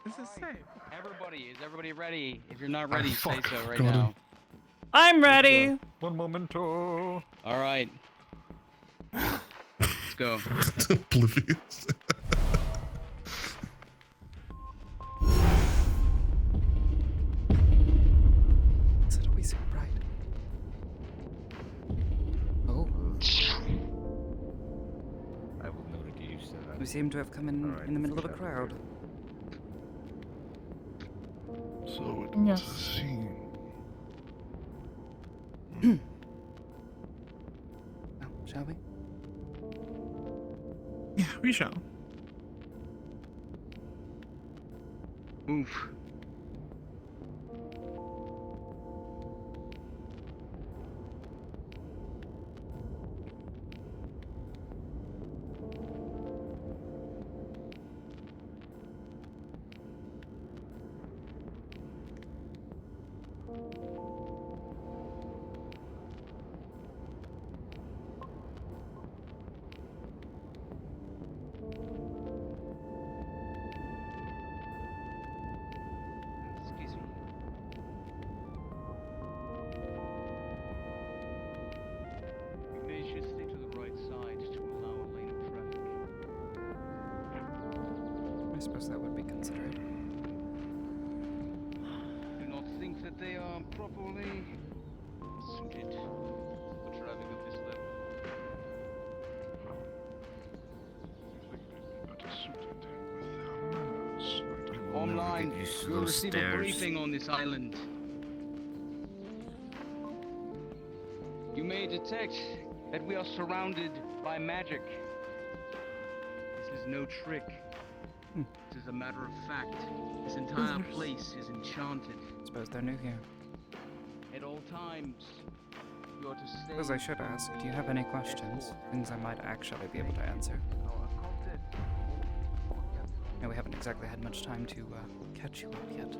This is safe. Everybody, is everybody ready? If you're not ready, say fuck. so right Got him. now. I'm ready. One momento. All right. Let's go. Oblivious. Is it always so bright? Oh, I will note you said that. we seem to have come in Alright, in the middle of a let's crowd. So it Yes. seems. Oh, shall we? Yeah, we shall. Oof. Excuse me. You may should stay to the right side to allow a lane of traffic. I suppose that would be considered. Do not think that they are properly suited for traffic of this level. Online, you'll receive a briefing on this island. You may detect that we are surrounded by magic. This is no trick. This is a matter of fact. This entire place is enchanted. Suppose they're new here. At all times, you are to stay. Suppose I should ask, do you have any questions? Things I might actually be able to answer. No, we haven't exactly had much time to catch you up yet.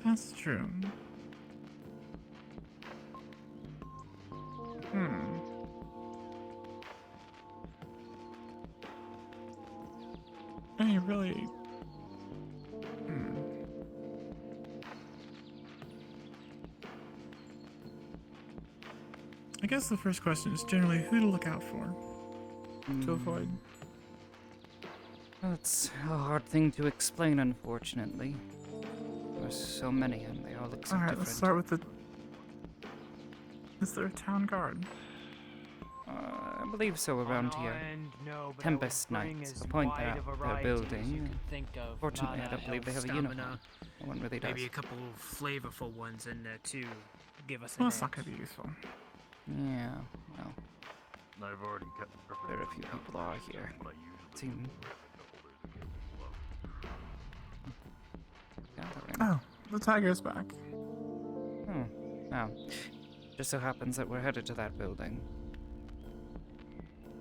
That's true. I really. I guess the first question is generally who to look out for to avoid. That's a hard thing to explain, unfortunately. There's so many, and they all look so Alright, different. let's start with the. Is there a town guard? I believe so around here. Tempest Knights, a point they're building. Fortunately, I don't believe they have a uniform. No one really does. Maybe a couple flavorful ones in there too. Give us. Well, that's not gonna be useful. Yeah, well, I've already cut very few people are here. Seem gathering. Oh, the tiger's back. Oh, wow. Just so happens that we're headed to that building.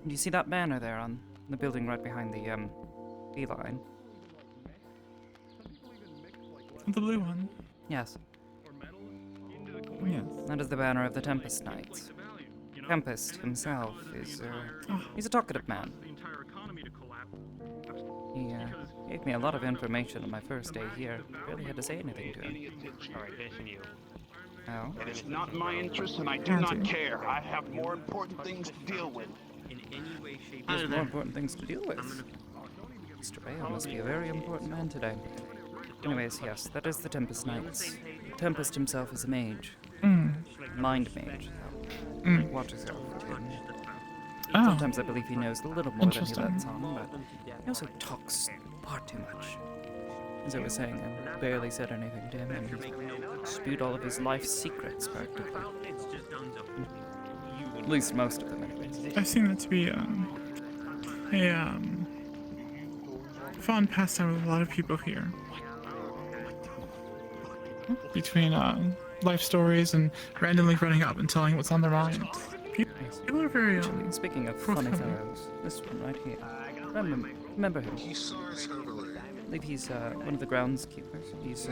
Do you see that banner there on the building right behind the beeline? The blue one. Yes, Yes. that is the banner of the Tempest Knights. Tempest himself is, he's a talkative man. He gave me a lot of information on my first day here. Barely had to say anything to him. Alright, finishing you. Oh? It is not my interest, and I do not care. I have more important things to deal with. In any way, shape, There's more important things to deal with. Mr. Bale must be a very important man today. Anyways, yes, that is the Tempest Knights. Tempest himself is a mage. Mind mage. So watches over him. Oh. Sometimes I believe he knows a little more than he Interesting. lets on, but he also talks far too much. As I was saying, I barely said anything to him, and he spewed all of his life secrets, practically. At least most of them, anyways. I've seen that to be a fun pastime with a lot of people here. Between life stories and randomly running up and telling what's on their mind. People are very Actually, speaking of funny forthcoming. fellows, this one right here. Remember him? I believe he's one of the groundskeepers. He's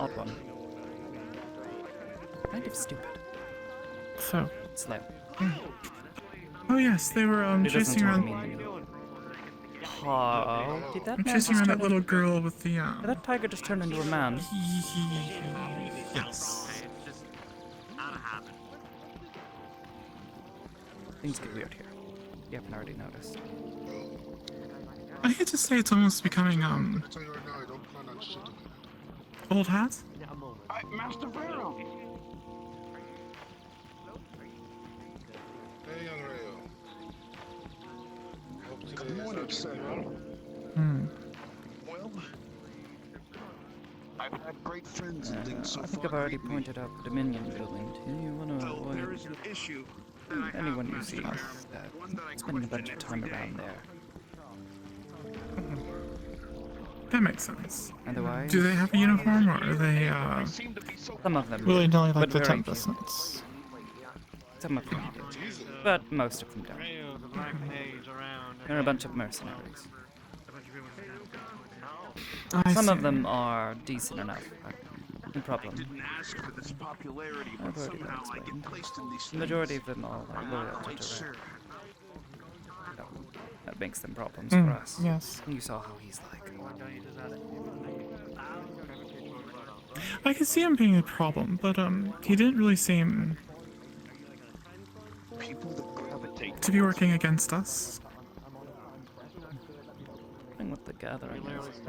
odd one. Kind of stupid. So, Slow. oh yes, they were He doesn't chasing talk around. mean to me. Oh, did that I'm man chasing just around turn that little into- girl with the, Did that tiger just turn into a man? Yes. It's just out of habit. Things get weird here. You haven't already noticed. I hate to say it's almost becoming, I tell you right now, I don't plan on shitting it. old hat. Master Vero. Hey, Andrea. Hope today Good morning, is sir. Well, I've had great friends and things so I think far. I've already greet me. pointed out the Dominion building to you. You want to Though there avoid is an issue. anyone you see spending a bunch of time around there. That makes sense. Otherwise, Do they have a uniform, or are they, Seem to be so some of them really do, nilly like but the very few. Tempest Knights? Some of them do, but most of them don't. They're a bunch of mercenaries. Some of them are decent enough. No problem. didn't ask for this popularity, but I've already somehow I explained. get placed in these The majority of them all are loyal to quite sure. Direct. So, that makes them problems for us. Yes. You saw how he's like. I can see him being a problem, but, he didn't really seem People that gravitate to be working against us. Thing with the gathering is.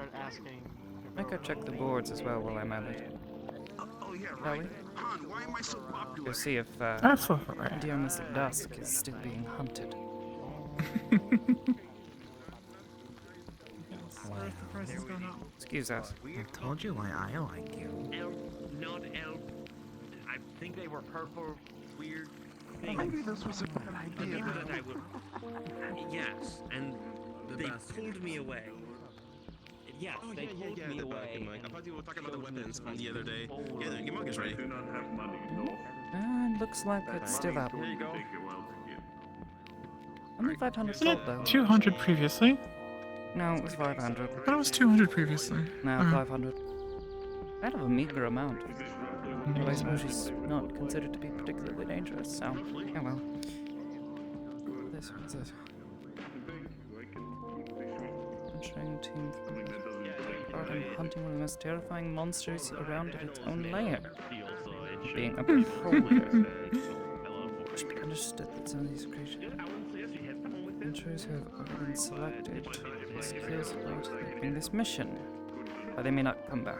Make her check the boards as well while I'm at it. Oh yeah, Shall right. we? Han, why am I so popular? You'll see if Absolutely. dear Mr. Dusk is still being hunted. Excuse us. I told you why I like you. Elf, not elf. I think they were purple, weird things. Maybe this was a bad idea. Remember that I would. Yes, and they pulled me away. Yes, they pulled me away. I thought you were talking about the weapons from the other day. Yeah, your mug is ready. And looks like it's still up. Here you go. Only 500 Wasn't gold it though. 200 previously? No, it was 500. I thought it was 200 previously. Now 500. Kind of a meager amount. But I suppose she's not considered to be particularly dangerous, so yeah well. This one's it. Venturing team part in hunting one of the most terrifying monsters around in its own lair. Being a beholder. It should be understood that some of these creatures adventurers who have already been selected with skills allowed to helping this mission. But they may not come back.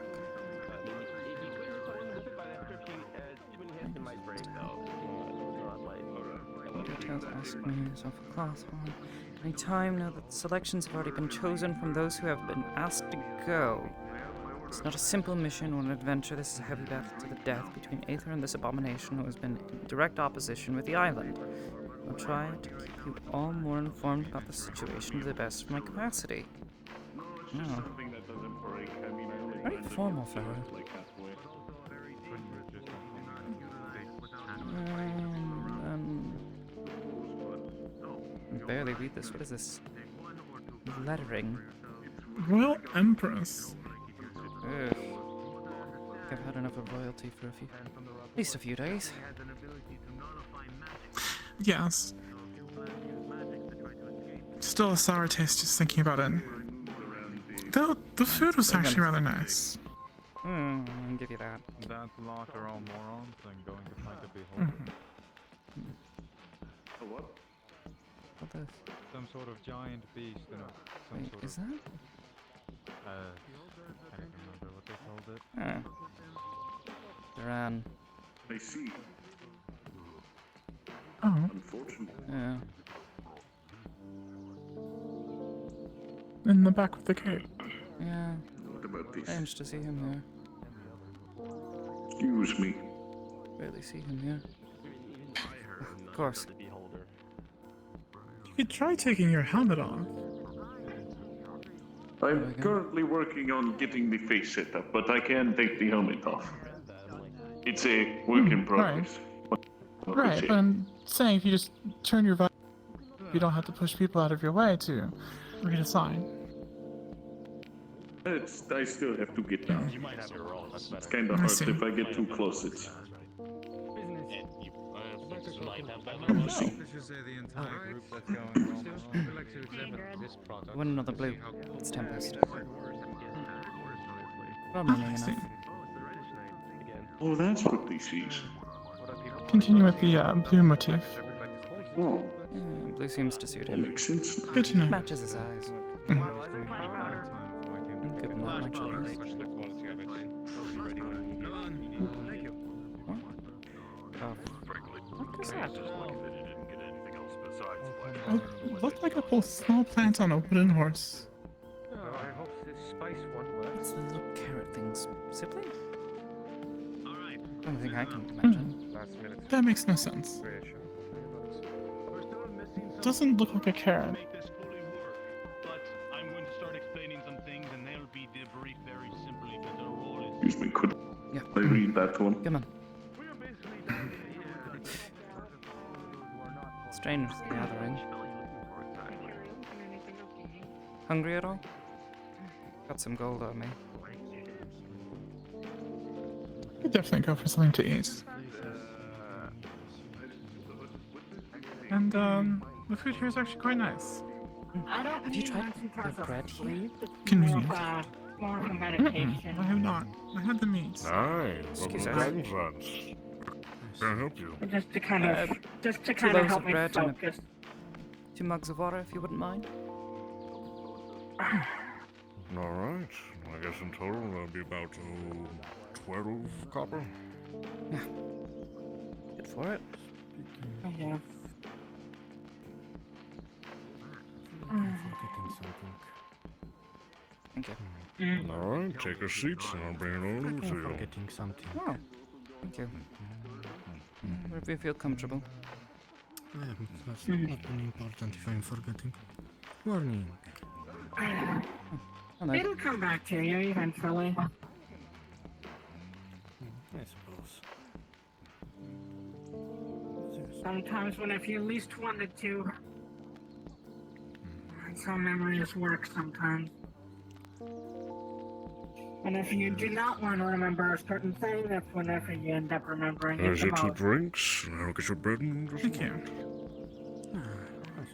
Details ask me yourself a class one. Any time now that selections have already been chosen from those who have been asked to go. It's not a simple mission or an adventure. This is a heavy battle to the death between Aether and this abomination who has been in direct opposition with the island. I'll try to keep you all more informed about the situation to the best of my capacity. Oh. Very formal for her. I can barely read this. What is this? Lettering. Royal Empress. Ugh. I've had enough of royalty for at least a few days. Yes. Still a sour taste just thinking about it. Though the food was actually rather nice. I'll give you that. That lot are all morons and going to fight a beholder. What this? Some sort of giant beast and some Wait, sort is of that? I can't remember what they called it. Duran. I see. Oh, Unfortunate. Yeah. in the back with the cape. Yeah. What about this? Strange to see him here. Excuse me. Barely see him here. Of course. You could try taking your helmet off. I'm currently working on getting the face set up, but I can take the helmet off. It's a work in progress. Right, but I'm saying if you just turn your visor, you don't have to push people out of your way to read a sign. I still have to get down. You might have your own. That's It's better. kind of I hard see. if I get too close. It's And you might have better. you say the entire group that's going wrong? We'd like to examine this product. One another to blue. see how cool It's it Tempest. is. Well, meaning I see. enough. Oh, that's what this is. Continue with the blue motif. Oh, Blue seems to suit that him. makes sense. Good to know. Matches his eyes. Mm. Good not much of his. Oh. What is that? Oh, looked like a whole small plant on a wooden horse. What's the little carrot thing's sibling? Only thing I can imagine. That makes no sense. Doesn't look like a carrot. Make this fully work, but I'm going to start explaining some things, and they'll be debriefed very simply because their role is. Excuse me, could Yeah. I read that one? Come on. Strange gathering. Hungry at all? Got some gold on me. Could definitely go for something to eat. And the food here is actually quite nice. Have you tried the bread here? Convenient. More of a Mm-mm, meditation. I have not. I had the meat. Hi, Excuse welcome us. to Grandsons. Can I help you? Just to kind of, just to 2 kind of loaves help of me bread and focus. 2 mugs of water, if you wouldn't mind. Alright, I guess in total that'll be about 12 copper. Good for it. Yeah. Thank you. Alright, take a seat and I'll bring it over to you. Oh, thank you. Wherever you feel comfortable. That's not important if I'm forgetting. Warning. Hello. It'll come back to you eventually. I suppose. Sometimes when if you least wanted to. That's how memories work sometimes. And if you do not want to remember a certain thing, that's whenever you end up remembering it There's the your 2 most. drinks, and I'll get your bread and just Thank you. I suppose.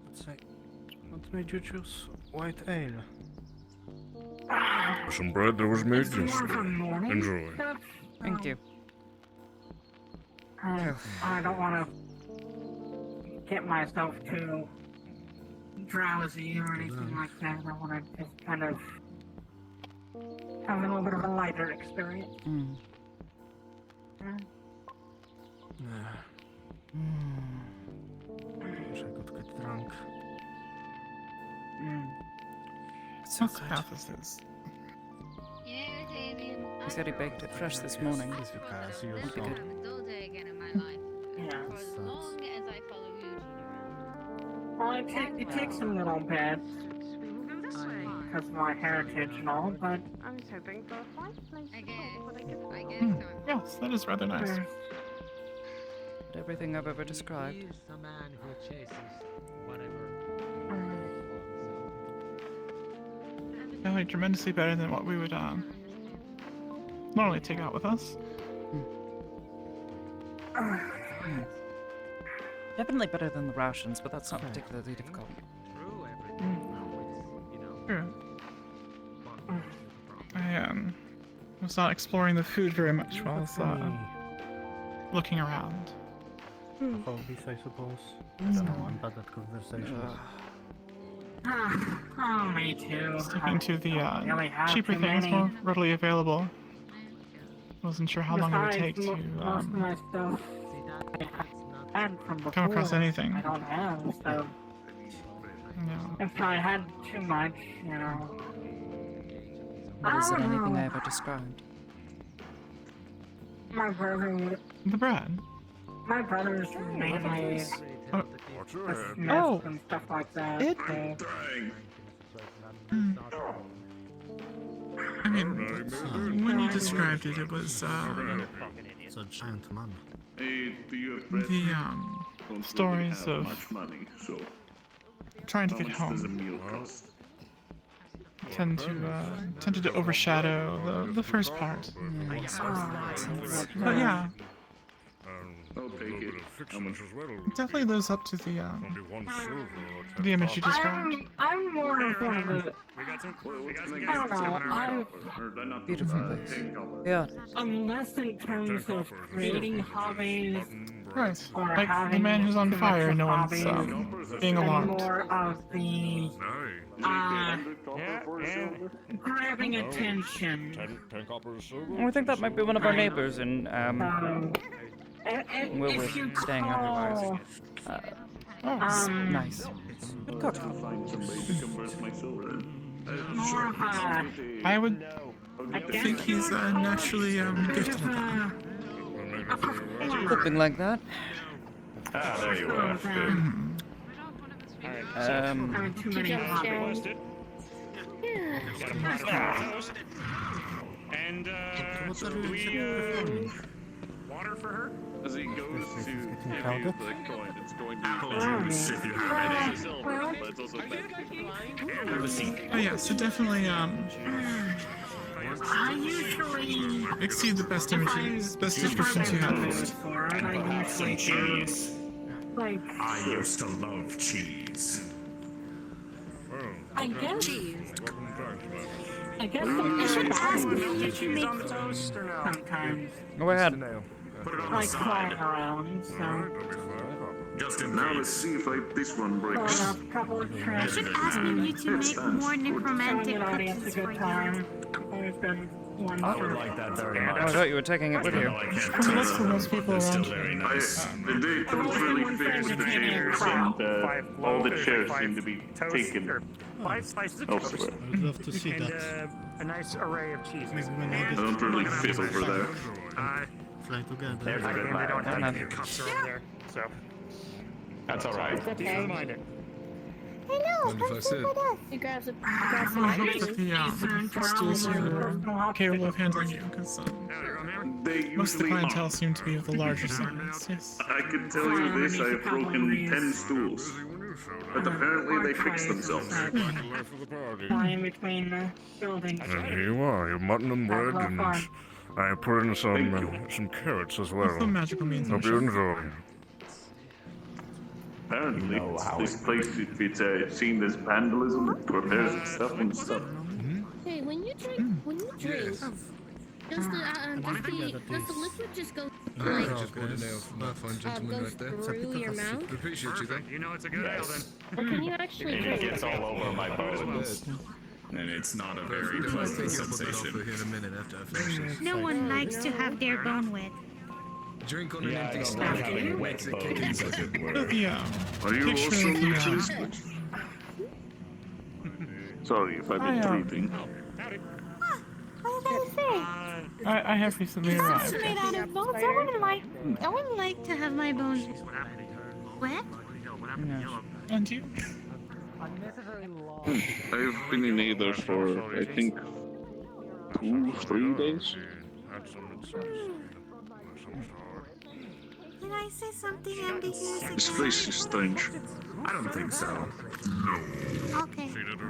Let's say, what made you choose white ale? some bread that was made It's more of a yesterday. morning Enjoy. stuff. Thank you. I don't want to get myself too drowsy or anything like that. I want to just kind of have a little bit of a lighter experience. Mm. Wish I could get drunk. It's so What's good. half of this? He said he baked it fresh this morning. It'd be good. Yeah. This sucks. Well, it takes a little bit because of my heritage and all, but I was hoping for a fireplace. I guess Hmm. Yes, that is rather nice. But everything I've ever described. Definitely tremendously better than what we would normally take out with us. Definitely better than the rations, but that's not particularly difficult. True. I was not exploring the food very much while I was looking around. Hobbies, I suppose. I'm bad at conversations. Oh, me too. Sticking to the really have cheaper too things, many. more readily available. Wasn't sure how long it would take Besides, to most of my stuff I had from before. come across anything. I don't have, so No. if I had too much, you know. But is it I don't anything know. I ever described? My brother would. The bread. My brother's mainly Watch your a head. smith Oh. and stuff like that. It- So. Dang. I mean, when you described it, it was It's a giant man. Hey, do you have bread? the Don't really stories have of much money, so trying to how get much does a home meal cost? tended to overshadow the first part. But yeah, I'll take it. afflictions as well. Definitely lives up to the Only 1 silver or 10 image you described. I'm more of one of the. I don't know. Beautiful place. Yeah. Unless in terms of creating hobbies Right. or Like the having man who's on too fire, much no one's hobbies, being I'm alarmed. more of the grabbing attention. 10 copper or silver? I think that might be one of our neighbors in where If you we're staying call, otherwise. Nice. Good cook. more of a, I would I guess think he's naturally gifted at that. a performer. Something like that. Ah, there you are. Having too many hobbies. And do we water for her? As he goes to give you the coin, it's going to Apple juice if you have it. Well, That's also And a receipt. Oh yeah, so definitely I usually exceed the best images, best descriptions you have. for it. I usually do like I used to love cheese. I guess I guess You should ask me that you make on toast or no? sometimes Go ahead. Put it on the like flying side. around, so Just in Now case. let's see if this one breaks. a couple of trips. Should asking you to make more Showing necromantic an audience a cookies for good you. time. Always been one for that very Oh, I thought you were taking it with you. I mean, that's for most people around. very They don't really fix the tables, and all the chairs seem to be taken 5 slices of elsewhere. I'd love to see and that. a nice array of cheese. Maybe when I They get don't really fit over there. fly together. There's a good Fair don't have enough. any cups over there, so That's all right. keep in mind it. Hey, no, Mind if I sit? you grab some I hope that the stools are capable of handling you, because They most of the usually clientele are. seem to be of the larger size. Yes. I can tell you this, I have broken 10 stools. But apparently they fix themselves. Life of the party. flying between the buildings. And here you are, your mutton and bread, and I put in some carrots as well. Some magical means. Hope you enjoy. Apparently, this place, if it's seen as vandalism, it repairs itself and stuff. Hey, when you drink, does the liquid just go like Just go to nail from that fine gentleman right there. through your mouth? Appreciate you, thank You know it's a good ale then. Or can you actually drink? all over my bones. And it's not a you. very I'll pleasant take you up on the offer sensation. here in a minute after I finish this. No one likes to have their bone wet. Drink on an Yeah, I empty don't stomach. like having wet Makes it kick in. bones, as it were. Yeah. Are you Picture also the, autistic? Sorry if I've been breathing. What did I say? I have recently Bones arrived. made out of bones. I wouldn't like to have my bones wet. And you? I've been in Aether for, I think, 2-3 days. Did I say something ambiguous again? This place is strange. I don't think so. Okay.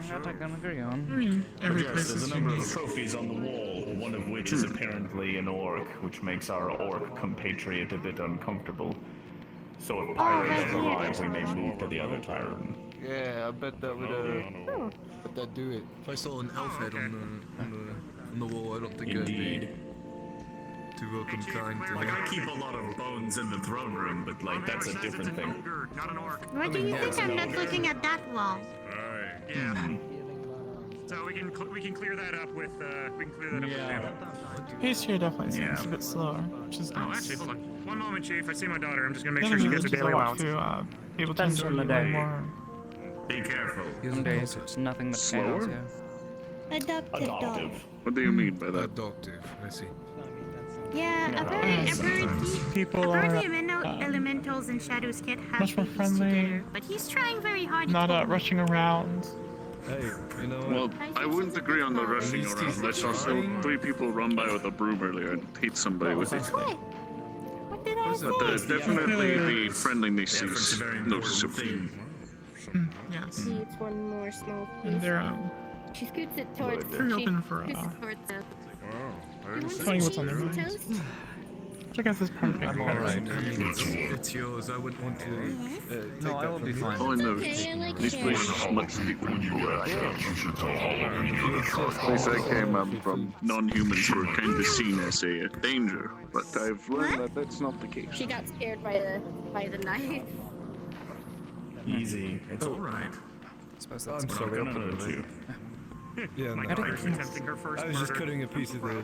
That I can agree on. I mean, every Yes, place there's is a number of unique. trophies on the wall, one of which is apparently an orc, which makes our orc compatriot a bit uncomfortable. So if pirates arrive, we may move to the other tavern. Yeah, I bet that would bet that do it. If I saw an elf head on the wall, I don't think I'd Indeed. be too welcome kind to Like, I keep a lot of bones in the throne room, but, like, that's a different thing. Not an orc. Why do you think I'm not looking at that wall? Yeah. So we can clear that up with Sam. Pace here definitely seems a bit slower, which is Oh, nice. actually, hold on. One moment, Chief. I see my daughter. I'm just gonna The make sure she enemy gets her villages daily are allowance. to be able to Depends enjoy on the a day. little more. Be careful. Some days it's nothing but chaos, Slower? yeah. Adopted dog. Adoptive. What do you mean by that? adoptive. I see. Yeah, apparently People are elementals and shadows can't have much more babies friendly, together, but he's trying very hard not to rushing around. Hey, you know what? Well, I wouldn't agree on the rushing around. I saw 3 people run by with a broom earlier and hit somebody with it. What did I say? But definitely the friendliness Effort's a is very important noticeable. thing. Yes. She eats one more small piece. And they're She scoots it towards pretty open for scoots it towards the. telling what's on their mind. Toast? I guess it's part of I'm it. alright. I mean, it's yours. I wouldn't want to take No, I that will from be you. fine. Oh, I know. Okay, I like This place sharing. is much deeper than you were. It's Place I came from, non-humans were kind of seen as a danger, but I've learned that that's not the case. She got scared by the knife. Easy. It's alright. I suppose that's I'm good. sorry, I'll put it away. Yeah, no, I was just cutting a piece of the...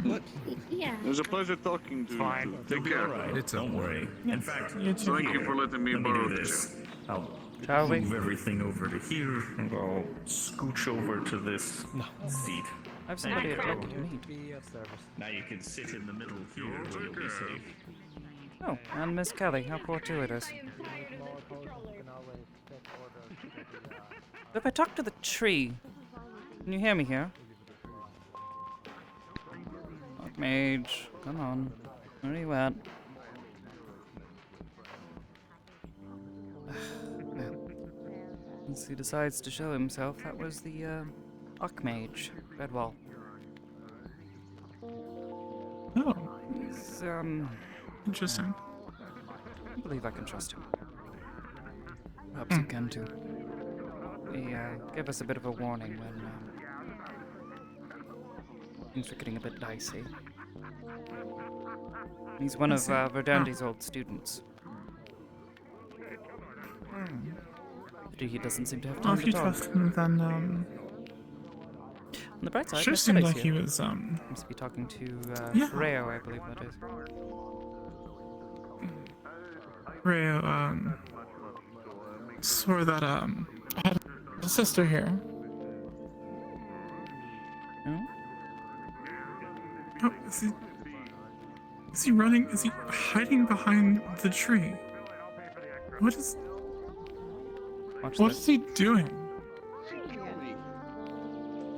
What? Yeah. It was a pleasure talking to you. Take care. alright. It's Don't worry. In fact, Thank you for letting me let me borrow do this. this. I'll Shall we? move everything over to here, and I'll scooch over to this seat. I have somebody I'd like to meet. Now you can sit in the middle here, where you'll be safe. Oh, and Miss Kelly, how fortuitous. If I talk to the tree, can you hear me here? Mage, come on. Where are you at? Once he decides to show himself, that was the Archmage, Redwall. Oh, He's, interesting. I believe I can trust him. Perhaps you can too. He gave us a bit of a warning when things were getting a bit dicey. He's one of Verdundi's old students. He doesn't seem to have Well, time if to you talk. trust him, then On the bright side, sure Miss seemed Kelly's like here. he was Must be talking to Yeah. Reo, I believe that is. Reo swore that I had a sister here. No? Oh, is he running? Is he hiding behind the tree? What is Watch what this. is he doing?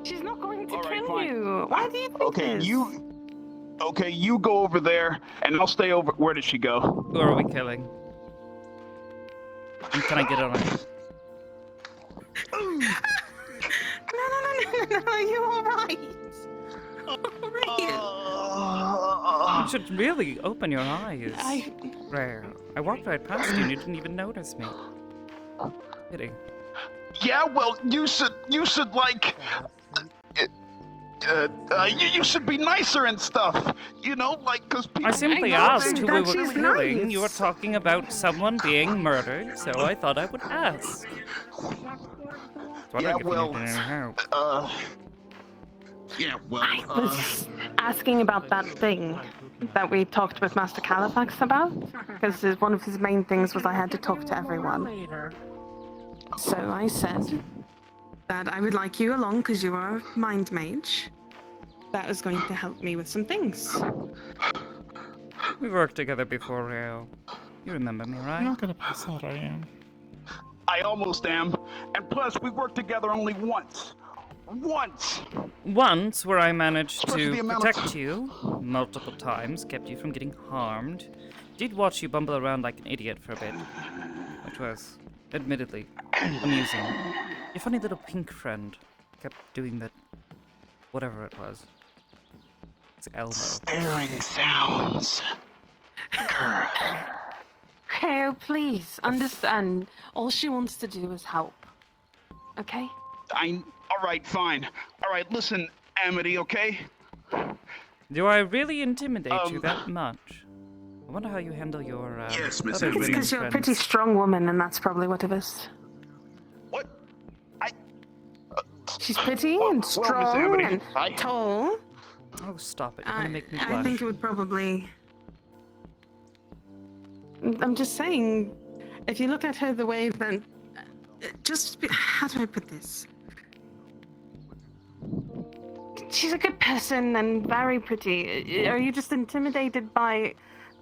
She's not going to All right, kill fine. you. Why do you think this? Okay, you go over there, and I'll stay over. Where did she go? Who are we killing? And can I get on it? No, you're alright. You should really open your eyes. Rare. I walked right past you and you didn't even notice me. Kidding. Yeah, well, you should like. You should be nicer and stuff. You know, like, cause people. I simply asked who we were killing. You were talking about someone being murdered, so I thought I would ask. Yeah, well, I was asking about that thing that we talked with Master Califax about, because one of his main things was I had to talk to everyone. So I said that I would like you along because you are a mind mage. That was going to help me with some things. We worked together before, Reo. You remember me, right? You're not gonna pass out, are you? I almost am, and plus we worked together only once. Once, where I managed Especially the to amount protect you multiple times, kept you from getting harmed. Did watch you bumble around like an idiot for a bit, which was, admittedly, amusing. Your funny little pink friend kept doing that, whatever it was. It's Elmo. Staring sounds. Kale, please understand. All she wants to do is help. Okay? Alright, fine. Alright, listen, Amity, okay? Do I really intimidate you that much? I wonder how you handle your, Yes, Miss other Amity. It's because you're a friends. pretty strong woman, and that's probably what it is. What? She's pretty Well, and Miss strong Amity, and tall. Oh, stop it. You're gonna make me I blush. think it would probably... I'm just saying, if you look at her the way that... How do I put this? She's a good person and very pretty. Are you just intimidated by,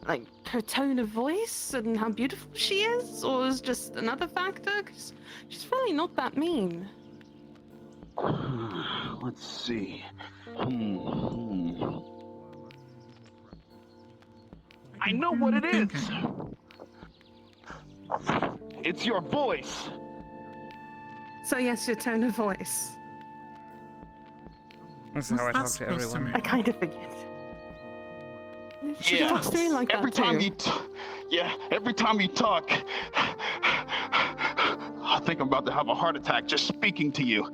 like, her tone of voice and how beautiful she is? Or is just another factor? 'Cause she's really not that mean. Let's see. I know what it is. It's your voice. So yes, your tone of voice. This is how I talk to everyone. I kind of figured. She talks to you like that every time too. every time you talk, I think I'm about to have a heart attack just speaking to you.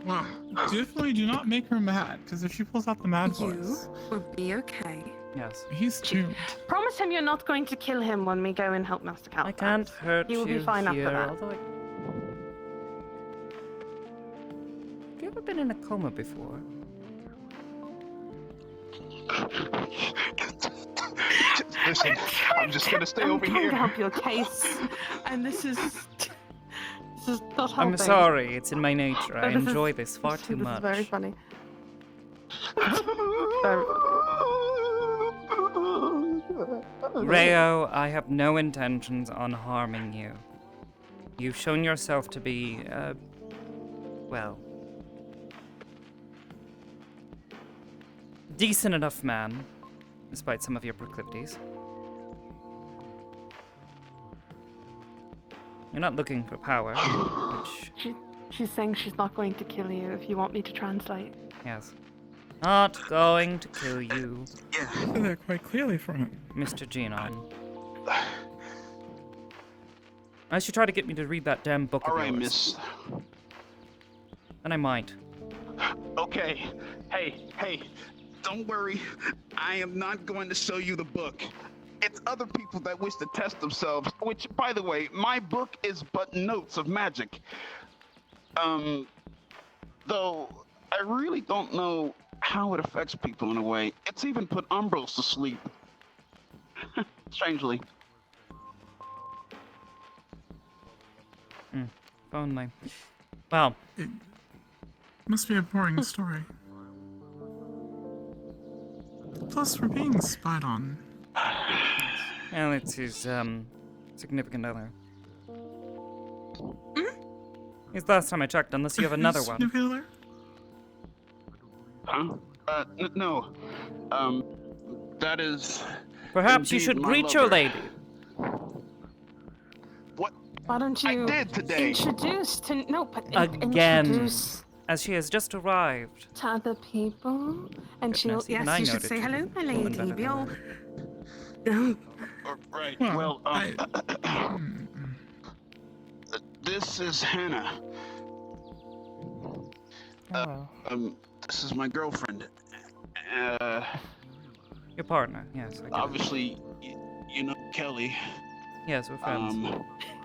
Well, definitely do not make her mad, because if she pulls out the mad voice, will be okay. Yes. He's doomed. Promise him you're not going to kill him when we go and help Master Cal. I can't hurt He will be you fine here, after that. although have you ever been in a coma before? Listen, I'm just gonna stay over I'm trying here. to help your case, and this is not helping. I'm sorry, it's in my nature. I But this is- enjoy this far too this much. is very funny. Rayo, I have no intentions on harming you. You've shown yourself to be, well, decent enough man, despite some of your proclivities. You're not looking for power, which... She's saying she's not going to kill you if you want me to translate. Yes. Not going to kill you. I said that quite clearly for him. Mr. Genon. Unless you try to get me to read that damn book of yours. Miss. Then I might. Okay. Hey, don't worry. I am not going to show you the book. It's other people that wish to test themselves, which, by the way, my book is but notes of magic. Though I really don't know how it affects people in a way. It's even put Umbros to sleep. Strangely. If only. Well. It must be a boring story. Plus, we're being spied on. Well, it's his, significant other. It's the last time I checked, unless you have another one. Significant other? Huh? No. That is... Perhaps you indeed should my greet your lover. lady. What? Why don't you I did today. introduce to Again. introduce As she has just arrived. to other people, and she'll Goodness, even I you should noted say you. hello, my Woman lady. better We than all. Right. Well, Well, this is Hannah. Hello. This is my girlfriend. Your partner, yes. I get it. Obviously, you know Kelly. Yes, we're friends.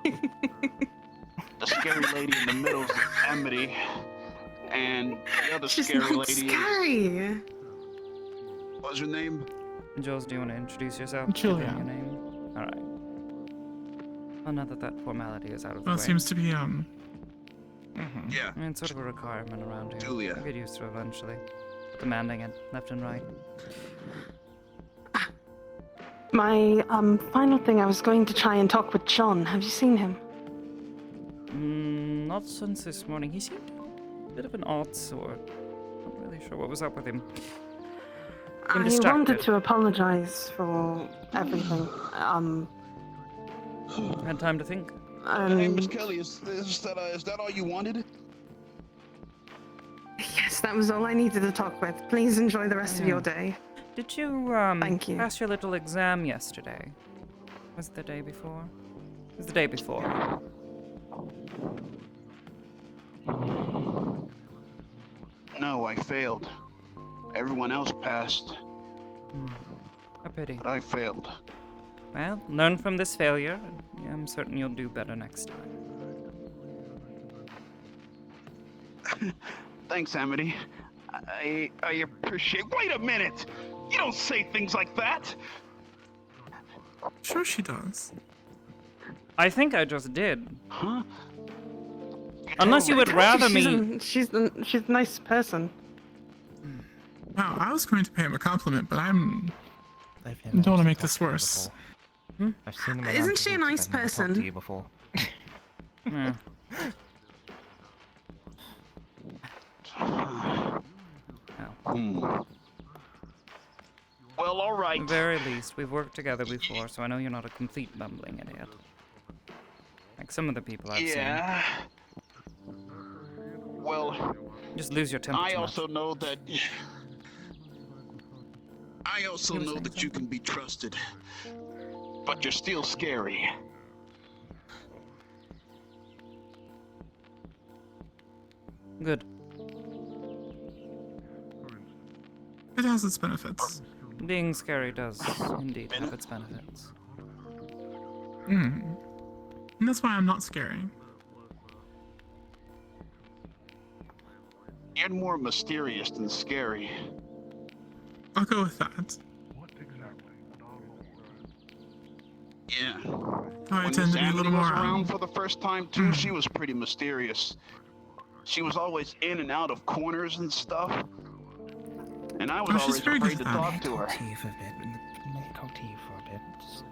The scary lady in the middle is Amity, and the other She's scary not lady scary. What's her name? Jules, do you want to introduce yourself? Julia. Give them your name. All right. Well, now that formality is out of the Well, way. it seems to be, Yeah. I mean, it's sort of a requirement around here. Julia. I'll get used to it eventually. Demanding it left and right. My final thing, I was going to try and talk with John. Have you seen him? Not since this morning. He seemed a bit of an odd sort. Not really sure what was up with him. I wanted to apologize for everything. Had time to think. Hey, Miss Kelly, is that all you wanted? Yes, that was all I needed to talk with. Please enjoy the rest of your day. Did you, Thank you. pass your little exam yesterday? Was it the day before? It was the day before. No, I failed. Everyone else passed, A pity. but I failed. Well, learn from this failure. I'm certain you'll do better next time. Thanks, Amity. I appreciate. Wait a minute! You don't say things like that. Sure she does. I think I just did. Huh? Unless you would rather me. She's a nice person. Wow, I was going to pay him a compliment, but I don't want to make this worse. I've seen them Isn't she a nice person? To you before. Yeah. Well, all right. At the very least, we've worked together before, so I know you're not a complete bumbling idiot. Like some of the people I've Yeah. Well, seen. Just lose your temper. I too much. also know that. I also know that you can be trusted, but you're still scary. Good. It has its benefits. Being scary does indeed have its benefits. And that's why I'm not scary. You're more mysterious than scary. I'll go with that. Yeah. I When tend Miss to be a Amity little was more around for the first time too, she was pretty mysterious. She was always in and out of corners and stuff. And I was Oh, she's always very good afraid to at that. talk to her. Talk to you for a bit. Talk to you for a bit. Just,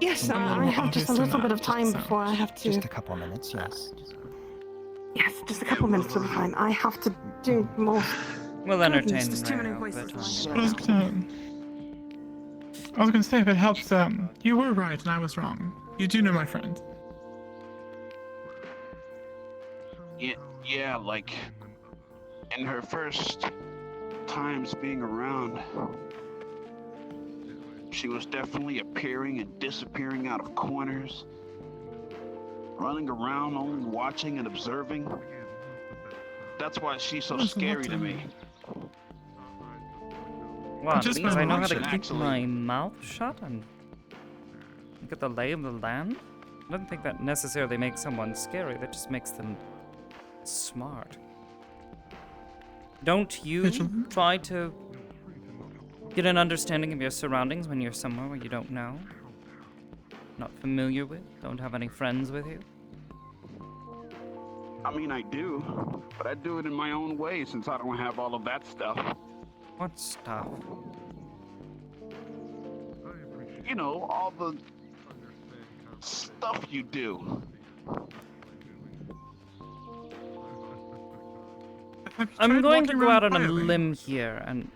Yes, I'm a little I more have just a obvious than little bit that, of time so- before I have to. Just a couple of minutes, yes. Yes, just a couple of minutes will be fine. I have to do more. We'll entertain There's too many Rayo, voices. but, I was gonna say, if it helps, you were right and I was wrong. You do know my friend. Yeah, like in her first times being around, she was definitely appearing and disappearing out of corners, running around only watching and observing. That's why she's so scary to me. What? Just Because by I know how to watching, keep actually. my mouth shut and get the lay of the land? I don't think that necessarily makes someone scary, that just makes them smart. Don't you try to get an understanding of your surroundings when you're somewhere where you don't know? Not familiar with? Don't have any friends with you? I mean, I do, but I do it in my own way since I don't have all of that stuff. What stuff? You know, all the stuff you do. I'm going to walking go out around on a quietly? limb here and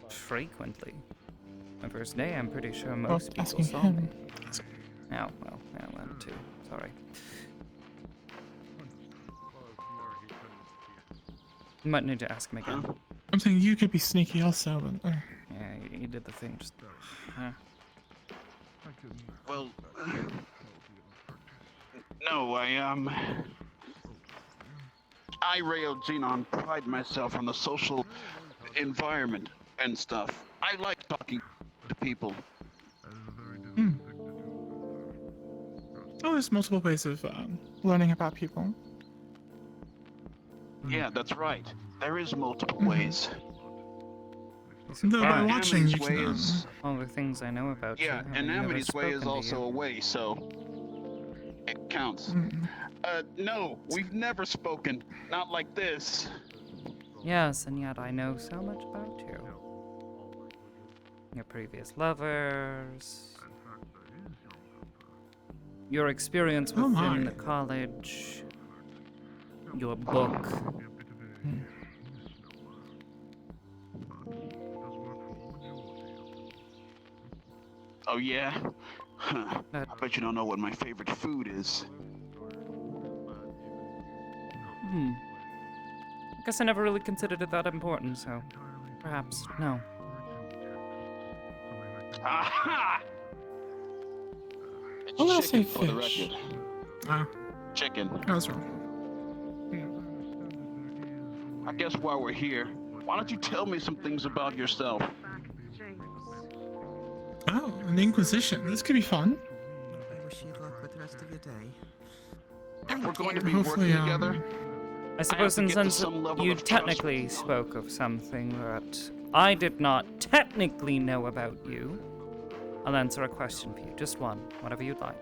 frequently. My first day, I'm pretty sure most people asking saw him. me. Oh, well, yeah, that too. Sorry. You might need to ask him again. I'm saying you could be sneaky also, but... Yeah, you did the thing, just... Well, no, I, Rayo Xenon, pride myself on the social environment and stuff. I like talking to people. Oh, there's multiple ways of learning about people. Yeah, that's right. There is multiple ways. Though by And watching, Amity's you way can... is, All the things I know about yeah, you. and having never Amity's way is spoken to also you. a way, so it counts. No, we've never spoken. Not like this. Yes, and yet I know so much about you. Your previous lovers. Your experience Oh within my. the college. Your book. Oh yeah? Huh. I bet you don't know what my favorite food is. I guess I never really considered it that important, so perhaps no. Aha! It's I'm gonna chicken say for the fish. record. Chicken. I was wrong. I guess while we're here, why don't you tell me some things about yourself? Oh, an Inquisition. This could be fun. I wish you luck with the rest of your day. If we're going to be Hopefully, working together, I suppose to in get to sense some level you of trust. technically spoke of something that I did not technically know about you. I'll answer a question for you, just one, whatever you'd like.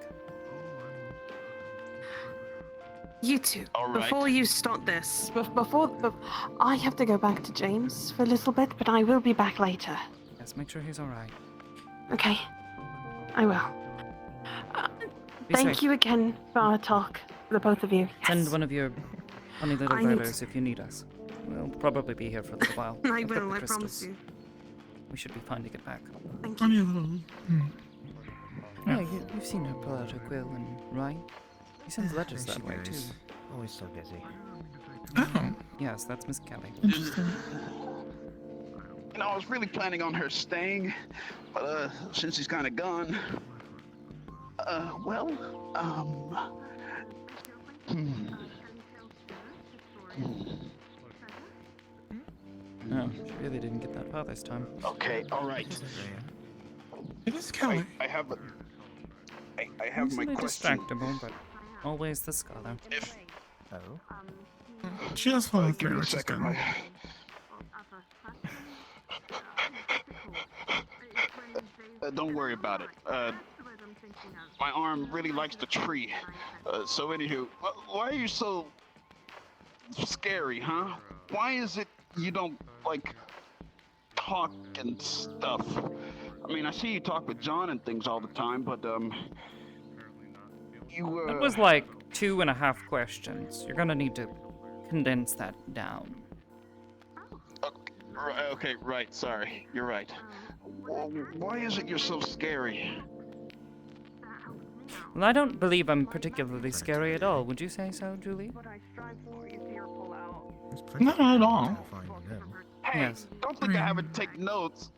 You two, All right. before you start this, I have to go back to James for a little bit, but I will be back later. Yes, make sure he's alright. Okay, I will. Thank you again for our talk, the both of you. Yes. Send one of your funny little I need- letters if you need us. We'll probably be here for a little while. I I've got will, the I promise crystals. you. We should be fine to get back. Thank Only you. a little... Yeah, you've seen her pull out her quill and write. He sends letters that way, too. Always so busy. Oh, Yes, that's Miss Kelly. interesting. You know, I was really planning on her staying, but since he's kind of gone, No, she really didn't get that far this time. Okay, all right. It is Kelly. I have my Easily question. distractible, but always the scholar. Oh? She does follow Give me through, a which is second. good. Don't worry about it. My arm really likes the tree. So anywho, why are you so scary, huh? Why is it you don't, like, talk and stuff? I mean, I see you talk with John and things all the time, but, you, That was like 2.5 questions. You're gonna need to condense that down. Okay, right, sorry. You're right. Why is it you're so scary? Well, I don't believe I'm particularly scary at all. Would you say so, Julie? Not at all. Hey, Yes. don't think I haven't taken notes.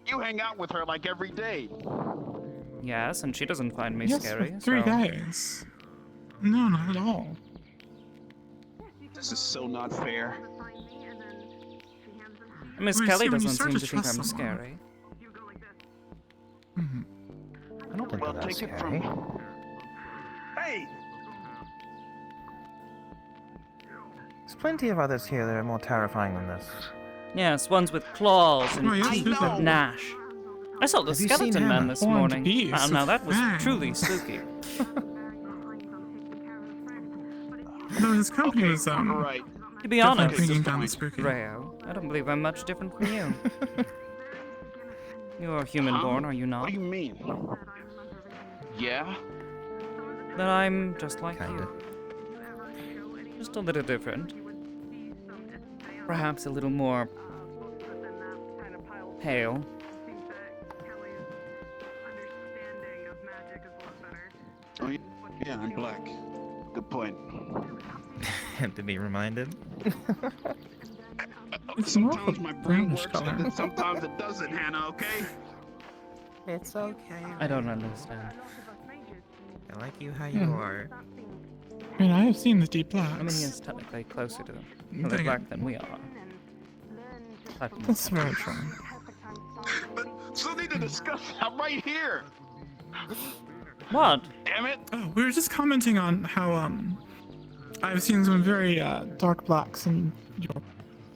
You hang out with her like every day. Yes, and she doesn't find me Yes, scary. for 3 so... days. No, not at all. This is so not fair. Miss Well, Kelly see, when you doesn't start seem to to think trust I'm someone- scary. I don't think Well, that's take it scary. from. Hey! There's plenty of others here that are more terrifying than this. Yes, ones with claws and Oh, yes, teeth I know. that gnash. I saw the Have you seen skeleton man Hannah? this Horned morning. beasts Now with that was fangs. truly spooky. No, his company was, Right. To be definitely honest, bringing down the spooky. Rayo, I don't believe I'm much different from you. You're human-born, are you not? What do you mean? Yeah? Then I'm just like Kinda. you. Just a little different. Perhaps a little more pale. Oh, yeah, I'm black. Good point. Have to be reminded. It's more of Sometimes a my brain brownish works, color. and then sometimes it doesn't, Hannah, okay? It's okay. I don't understand. I like you how you are. I mean, I have seen the deep blacks. I mean, he is technically closer to Dang color it. black than we are. But That's very true. But still need to discuss that right here. what? Damn it! Oh, we were just commenting on how, I've seen some very, dark blacks and,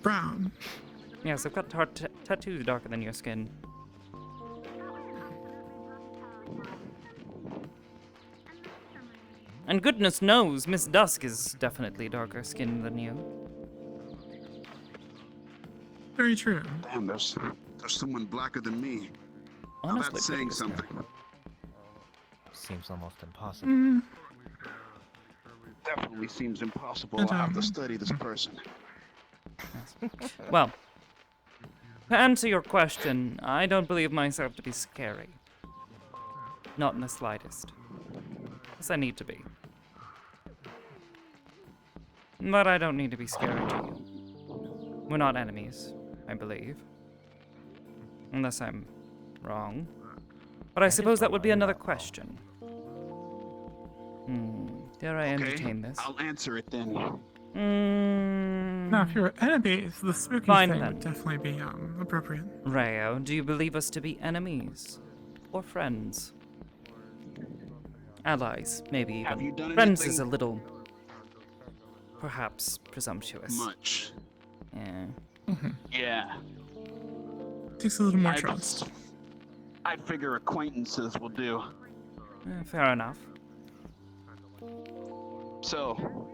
brown. Yes, I've got tattoos darker than your skin. And goodness knows, Miss Dusk is definitely darker skinned than you. Very true. Damn, there's someone blacker than me. Now Honestly, that's saying pretty something. Seems almost impossible. Mm, Definitely seems impossible. And, I'll have to study this person. Well, to answer your question, I don't believe myself to be scary. Not in the slightest. Yes, I need to be. But I don't need to be scary to you. We're not enemies, I believe. Unless I'm wrong. But I suppose that would be another question. Dare I entertain this? I'll answer it then. Now, if you were enemies, the spooky Fine thing then. would definitely be, appropriate. Rayo, do you believe us to be enemies? Or friends? Allies, maybe even. Have you done Friends anything? is a little... perhaps presumptuous. Much. Yeah. Yeah. Takes a little more trust. I figure acquaintances will do. Fair enough. So,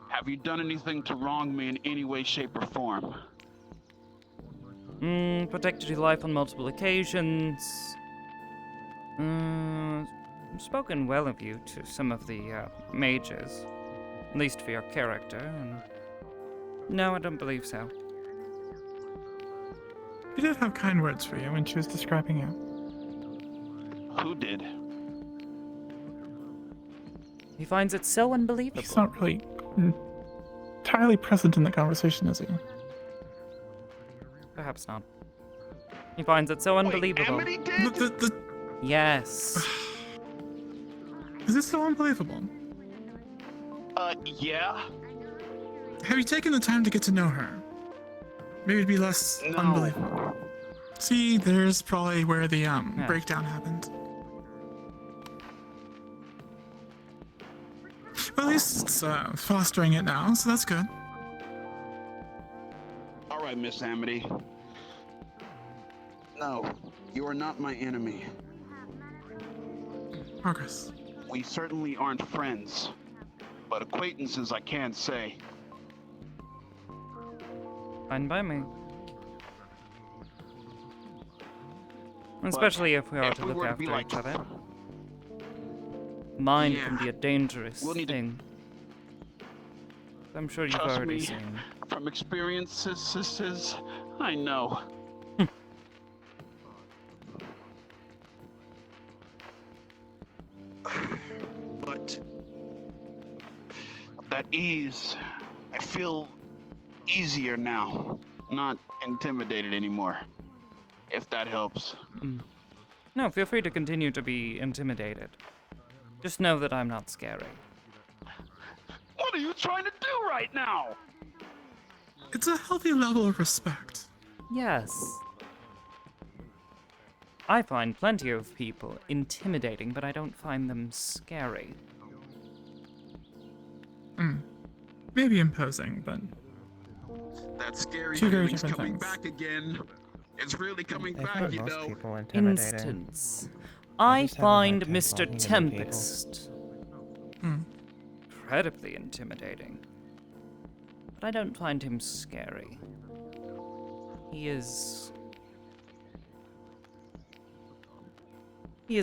have you done anything to wrong me in any way, shape, or form? Protected your life on multiple occasions. Spoken well of you to some of the mages. At least for your character, and... No, I don't believe so. She did have kind words for you when she was describing you. Who did? He finds it so unbelievable. He's not really entirely present in the conversation, is he? Perhaps not. He finds it so unbelievable. Amity did? Yes. Is this so unbelievable? Yeah. Have you taken the time to get to know her? Maybe it'd be less unbelievable. See, there's probably where the breakdown happened. Well, at least it's fostering it now, so that's good. All right, Miss Amity. No, you are not my enemy. Progress. We certainly aren't friends, but acquaintances I can say. Fine by me. Especially if we are to look after each other. Mind can be a dangerous thing. I'm sure you've already seen. From experiences, I know. But that ease, I feel easier now. Not intimidated anymore. If that helps. No, feel free to continue to be intimidated. Just know that I'm not scary. What are you trying to do right now? It's a healthy level of respect. Yes. I find plenty of people intimidating, but I don't find them scary. Maybe imposing, but that scary two very feeling's different coming things. back again. It's really coming back, you know. Instance. I find Mr. Tempest incredibly intimidating. But I don't find him scary. He is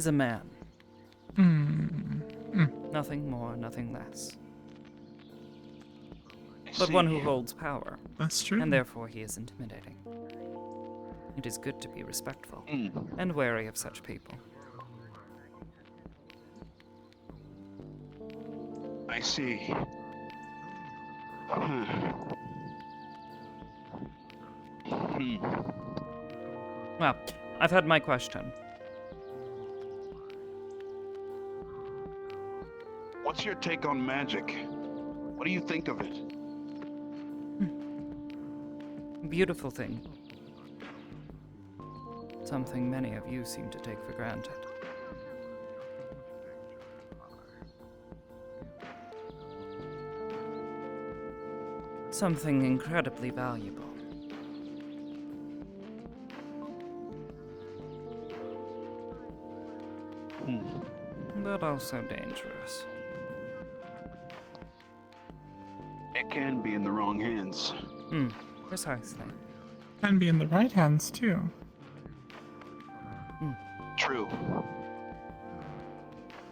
a man. Nothing more, nothing less. But one who holds power. That's true. And therefore he is intimidating. It is good to be respectful and wary of such people. I see. Well, I've had my question. What's your take on magic? What do you think of it? Beautiful thing. Something many of you seem to take for granted. Something incredibly valuable. But also dangerous. It can be in the wrong hands. Precisely. Can be in the right hands, too. True.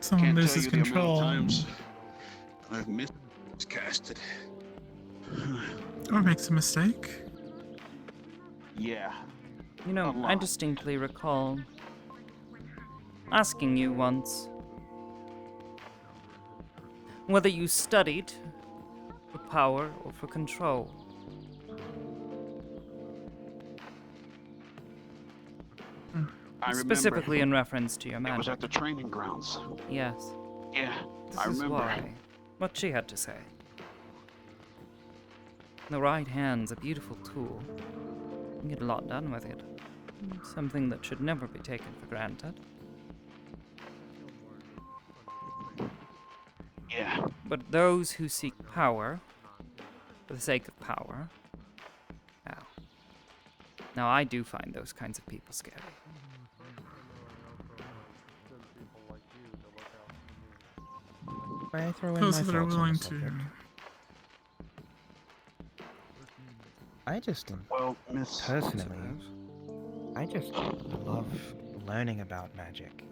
Someone Can't loses tell you the amount of control. times I've miscasted. Or makes a mistake. Yeah. You know, I distinctly recall asking you once whether you studied for power or for control. I remember. Specifically in reference to your magic. It was at the training grounds. Yes. Yeah, This I is remember. why. What she had to say. The right hand's a beautiful tool. You can get a lot done with it. Something that should never be taken for granted. Yeah. But those who seek power, for the sake of power, well, now I do find those kinds of people scary. I throw in Those my that are thoughts on willing the to. subject. I just personally, I just love learning about magic.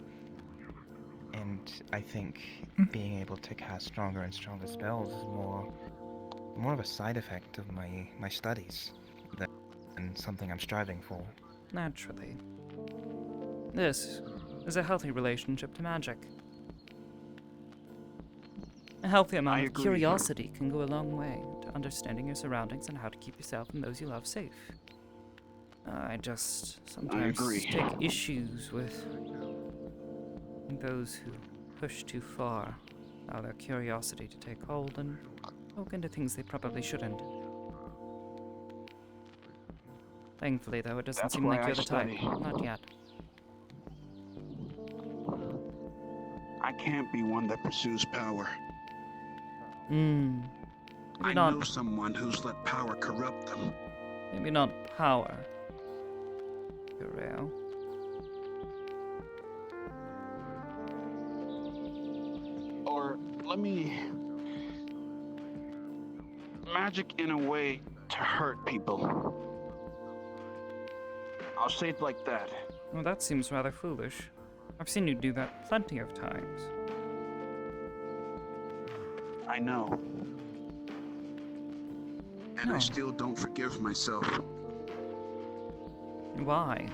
And I think being able to cast stronger and stronger spells is more of a side effect of my studies than something I'm striving for. Naturally. This is a healthy relationship to magic. A healthy amount of curiosity can go a long way to understanding your surroundings and how to keep yourself and those you love safe. I just sometimes agree. take issues with those who push too far, allow their curiosity to take hold and poke into things they probably shouldn't. Thankfully, though, it doesn't That's seem why like you're I the study. type. Not yet. I can't be one that pursues power. Maybe I not. know someone who's let power corrupt them. Maybe not power. Real. Or let me... magic in a way to hurt people. I'll say it like that. Well, that seems rather foolish. I've seen you do that plenty of times. I know. And No. I still don't forgive myself. Why?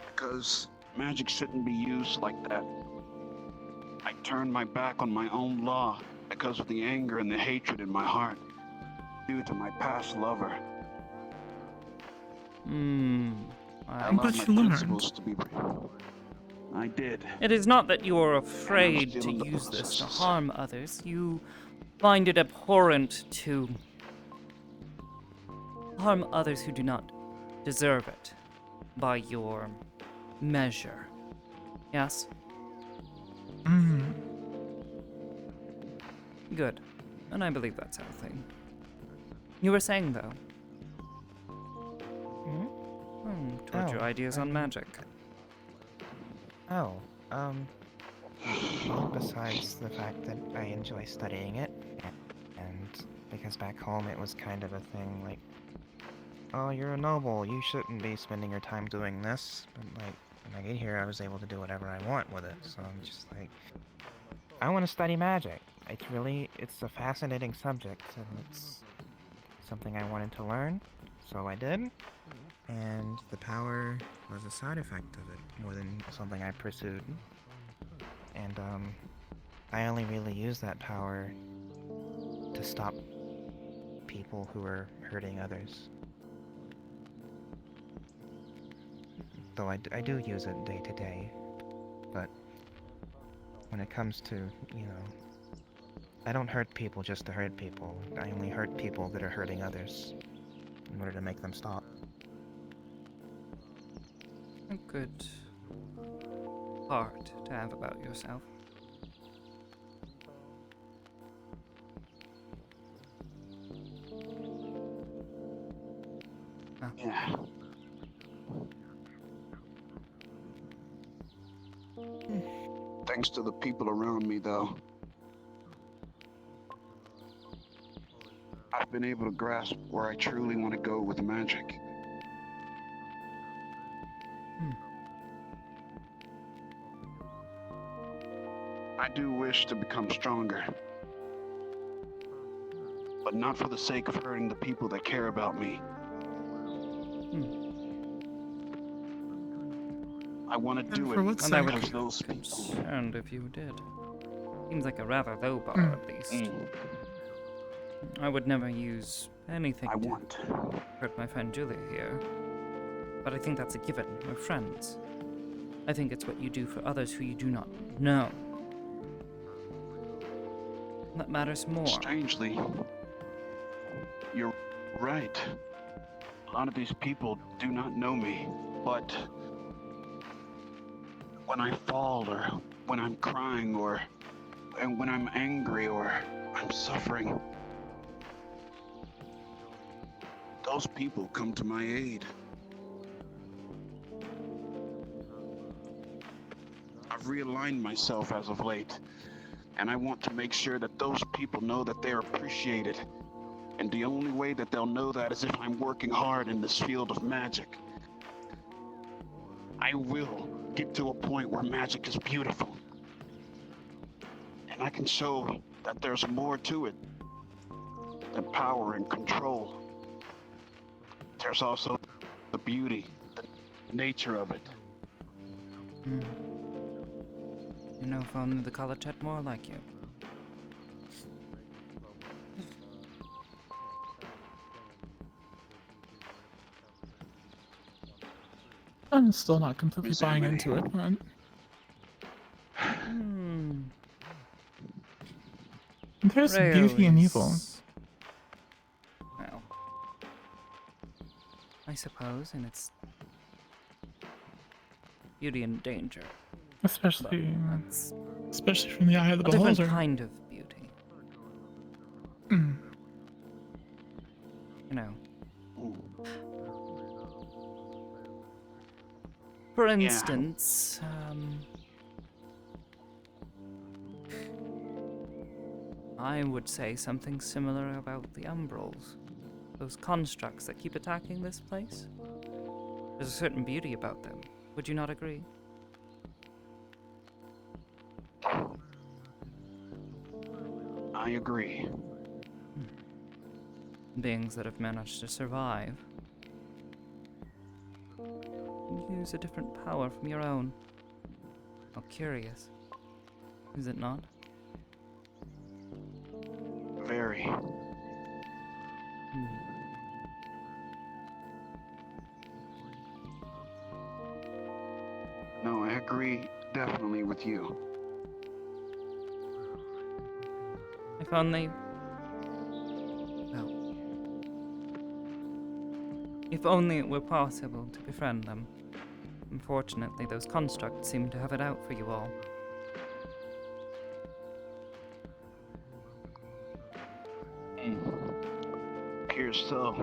Because magic shouldn't be used like that. I turned my back on my own law because of the anger and the hatred in my heart due to my past lover. I allowed my principles to be... I did. It is not that you are afraid still to in the use this to process. harm others. You find it abhorrent to harm others who do not deserve it by your measure. Yes? Good. And I believe that's healthy. You were saying, though? Towards your ideas on magic. Well, besides the fact that I enjoy studying it, and because back home it was kind of a thing like, oh, you're a noble, you shouldn't be spending your time doing this, but like, when I get here I was able to do whatever I want with it, so I'm just like, I want to study magic. It's a fascinating subject, and it's something I wanted to learn, so I did. And the power was a side effect of it, more than something I pursued. And, I only really use that power to stop people who are hurting others. Though I do use it day to day, but when it comes to, you know, I don't hurt people just to hurt people. I only hurt people that are hurting others in order to make them stop. A good heart to have about yourself. Yeah. Thanks to the people around me, though, I've been able to grasp where I truly want to go with magic. I do wish to become stronger, but not for the sake of hurting the people that care about me. I want to do it And I would because be those people. concerned if you did. Seems like a rather low bar, at least. I would never use anything to hurt my friend Julia here. But I think that's a given. We're friends. I think it's what you do for others who you do not know that matters more. Strangely, you're right. A lot of these people do not know me, but when I fall, or when I'm crying, and when I'm angry, or I'm suffering, those people come to my aid. I've realigned myself as of late, and I want to make sure that those people know that they're appreciated. And the only way that they'll know that is if I'm working hard in this field of magic. I will get to a point where magic is beautiful. And I can show that there's more to it than power and control. There's also the beauty, the nature of it. You know, if only the college had more like you. I'm still not completely buying into it, but... There's beauty in evil. Well, I suppose, and it's beauty and danger. Especially from the eye of the a beholder. different kind of beauty. Mm. You know. For instance, I would say something similar about the Umbrals. Those constructs that keep attacking this place. There's a certain beauty about them. Would you not agree? I agree. Beings that have managed to survive. Use a different power from your own. How curious. Is it not? Very. No, I agree definitely with you. If only... well... if only it were possible to befriend them. Unfortunately, those constructs seem to have it out for you all. Appears so.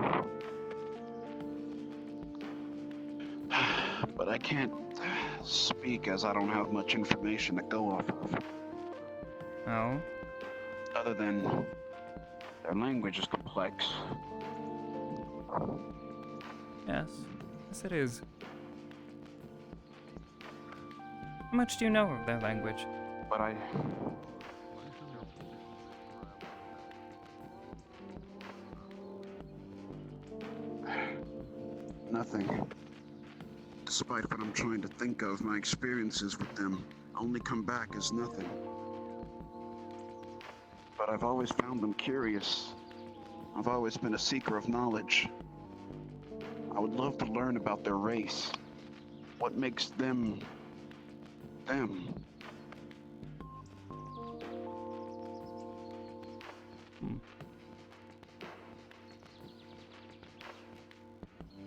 But I can't speak as I don't have much information to go off of. Oh? Other than their language is complex. Yes. Yes, it is. How much do you know of their language? But nothing. Despite what I'm trying to think of, my experiences with them only come back as nothing. But I've always found them curious. I've always been a seeker of knowledge. I would love to learn about their race. What makes them... them.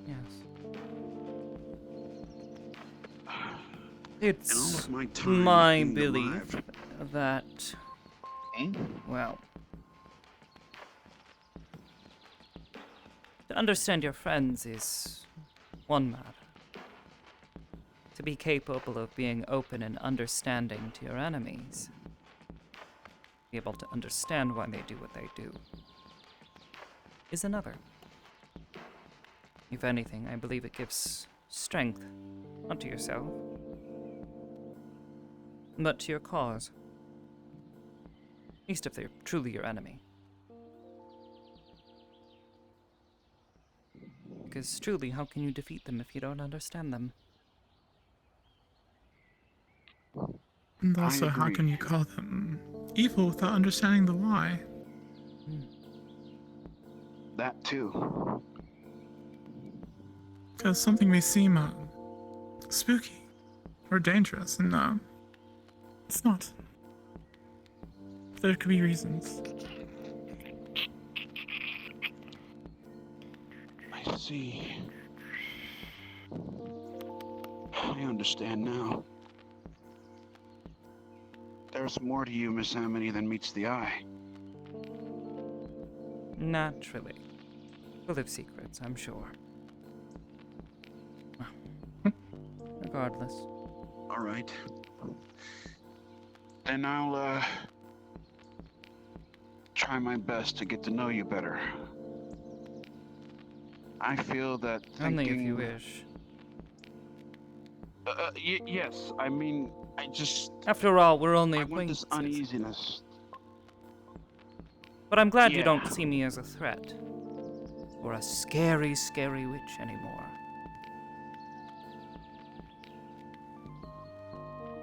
Yes. It's my belief that, well, to understand your friends is one matter. To be capable of being open and understanding to your enemies, be able to understand why they do what they do, is another. If anything, I believe it gives strength, not to yourself, but to your cause. At least if they're truly your enemy. Because truly, how can you defeat them if you don't understand them? And also, how can you call them evil without understanding the why? That too. Because something may seem spooky or dangerous, and it's not. There could be reasons. I see. I understand now. There's more to you, Miss Amity, than meets the eye. Naturally. Full of secrets, I'm sure. Regardless. All right. Then I'll, try my best to get to know you better. I feel that thinking... Only if you wish. Yes, I mean, I just... After all, we're only acquaintances. I want this uneasiness. But I'm glad you don't see me as a threat. Or a scary, scary witch anymore.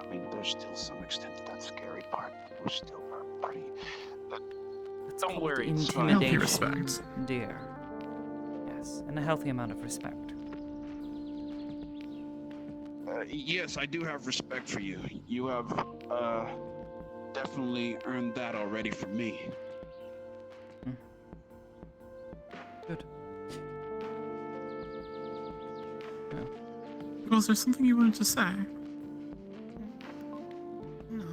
I mean, there's still some extent to that scary part. We're still pretty... don't worry, it's fine. Healthy respect. Dear. Yes, and a healthy amount of respect. Yes, I do have respect for you. You have definitely earned that already from me. Good. Was there something you wanted to say? No.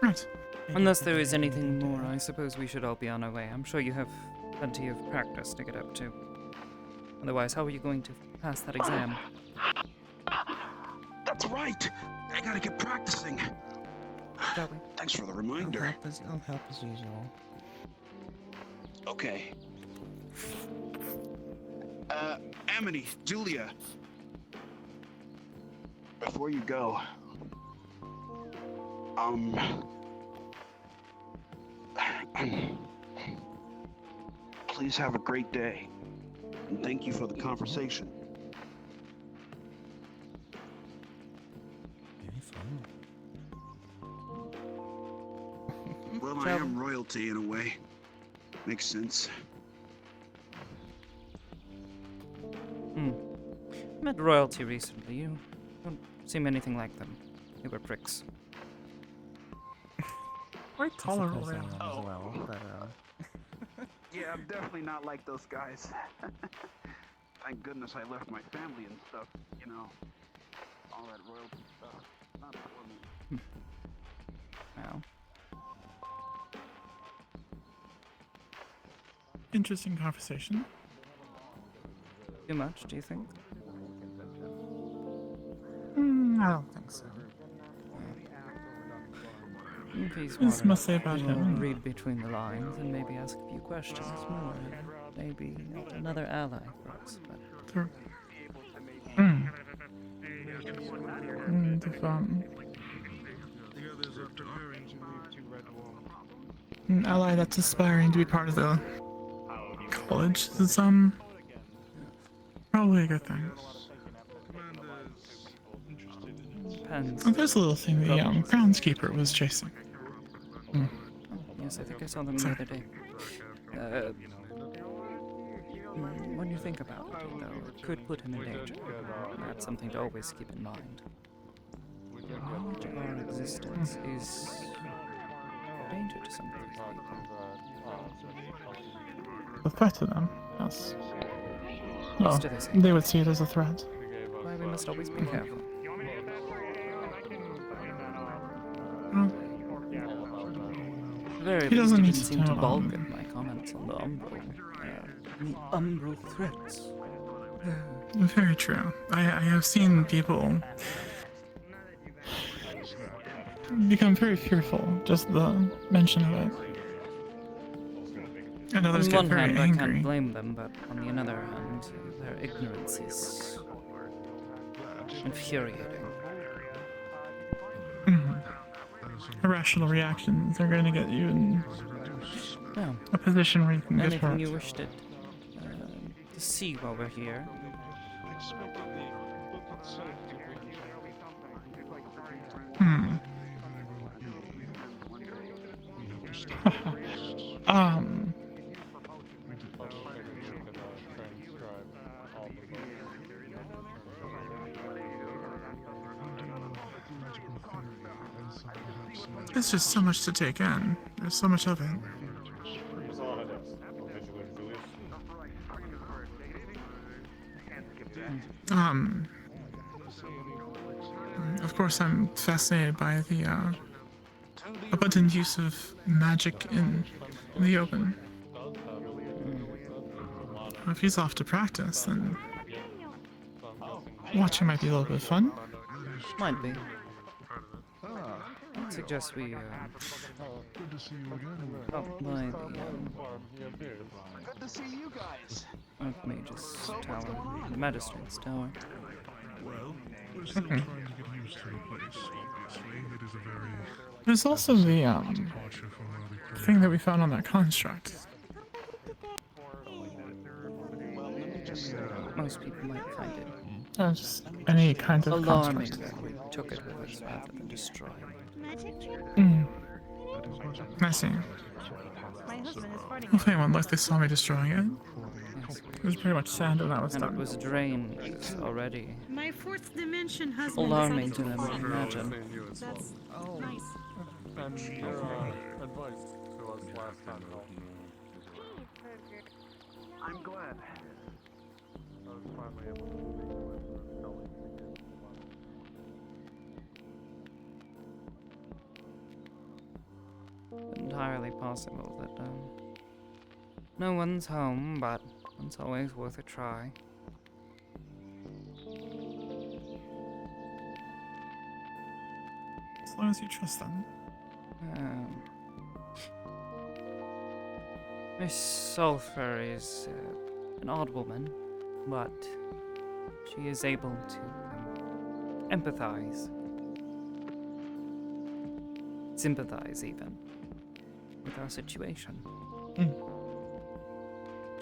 Right. Unless there is anything more, I suppose we should all be on our way. I'm sure you have plenty of practice to get up to. Otherwise, how are you going to pass that exam? That's right! I gotta get practicing. Shall we? Thanks for the reminder. I'll help as usual. Okay. Amity, Julia. Before you go, please have a great day, and thank you for the conversation. Very fun. Well, I am royalty in a way. Makes sense. I met royalty recently. You don't seem anything like them. They were pricks. Quite tolerable. As well, but Yeah, I'm definitely not like those guys. Thank goodness I left my family and stuff, you know. All that royalty stuff. Not for me. Well. Interesting conversation. Too much, do you think? I don't think so. If he's It's smart mostly enough, about we'll him. read between the lines and maybe ask a few questions more. Maybe another ally for us. But If, an ally that's aspiring to be part of the college is probably a good thing. depends. Oh, there's a little thing the groundskeeper was chasing. Yes, I think I saw them the other day. When you think about it, though, it could put him in danger. That's something to always keep in mind. How much of our existence is a danger to some of these people? The threat to them, yes. Used Well, to this age. they would see it as a threat. Why we must always be careful. Very He doesn't need didn't to seem to know. balk at my comments on the umbral. The umbral threats. Very true. I have seen people become very fearful, just the mention of it. And others On get one very hand, I angry. can't blame them, but on the other hand, their ignorance is infuriating. Irrational reactions are going to get you in Yeah. a position where you can get Anything hurt. you wish to see while we're here? There's just so much to take in. There's so much of it. Of course, I'm fascinated by the abundant use of magic in the open. If he's off to practice, then watching might be a little bit fun. Might be. I'd suggest we up by the Good to see you guys. Archmage's tower, the Magistrate's tower. Well, we're still trying to get used to the place, obviously. It is a very There's also the departure from where we come. thing that we found on that construct. Most people might find it Just any kind of alarming construct. that we took it with us rather than destroy it. I see. My husband is farting. Well, if anyone looked, they saw me destroying it. It was pretty much sand when that was and done. it was drained already. My fourth dimension husband Alarming decided to them, fly. imagine. That's nice. And your advice to us last time helped. I'm glad. I was finally able to speak with Ellie again. Entirely possible that no one's home, but it's always worth a try. As long as you trust them. Miss Sulphur is an odd woman, but she is able to empathize, sympathize even, with our situation.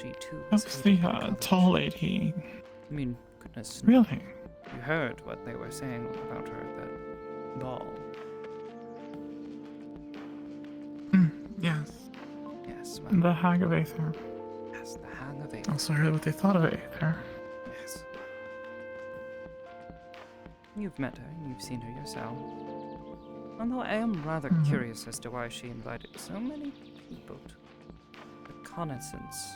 She too. That's the tall lady. I mean, goodness. Really? You heard what they were saying about her at that ball. Yes. Yes, And the Hag of Aether. Yes, the Hag of Aether. Also heard what they thought of Aether. Yes. You've met her, you've seen her yourself. Although I am rather curious as to why she invited so many people to reconnaissance.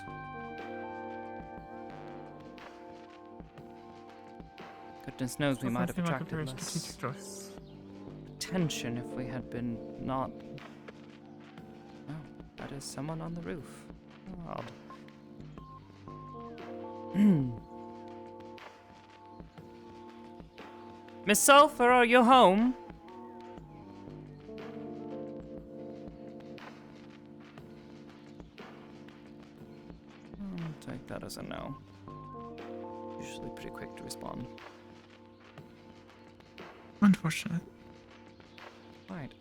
Goodness knows we might have attracted less attention if we had been not. Oh, that is someone on the roof. Odd. Miss Sulphur, are you home? I'll take that as a no. Usually pretty quick to respond. Unfortunate. Right.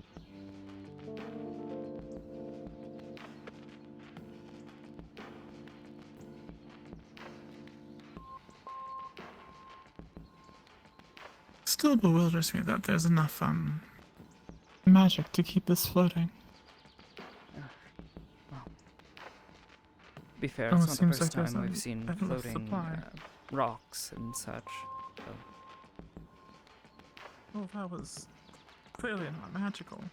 Still bewilders me that there's enough magic to keep this floating. Well, to be fair, Oh, it's it not the seems first like there's time we've seen endless floating supply. rocks and such. So. Well, that was clearly not magical.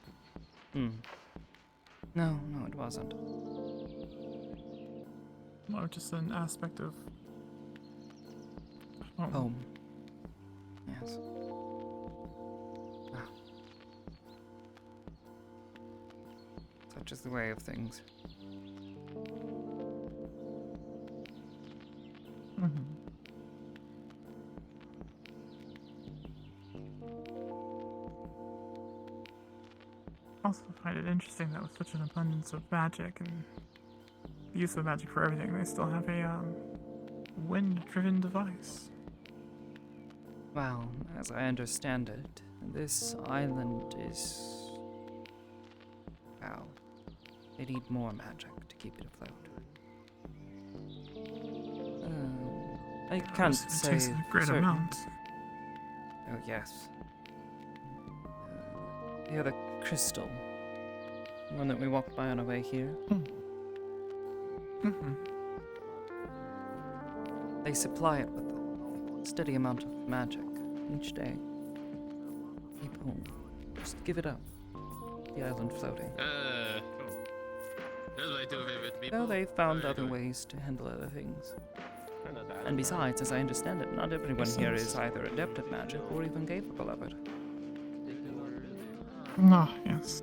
No, it wasn't. More just an aspect of home. Yes. Ah. Such is the way of things. Also find it interesting that with such an abundance of magic and use of magic for everything, they still have a wind-driven device. Well, as I understand it, this island is... well, they need more magic to keep it afloat. I can't say It takes a great certain. amount. Oh, yes. The other crystal. The one that we walked by on our way here. They supply it with a steady amount of magic each day. People just give it up. The island floating. Though they've found other ways to handle other things. And besides, as I understand it, not everyone here is either adept at magic or even capable of it. Ah, yes.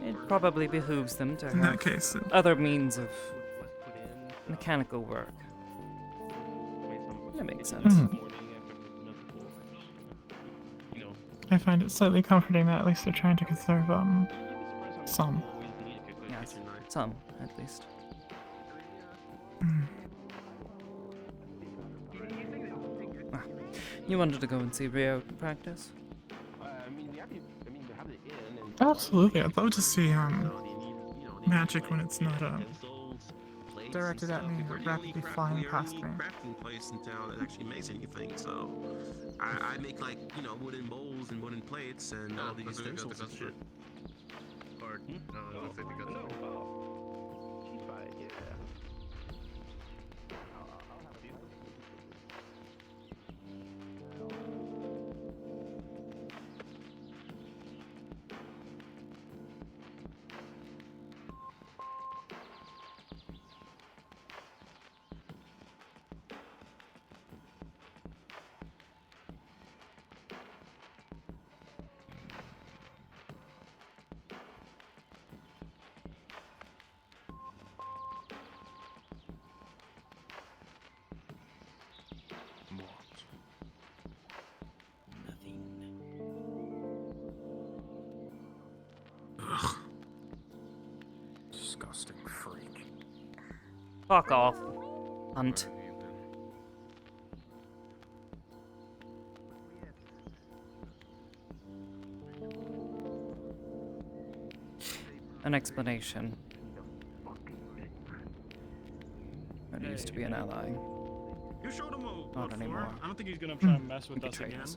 It probably behooves them to In have that case, other means of mechanical work. That makes sense. I find it slightly comforting that at least they're trying to conserve some. Yes, some at least. Ah, you wanted to go and see Rio practice? Absolutely, I'd love to see magic when it's not directed at me or rapidly flying past me. Crafting place in town that actually makes anything. So I make like wooden bowls and wooden plates and all these utensils and shit. disgusting freak. Fuck off, Hunt. An explanation. That used to be an ally. You showed him Not anymore. I don't think he's gonna try and mess with us Betrayed again. us.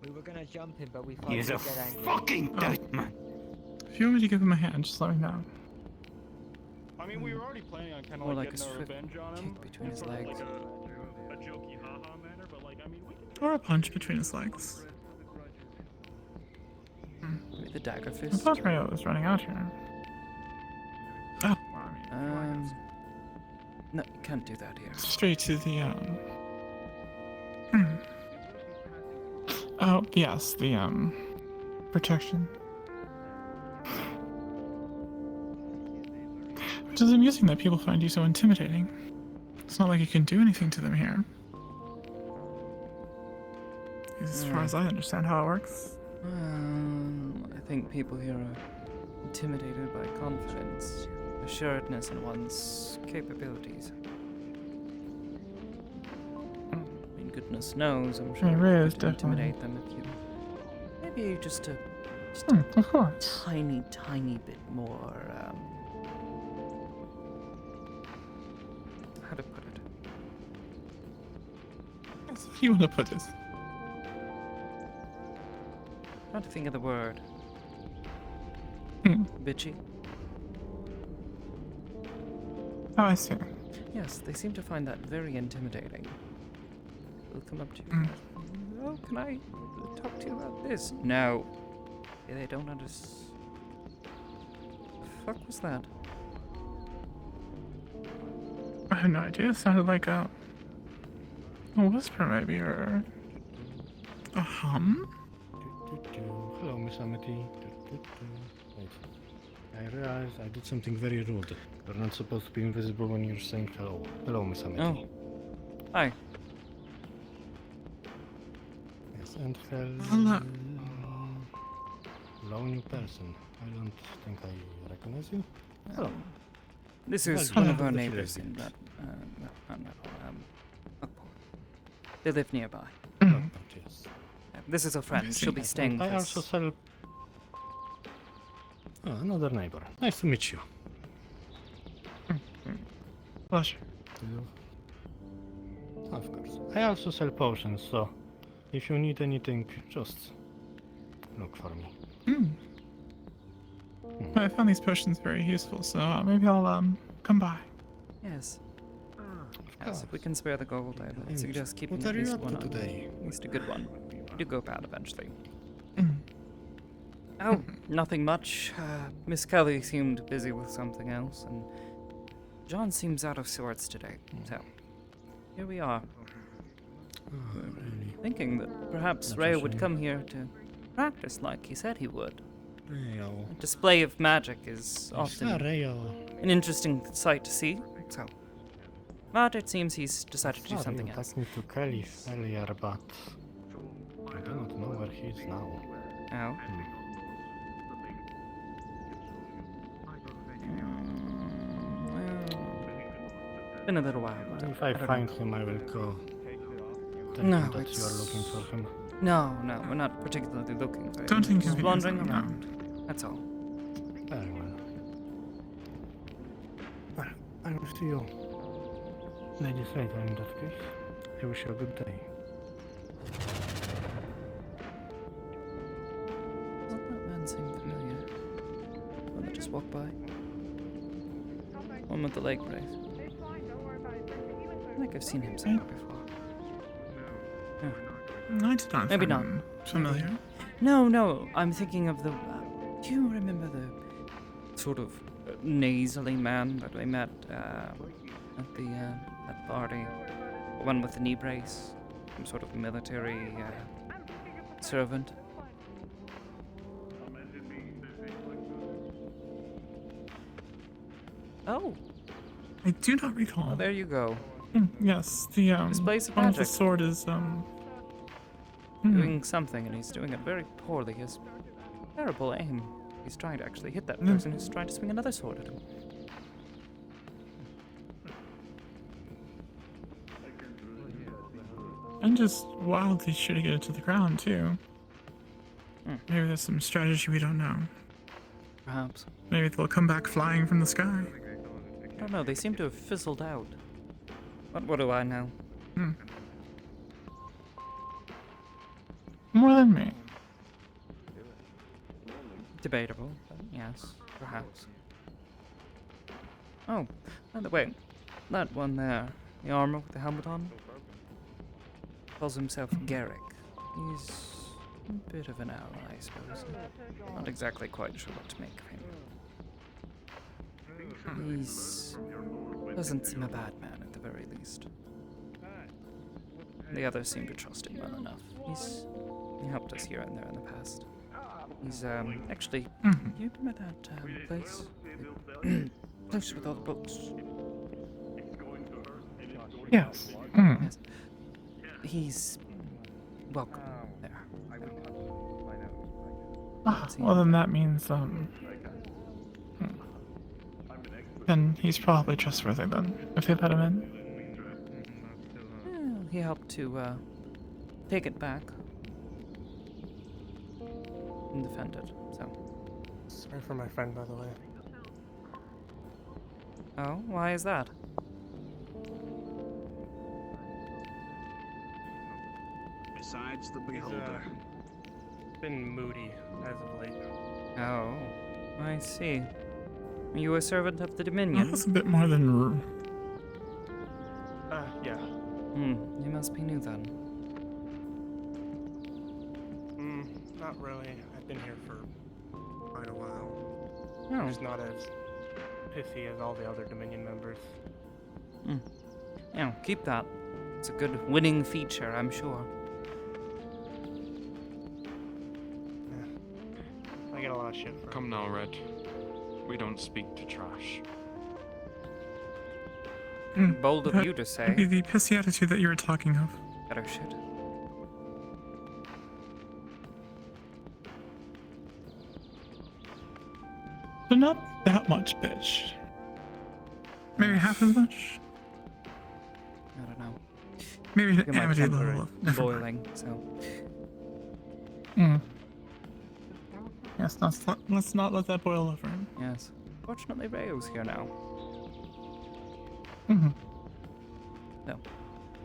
We were gonna jump him, but we thought He's he'd a get angry. fucking dirt man. If you want me to give him a hand, just let me know. I mean, we were already planning on kind of More like like a getting our swift revenge on him. kick between his sort of legs. Like a jokey haha manner, but like, I mean, we can Or a punch between his legs. Maybe the dagger I fist. thought Rayo was running out here. Oh, No, you can't do that here. straight to the, Oh, yes, the, protection. Which is amusing that people find you so intimidating. It's not like you can do anything to them here. As far as I understand how it works. I think people here are intimidated by confidence, assuredness in one's capabilities. I mean, goodness knows, I'm sure Yeah, you Rayo's could intimidate them if you... Maybe just a Of course. tiny bit more, how to put it? As if you want to put it. Trying to think of the word. Bitchy? Oh, I see. Yes, they seem to find that very intimidating. They'll come up to you. Oh, can I talk to you about this? No. Yeah, they don't understand. The fuck was that? I have no idea. It sounded like a whisper, maybe, or a hum. Hello, Miss Amity. Wait. I realized I did something very rude. You're not supposed to be invisible when you're saying hello. Hello, Miss Amity. Oh. Hi. Yes, and Hello. Hello, new person. I don't think I recognize you. Hello. This is Well, one of hello, our the neighbors Philippines. in that, Upport. They live nearby. Yes. This is a friend. She'll be staying with I us. also sell... Oh, another neighbor. Nice to meet you. Pleasure. Of course. I also sell potions, so if you need anything, just look for me. I found these potions very useful, so maybe I'll come by. Yes. Yes, if we can spare the gold, I would suggest keeping What at are you least up one to on. today? At least a good one. Do go bad eventually. Oh, nothing much. Miss Kelly seemed busy with something else, and John seems out of sorts today. So, here we are. Thinking that perhaps That's a Ray would shame. come here to practice like he said he would. Rayo. A display of magic is often Rayo. an interesting sight to see, so. But it seems he's decided to do something you else. talked me to Kelly earlier, but I do not know where he is now. Oh. Well, been a little while. But If I don't find know. him, I will go. Tell No, him that you are it's- looking for him. No, we're not particularly looking for him. Don't Just inconvenience wandering him, no. around. That's all. Very well. Well, I will see you ladies later in that case. I wish you a good day. Doesn't that man seem familiar? One that just walked by? One with the leg brace. I think I've seen him somewhere before. I did not Maybe find not. him familiar. No, I'm thinking of the... do you remember the sort of nasally man that we met at the that party? The one with the knee brace? Some sort of military servant? Oh! I do not recall. Oh, there you go. Yes, the Displays of one with the magic. sword is Doing something, and he's doing it very poorly. His terrible aim. He's trying to actually hit that person who's trying to swing another sword at him. And just wildly shooting it to the ground, too. Maybe there's some strategy we don't know. Perhaps. Maybe they'll come back flying from the sky. I don't know, they seem to have fizzled out. But what do I know? More than me. Debatable, but yes, perhaps. Oh, by the way, that one there, the armor with the helmet on, calls himself Garrick. He's a bit of an ally, I suppose. Not exactly quite sure what to make of him. He's... doesn't seem a bad man at the very least. The others seem to trust him well enough. He helped us here and there in the past. He's, actually, you remember that, place? Place with all the books. Yes. Yes. He's welcome there. Well then that means, then he's probably trustworthy then, if they let him in. Well, he helped to, take it back. And defend it, so. Sorry for my friend, by the way. Oh, why is that? Besides the beholder. Been moody as of late. Oh, I see. Are you a servant of the Well, Dominion? that's a bit more than... Yeah. You must be new then. Not really. I've been here for quite a while. Oh. Just not as pithy as all the other Dominion members. Yeah, keep that. It's a good winning feature, I'm sure. I get a lot of shit for Come now, Red. We don't speak to trash. Bold of you to say. Maybe the pissy attitude that you were talking of. Better shit. So not that much, bitch. Maybe half as much? I don't know. Maybe Look at my Amity temper level of... boiling, so. Yes, let's not let that boil over. Yes. Fortunately, Rayo's here now. So,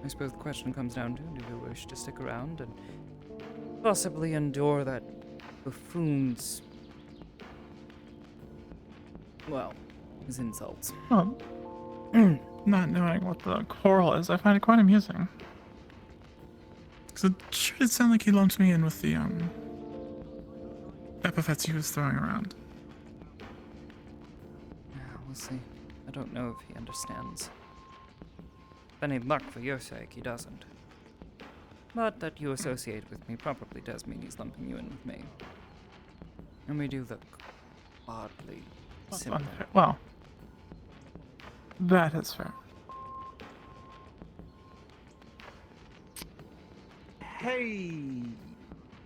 I suppose the question comes down to, do you wish to stick around and possibly endure that buffoon's, well, his insults? Well, not knowing what the quarrel is, I find it quite amusing. Because it sure did sound like he lumped me in with the, epithets he was throwing around. Yeah, we'll see. I don't know if he understands. If any luck for your sake, he doesn't. But that you associate with me probably does mean he's lumping you in with me. And we do look oddly similar. Unfair. Well, that is fair. Hey!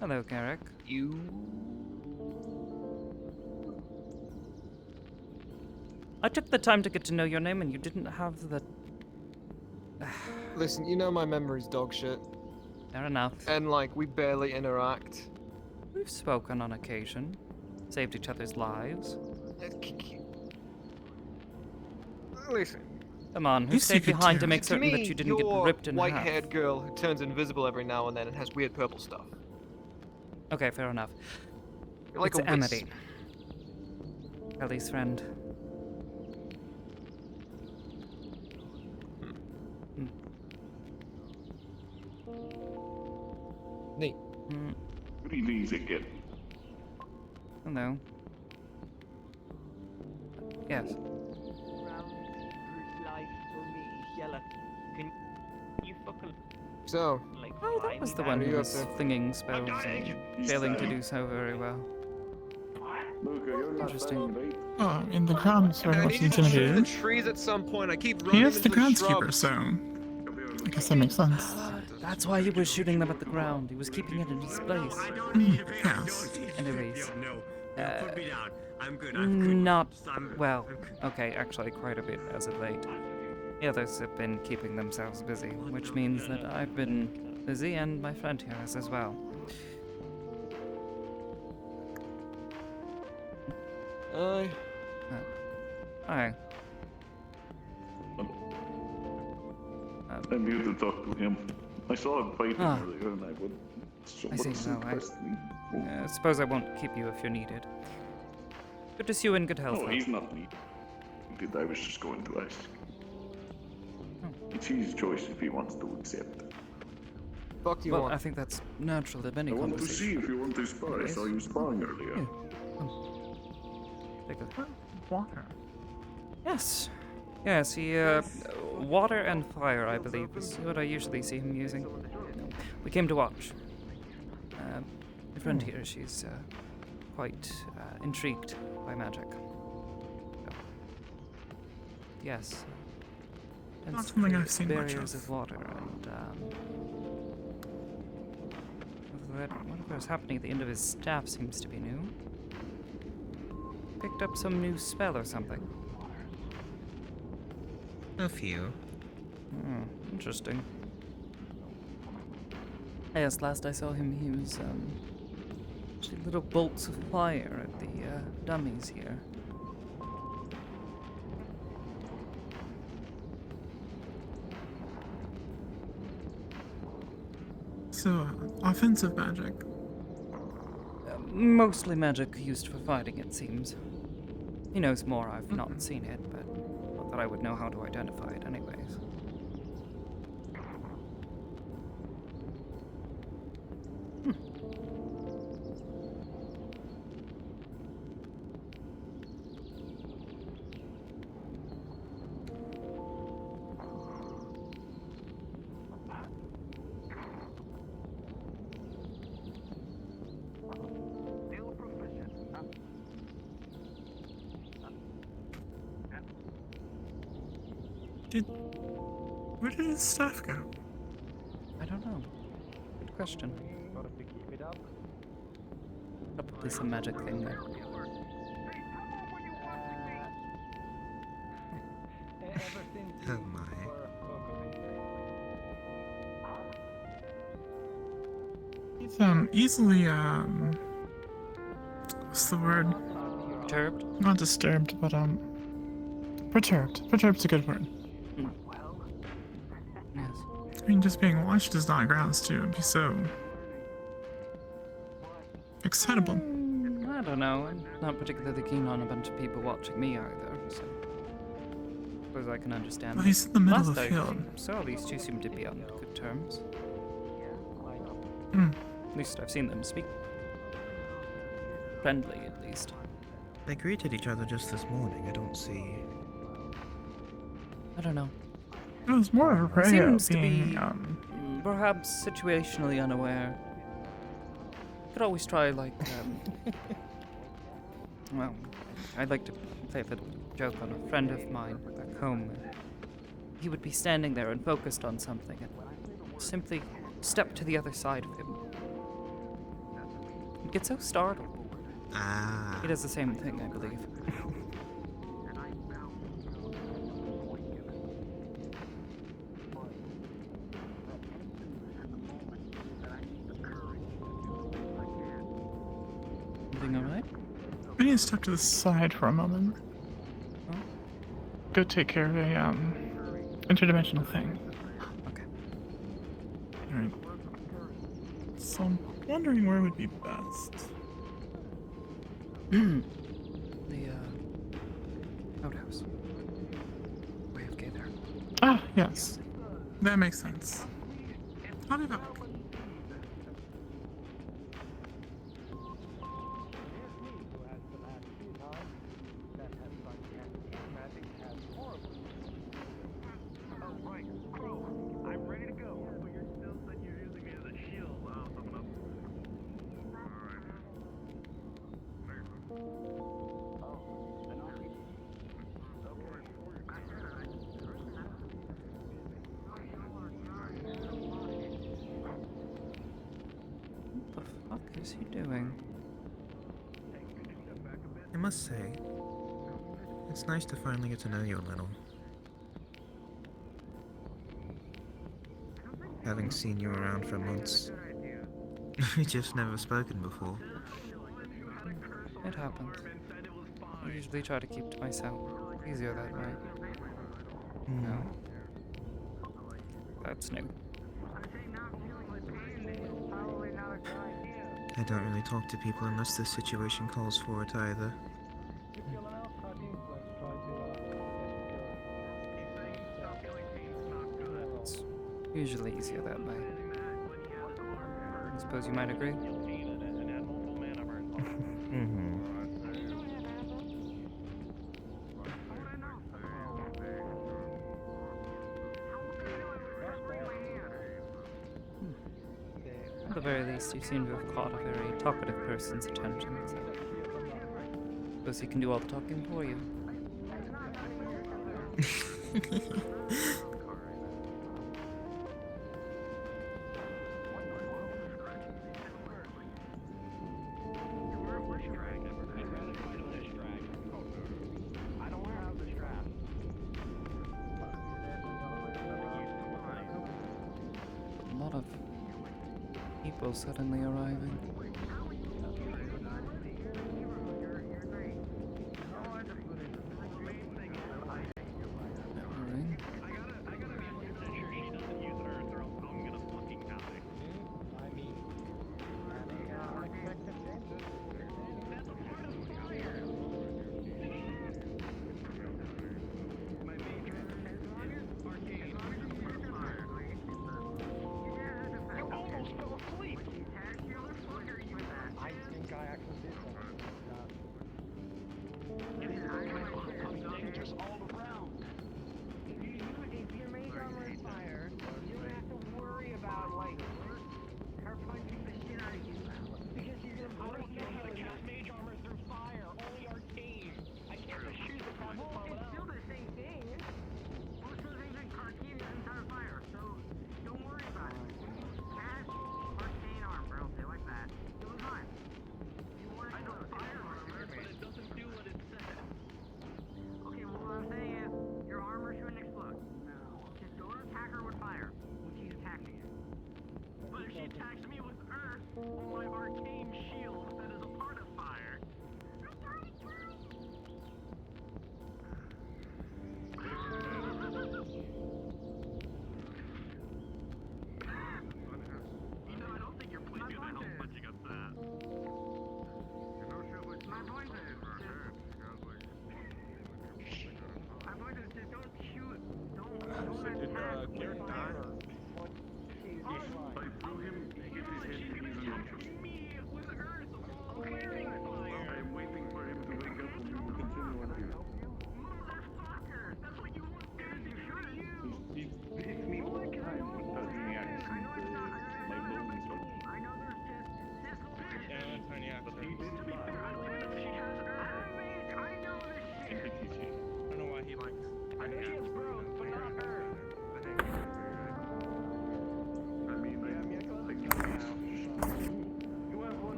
Hello, Garrick. You... I took the time to get to know your name and you didn't have the... Listen, you know my memory's dog shit. Fair enough. And, like, we barely interact. We've spoken on occasion. Saved each other's lives. Listen. Come on, who stayed behind to make certain that you didn't get ripped in half? white-haired girl who turns invisible every now and then and has weird purple stuff. Okay, fair enough. You're like it's a Amity. Ellie's friend. Neat. Greetings again. Hello. Yes. So, Oh, that was the one who was flinging spells and failing to do so very well. Interesting. Oh, in the ground's very I much need to shoot the intimidated. trees at some point. I keep He running is the into groundskeeper, shrubs. so I guess that makes sense. That's why he was shooting them at the ground. He was keeping it in his place. Yes. Anyways, Put me down. I'm good. I'm good. Not I'm, well. Okay, actually, quite a bit as of late. The others have been keeping themselves busy, which means that I've been busy, and my friend here has as well. Hi. I'm here to talk to him. I saw him fighting earlier, and I would. I see. What's No, impressed me? I suppose I won't keep you if you're needed. Good to see you in good health. No, though. he's not needed. I was just going to ask. It's his choice if he wants to accept. Fuck you Well, want? I think that's natural of any I want to conversation. see if you want to spar. I saw you sparring earlier. Take a Water. Yes. Yes, he, water and fire, I believe, is what I usually see him using. We came to watch. My friend here, she's, quite, intrigued by magic. So, yes. Not something I've seen much barriers of. of water, and, whatever's happening at the end of his staff seems to be new. Picked up some new spell or something. A few. Interesting. Yes, last I saw him, he was, actually little bolts of fire at the, dummies here. So, offensive magic. Mostly magic used for fighting, it seems. He knows more, I've not seen it, but not that I would know how to identify it anyways. Where did his staff go? I don't know. Good question. Probably some magic thing there. Oh my. He's easily what's the word? Perturbed? Not disturbed, but perturbed. Perturbed's a good word. Yes. I mean, just being watched is not grounds to be so excitable. I don't know. I'm not particularly keen on a bunch of people watching me either, so I suppose I can understand. Well, he's in the middle Last of the I field. saw these two seem to be on good terms. Hmm. At least I've seen them speak. Friendly, at least. They greeted each other just this morning. I don't see. I don't know. It was more of a prey Seems to being, be perhaps situationally unaware. Could always try, like, well, I'd like to play a bit of a joke on a friend of mine back home. He would be standing there and focused on something, and simply step to the other side of him. He'd get so startled. Ah. He does the same thing, I believe. Everything alright? I need to step to the side for a moment. Go take care of a interdimensional thing. Okay. Alright. So I'm wondering where would be best. The outhouse. Way of Aether. Ah, yes. That makes sense. I'll be back. What the fuck is he doing? must say, it's nice to finally get to know you a little. Having seen you around for months, we just never spoken before. It happens. I usually try to keep to myself. Easier that way. No. That's new. I don't really talk to people unless the situation calls for it either. It's usually easier that way. I suppose you might agree. At the very least, you seem to have caught a very talkative person's attention, so suppose he can do all the talking for you. A lot of people suddenly arriving.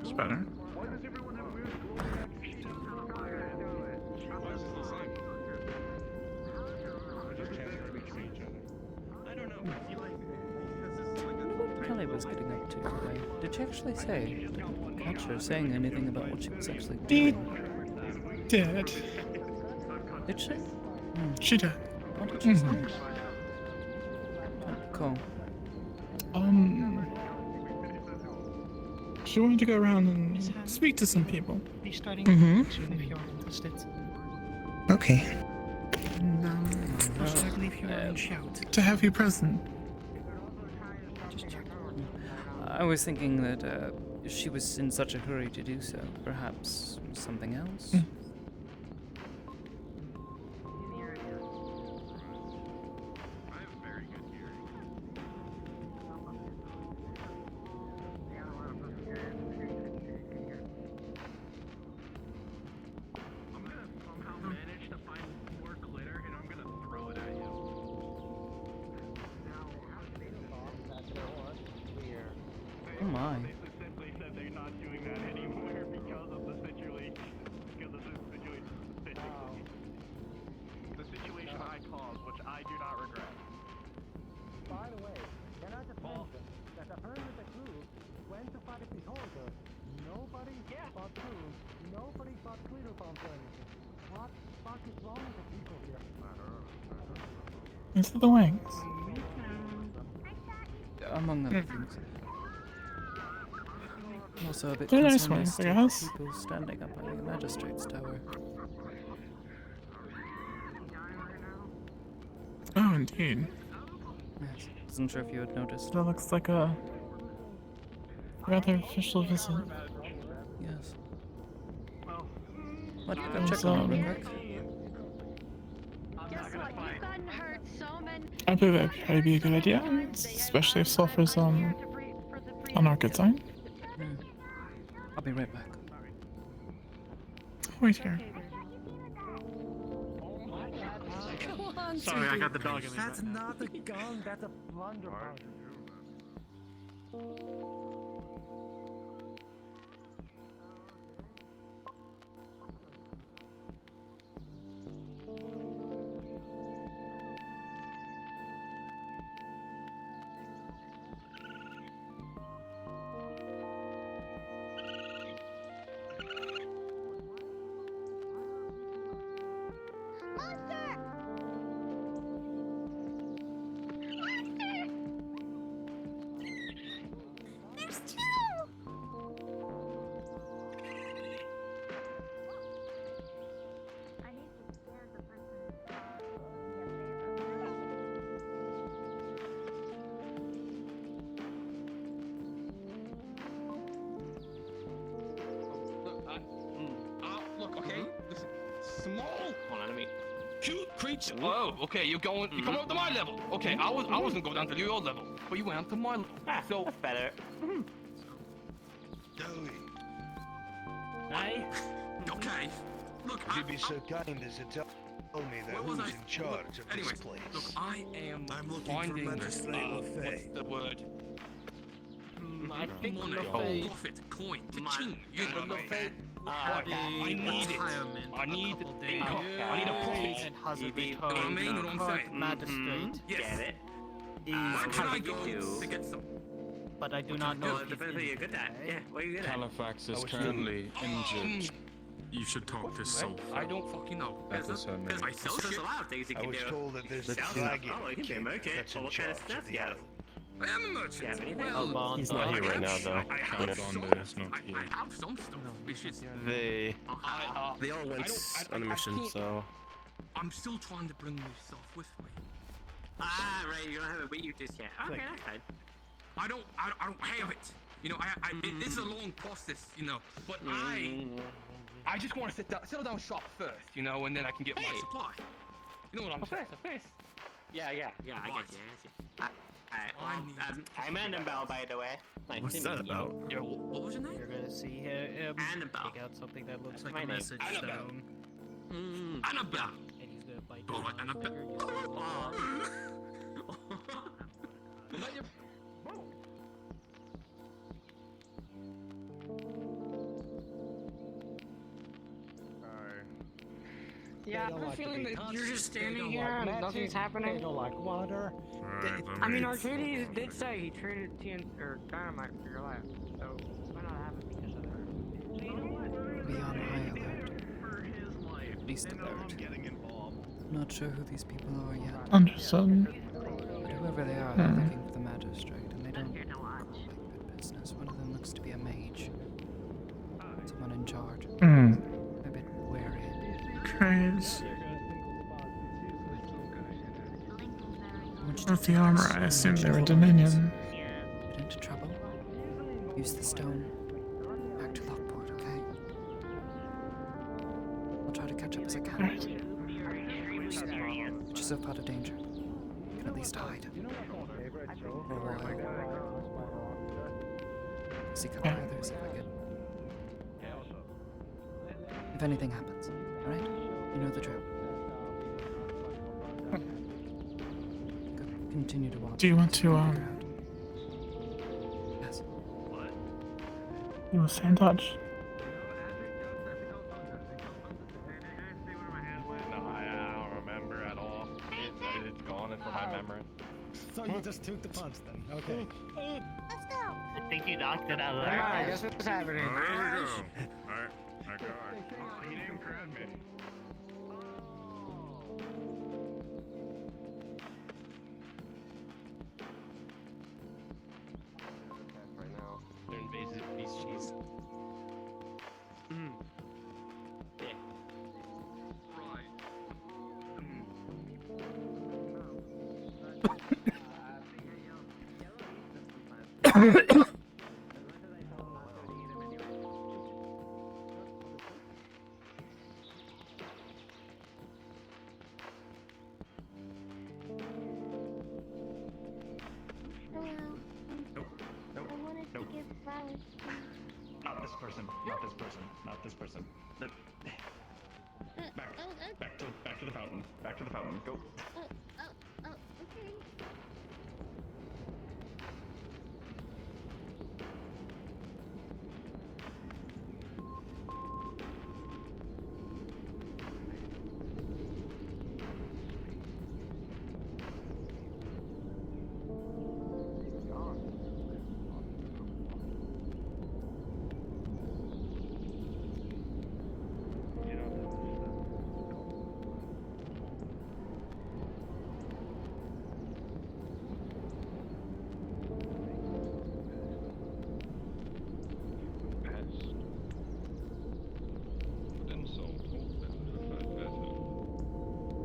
It's better. What Kelly was getting up to today? Did she actually say? Didn't catch her saying anything about what she was actually doing. Did. Did she? She did. What did she say? Cool. She wanted to go around and speak to some people. Be starting soon if you're interested. Okay. I believe you are in shout. To have you present. Just check. I was thinking that she was in such a hurry to do so. Perhaps something else? Oh my. These are the wings. Among other things. I'm also a bit They're nice concerned wings, as I to guess. people standing up by the magistrate's tower. Oh, indeed. Yes, wasn't sure if you had noticed. That looks like a rather official visit. Yes. Why don't you go There's, check on it real quick? I believe that'd probably be a good idea, especially if Sulfur's on our good side. I'll be right back. Wait here. Sorry, I got the dog in me. That's not a gun, that's a blunderbuss. Look, okay, listen. Small. Hold on, let me. Cute creature. Whoa. Okay, you're coming up to my level. Okay, I wasn't going down to your level, but you went up to my level. So that's better. Hey? Okay. Look, You'd be so kind as to tell me that What was who's I- in charge of anyways, this place. look, I am I'm looking finding for Magistrate what's Lefay. the word? I think Money, Lefay- profit, coin, ka-ching. You know, Lefay I need it. I need income. I need a profit. and has a You know what I mean? What I'm saying? magistrate. Yes. Get it? Where can I go to get some? But I do not know if Depends what you're good at. Yeah, what are you good at? Halifax is currently injured. You should talk to Sulfur. I don't fucking know. That is her name. Myself, There's a lot of things you I can was do. told that there's Sell a stuff. dragon Oh, you can be a merchant. that's Well, in what kind of charge stuff of you the have? I am a merchant. Yeah, anything? Well, He's not here right now, though. I have some. Bond is not here. I have some stuff, which is. They They all went on a mission, so I'm still trying to bring myself with me. Ah, right. You don't have it with you just yet. Okay, that's fine. I don't have it. You know, this is a long process, you know. But I just want to settle down shop first, you know, and then I can get my supply. You know what I'm saying? Yeah, I get you. Alright, I'm Annabelle, by the way. Nice What's to that meet you. about? Yeah, what was your name? You're gonna see him Annabelle. take out something that looks That's like my a name. message Annabelle. stone. Annabelle. And he's gonna bite All right, Annabelle. Yeah, I have a feeling that you're just standing here and nothing's happening. They don't like water. I mean, Arcades did say he traded TNT or dynamite for your life, so it might not happen because of that. Be on high alert. At least alert. Not sure who these people are yet. Understood. But whoever they are, they're looking for the magistrate, and they don't look like good business. One of them looks to be a mage. Someone in charge. A bit wary. Craze. With the armor, I assumed they were Dominion. Get into trouble? Use the stone. Back to Lockport, okay? I'll try to catch up as I can. Put yourself out of danger. You can at least hide. For a while. Seek out the others if I could. If anything happens, alright? You know the drill. Continue to watch. Do you want to, Yes. you will stay in touch? No, I don't remember at all. It's gone from my memory. So you just took the punch then, okay. Let's go. think you knocked it out of the Come on, park. guess what's happening? There we go. I got it. He didn't grab me. Right now, they're invasive species. Yeah. Right. Hello. Nope. Nope. I wanted Nope. to give flowers. Not this person. Not this person. Not this person. Back. Back to the fountain. Back to the fountain. Go. Okay.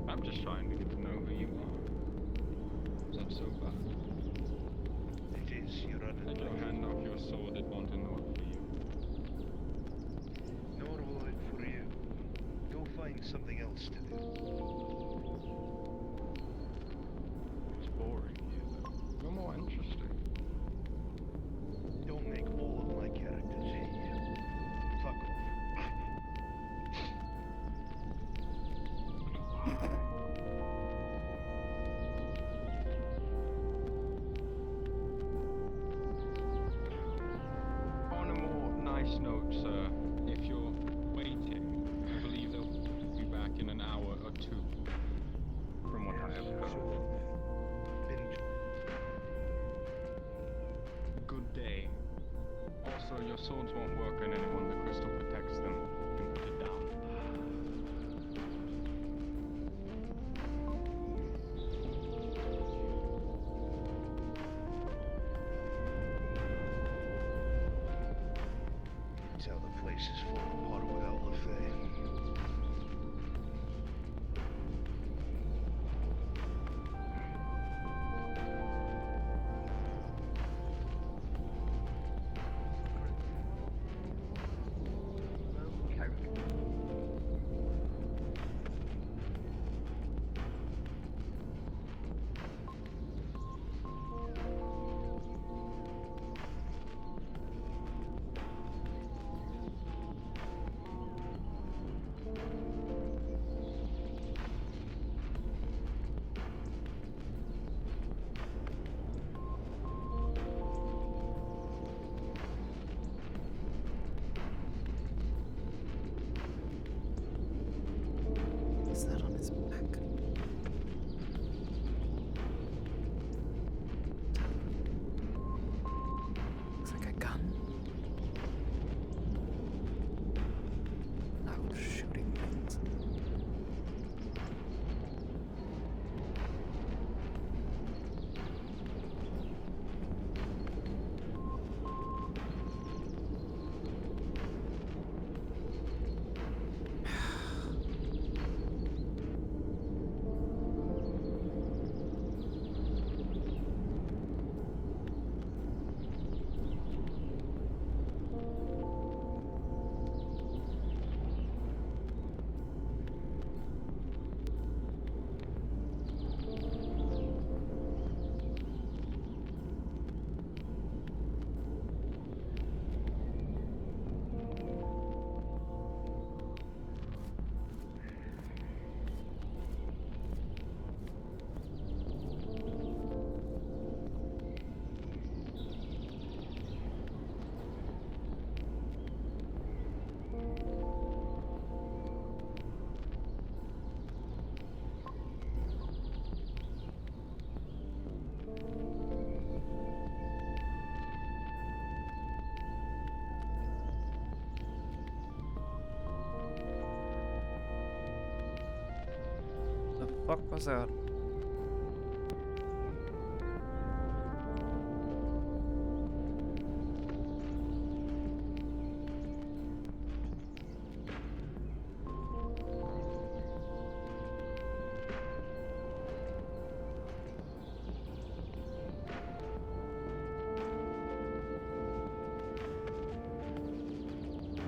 I'm just trying to get to know who you are. Is that so bad? It is, Your Honor. Take your hand off your sword, it won't annoy for you. Nor will it for you. Go find something else to do. It's boring here, though. You're more interesting. Don't make all of my characters hate you. Fuck off. On a more nice note, sir, if you're waiting, I believe they'll be back in an hour or two. From what I have heard. Good day. Also, your swords won't work on anyone. The crystal protects them. You can put it down. Tell the place is falling apart without LaFay. fuck was that?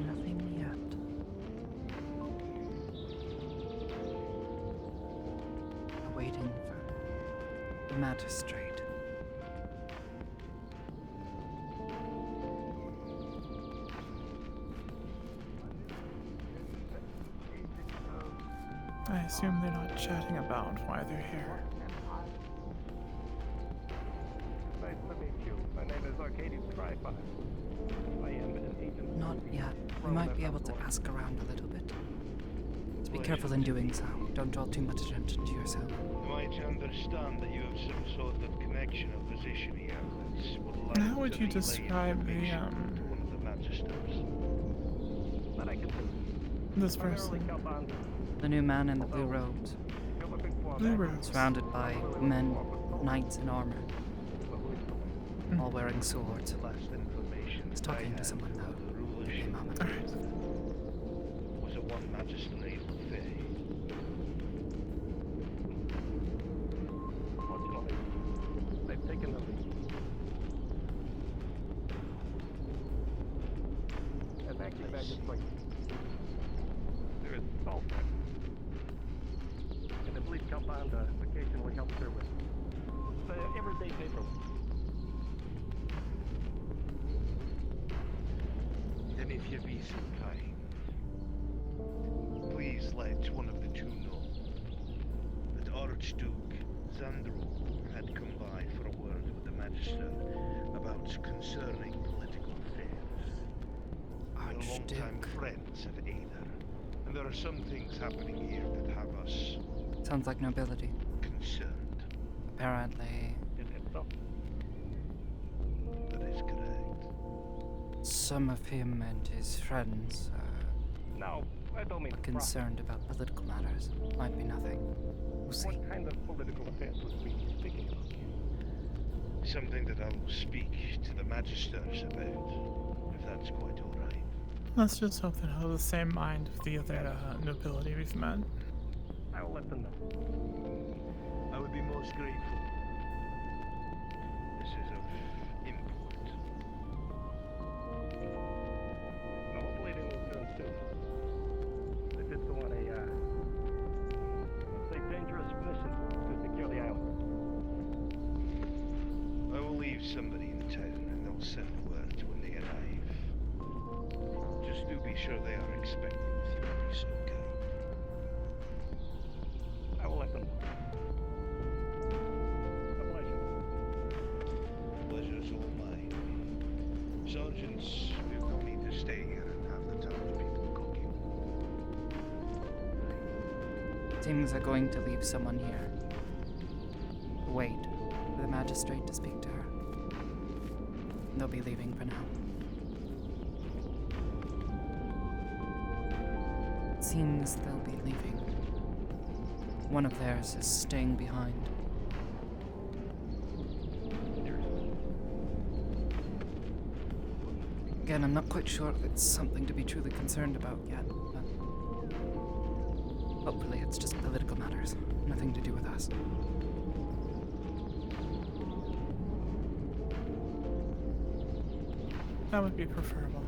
Nothing yet. Waiting for the magistrate. I assume they're not chatting about why they're here. Nice to meet you. My name is Arcadius Trifon. I am an agent. Not yet. We might be able to ask around a little bit. Just be careful in doing so. Don't draw too much attention to yourself. Am I to understand that you have some sort of connection or position here that would allow How would you to relay describe the information to one of the magisters? But I can this person? The new man in the blue robes. Blue robes. Surrounded by men, knights in armor. All wearing swords. He's talking to someone though. Give me a moment. Was it one magistrate affair? Fortunately, they've taken the lead. And actually, magistrate. There is salt. And the police compound occasionally helps her with everyday paperwork. Then if you be so kind, please let one of the two know that Archduke Zandro had come by for a word with the magister about concerning political affairs. We're long-time friends of Aether, and there are some things happening here that have us Sounds like nobility. concerned. Apparently, That is correct. some of him and his friends No, I don't mean are concerned about political matters. Might be nothing. We'll see. What kind of political affairs would we be speaking about here? Something that I will speak to the magisters about, if that's quite all right. Let's just hope they have the same mind of the other nobility we've met. I will let them know. I would be most grateful. This is of import. Well, hopefully they will turn soon. They did so on a, let's say, dangerous mission to secure the island. I will leave somebody in town and they'll send word when they arrive. Just do be sure they are expecting if you will be so kind. I will let them know. A pleasure. Pleasure's all mine. Sergeants, we've no need to stay here and have the townspeople cooking. Seems they're going to leave someone here. Wait for the magistrate to speak to her. They'll be leaving for now. It seems they'll be leaving. One of theirs is staying behind. Again, I'm not quite sure if it's something to be truly concerned about yet, but hopefully it's just political matters. Nothing to do with us. That would be preferable.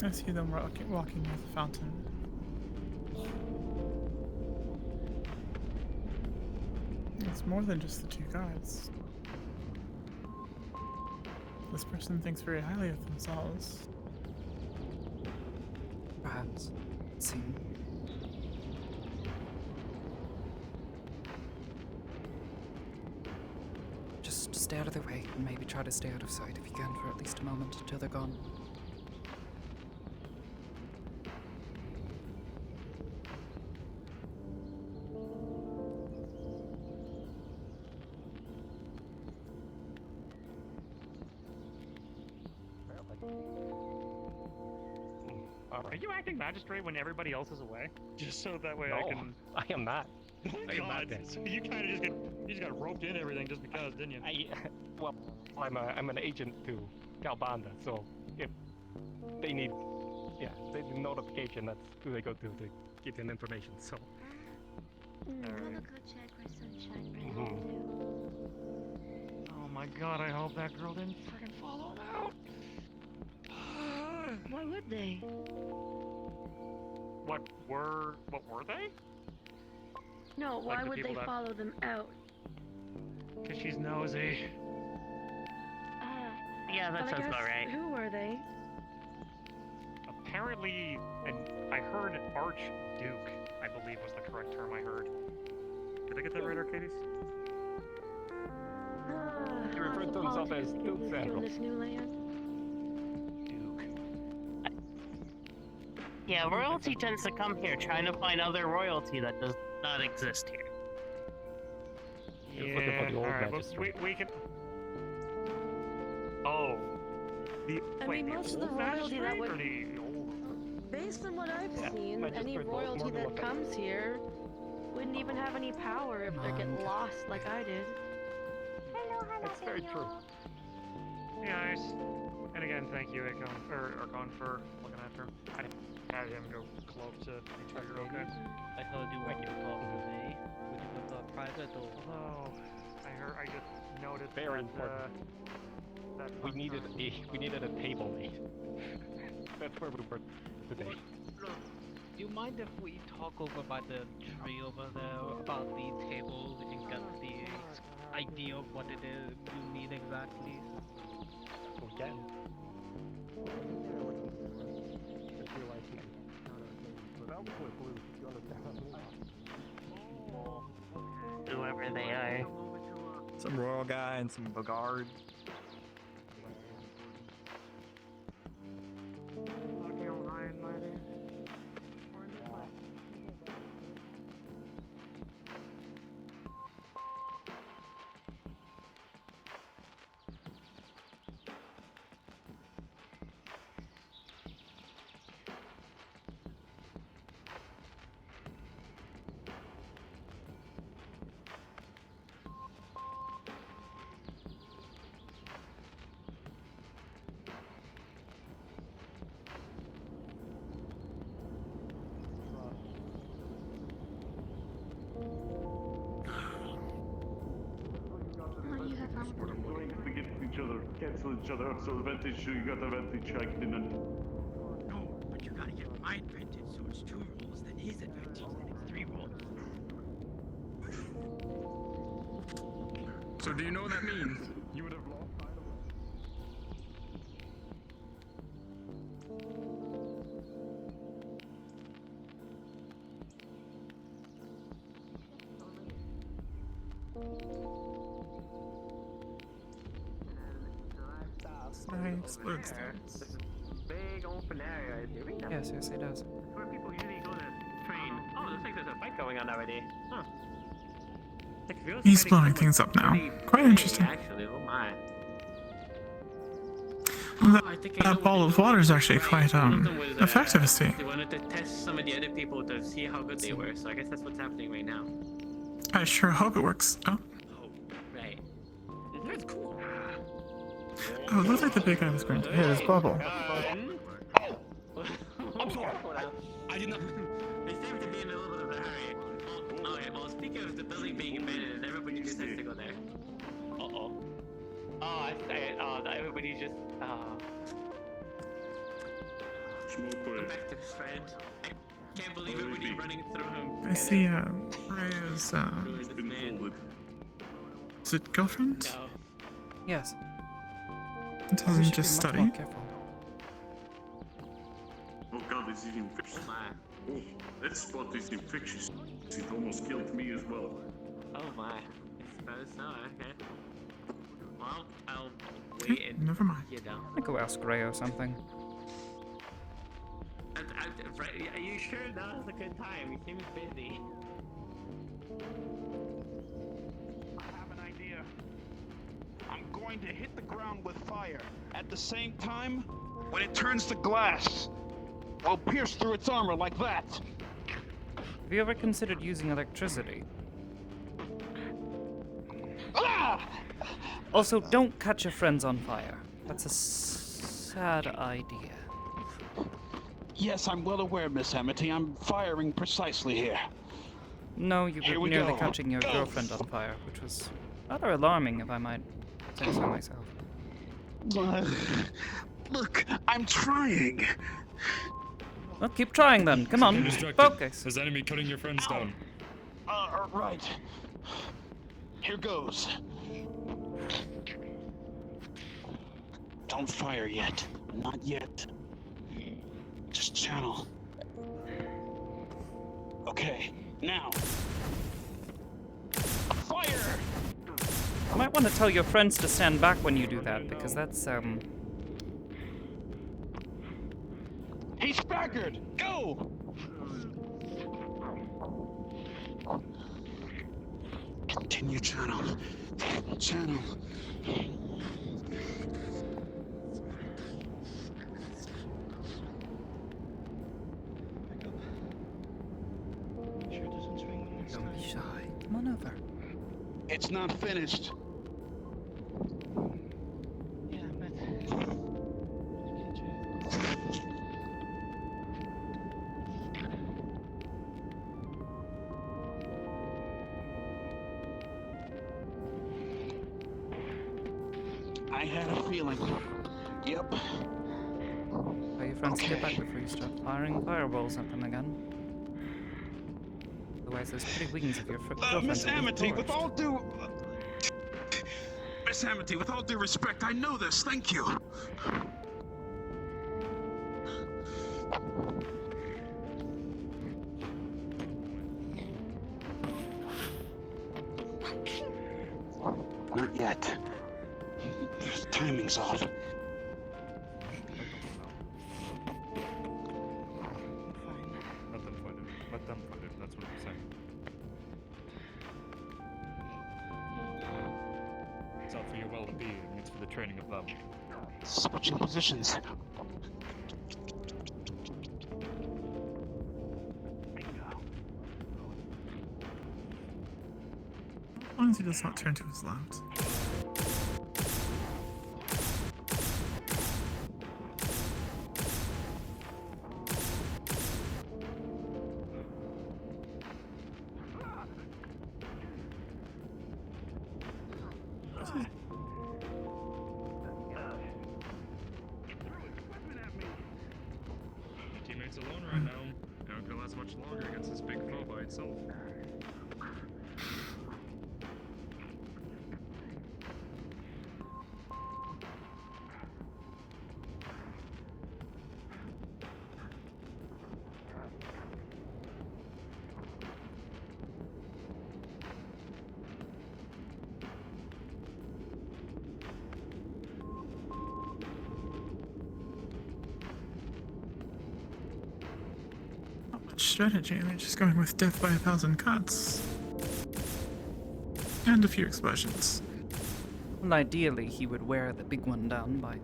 I see them walking near the fountain. It's more than just the two guards. This person thinks very highly of themselves. Perhaps. It seems. Just stay out of their way and maybe try to stay out of sight if you can for at least a moment until they're gone. Are you acting magistrate when everybody else is away? Just so that way I can. I am not. God, so you kind of just got roped in everything just because, didn't you? Well, I'm an agent to Galbanda, so if they need, they need notification, that's who they go to get them information. So. I'm gonna go check where Sunshine ran into. Oh my God! I hope that girl didn't freaking follow him out. Why would they? What were they? No, why Like the would they people that- follow them out? Cause she's nosy. Yeah, that But I sounds about guess, right. Who were they? Apparently, and I heard Archduke, I believe was the correct term I heard. Did I get that right, Arcades? He referred to himself as Duke in Sandro. this new land? Yeah, royalty tends to come here trying to find other royalty that does not exist here. Yeah, alright, but we can... Oh. I mean, most of the royalty that would... the Based on what I've seen, any royalty that comes here wouldn't even have any power if they're getting lost like I did. That's very true. Hey guys. And again, thank you, Archon, for looking after him. I had him go cloak to make sure you're okay. I heard you wanted to talk to me. Would you go to a private or? Oh, I just noticed Very that, important. That We needed a table mate. That's where we were today. Do you mind if we talk over by the tree over there about the table? We can get the idea of what it is you need exactly. We can. Whoever they are. Some royal guy and some bogards. Each other, cancel each other out, so advantage, you got advantage, I didn't. No, but you gotta get my advantage, so it's 2 rolls, then his advantage, then it's 3 rolls. So do you know what that means? You would have lost Explodes things. Big open area. Do we know? Yes, it does. That's where people usually go to train. Oh, looks like there's a fight going on already. Huh. He's blowing things up now. Quite interesting. Actually, oh my. That ball of water is actually quite effective, I see. They wanted to test some of the other people to see how good they were, so I guess that's what's happening right now. I sure hope it works. Oh. Right. That's cool. Oh, it looked like the big guy was going to hit his bubble. I'm sorry. I did not. They seem to be in a little bit of a hurry. Okay, well, speaking of the building being abandoned, everybody just has to go there. Uh-oh. Oh, everybody just, Go back to Fred. I can't believe everybody running through him. I see, Raya's, is it girlfriend? No. Yes. It tells him just study. Oh god, this is infectious. Oh, that spot is infectious. It almost killed me as well. Oh my. I suppose so, okay. Well, I'll wait and Never mind. you know. I go ask Rayo something. Are you sure now's a good time? He seems busy. I have an idea. I'm going to hit the ground with fire. At the same time, when it turns to glass, I'll pierce through its armor like that. Have you ever considered using electricity? Ah! Also, don't catch your friends on fire. That's a sad idea. Yes, I'm well aware, Miss Amity. I'm firing precisely here. No, you Here were we nearly go. catching your Go. girlfriend on fire, which was rather alarming, if I might say so myself. Look, I'm trying. Well, keep trying then. Come on, focus. There's enemy cutting your friends down. Right. Here goes. Don't fire yet. Not yet. Just channel. Okay, now. Fire! You might want to tell your friends to stand back when you do that, because that's, He's staggered! Go! Continue channel. Channel. Don't be shy. Come on over. It's not finished. I had a feeling. Yep. Tell your friends to get back before you start firing fireballs at them again. Otherwise, those pretty wings of your girlfriend Miss will be Amity, with torched. all due... Miss Amity, with all due respect, I know this. Thank you. Not yet. Timing's off. Let them fight it. Let them fight it. That's what I'm saying. It's not for your well-being. It's for the training of them. Switching positions. As long as he does not turn to his left. Your teammate's alone right now. It won't go last much longer against this big foe by itself. Strategy, they're just going with death by 1,000 cuts. And a few explosions. Well, ideally, he would wear the big one down by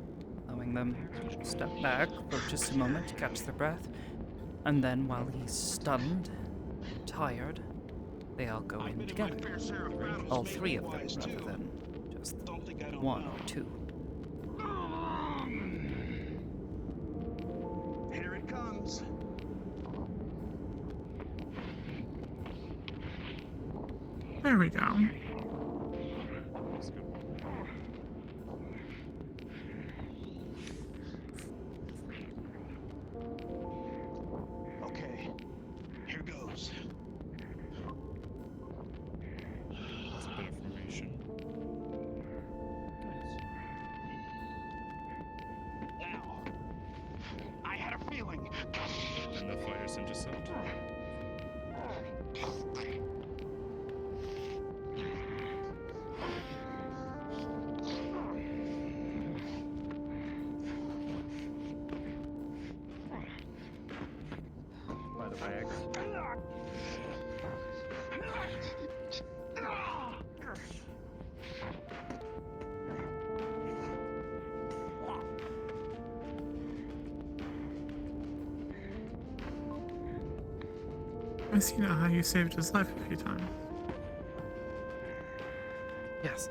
allowing them to step back for just a moment to catch their breath. And then, while he's stunned, tired, they all go in together. All three of them, rather than just one or two. Here it comes. There we go. Okay, here goes. That's a bit of formation. Now, I had a feeling. And the fighters intercept. I see now how you saved his life a few times. Yes.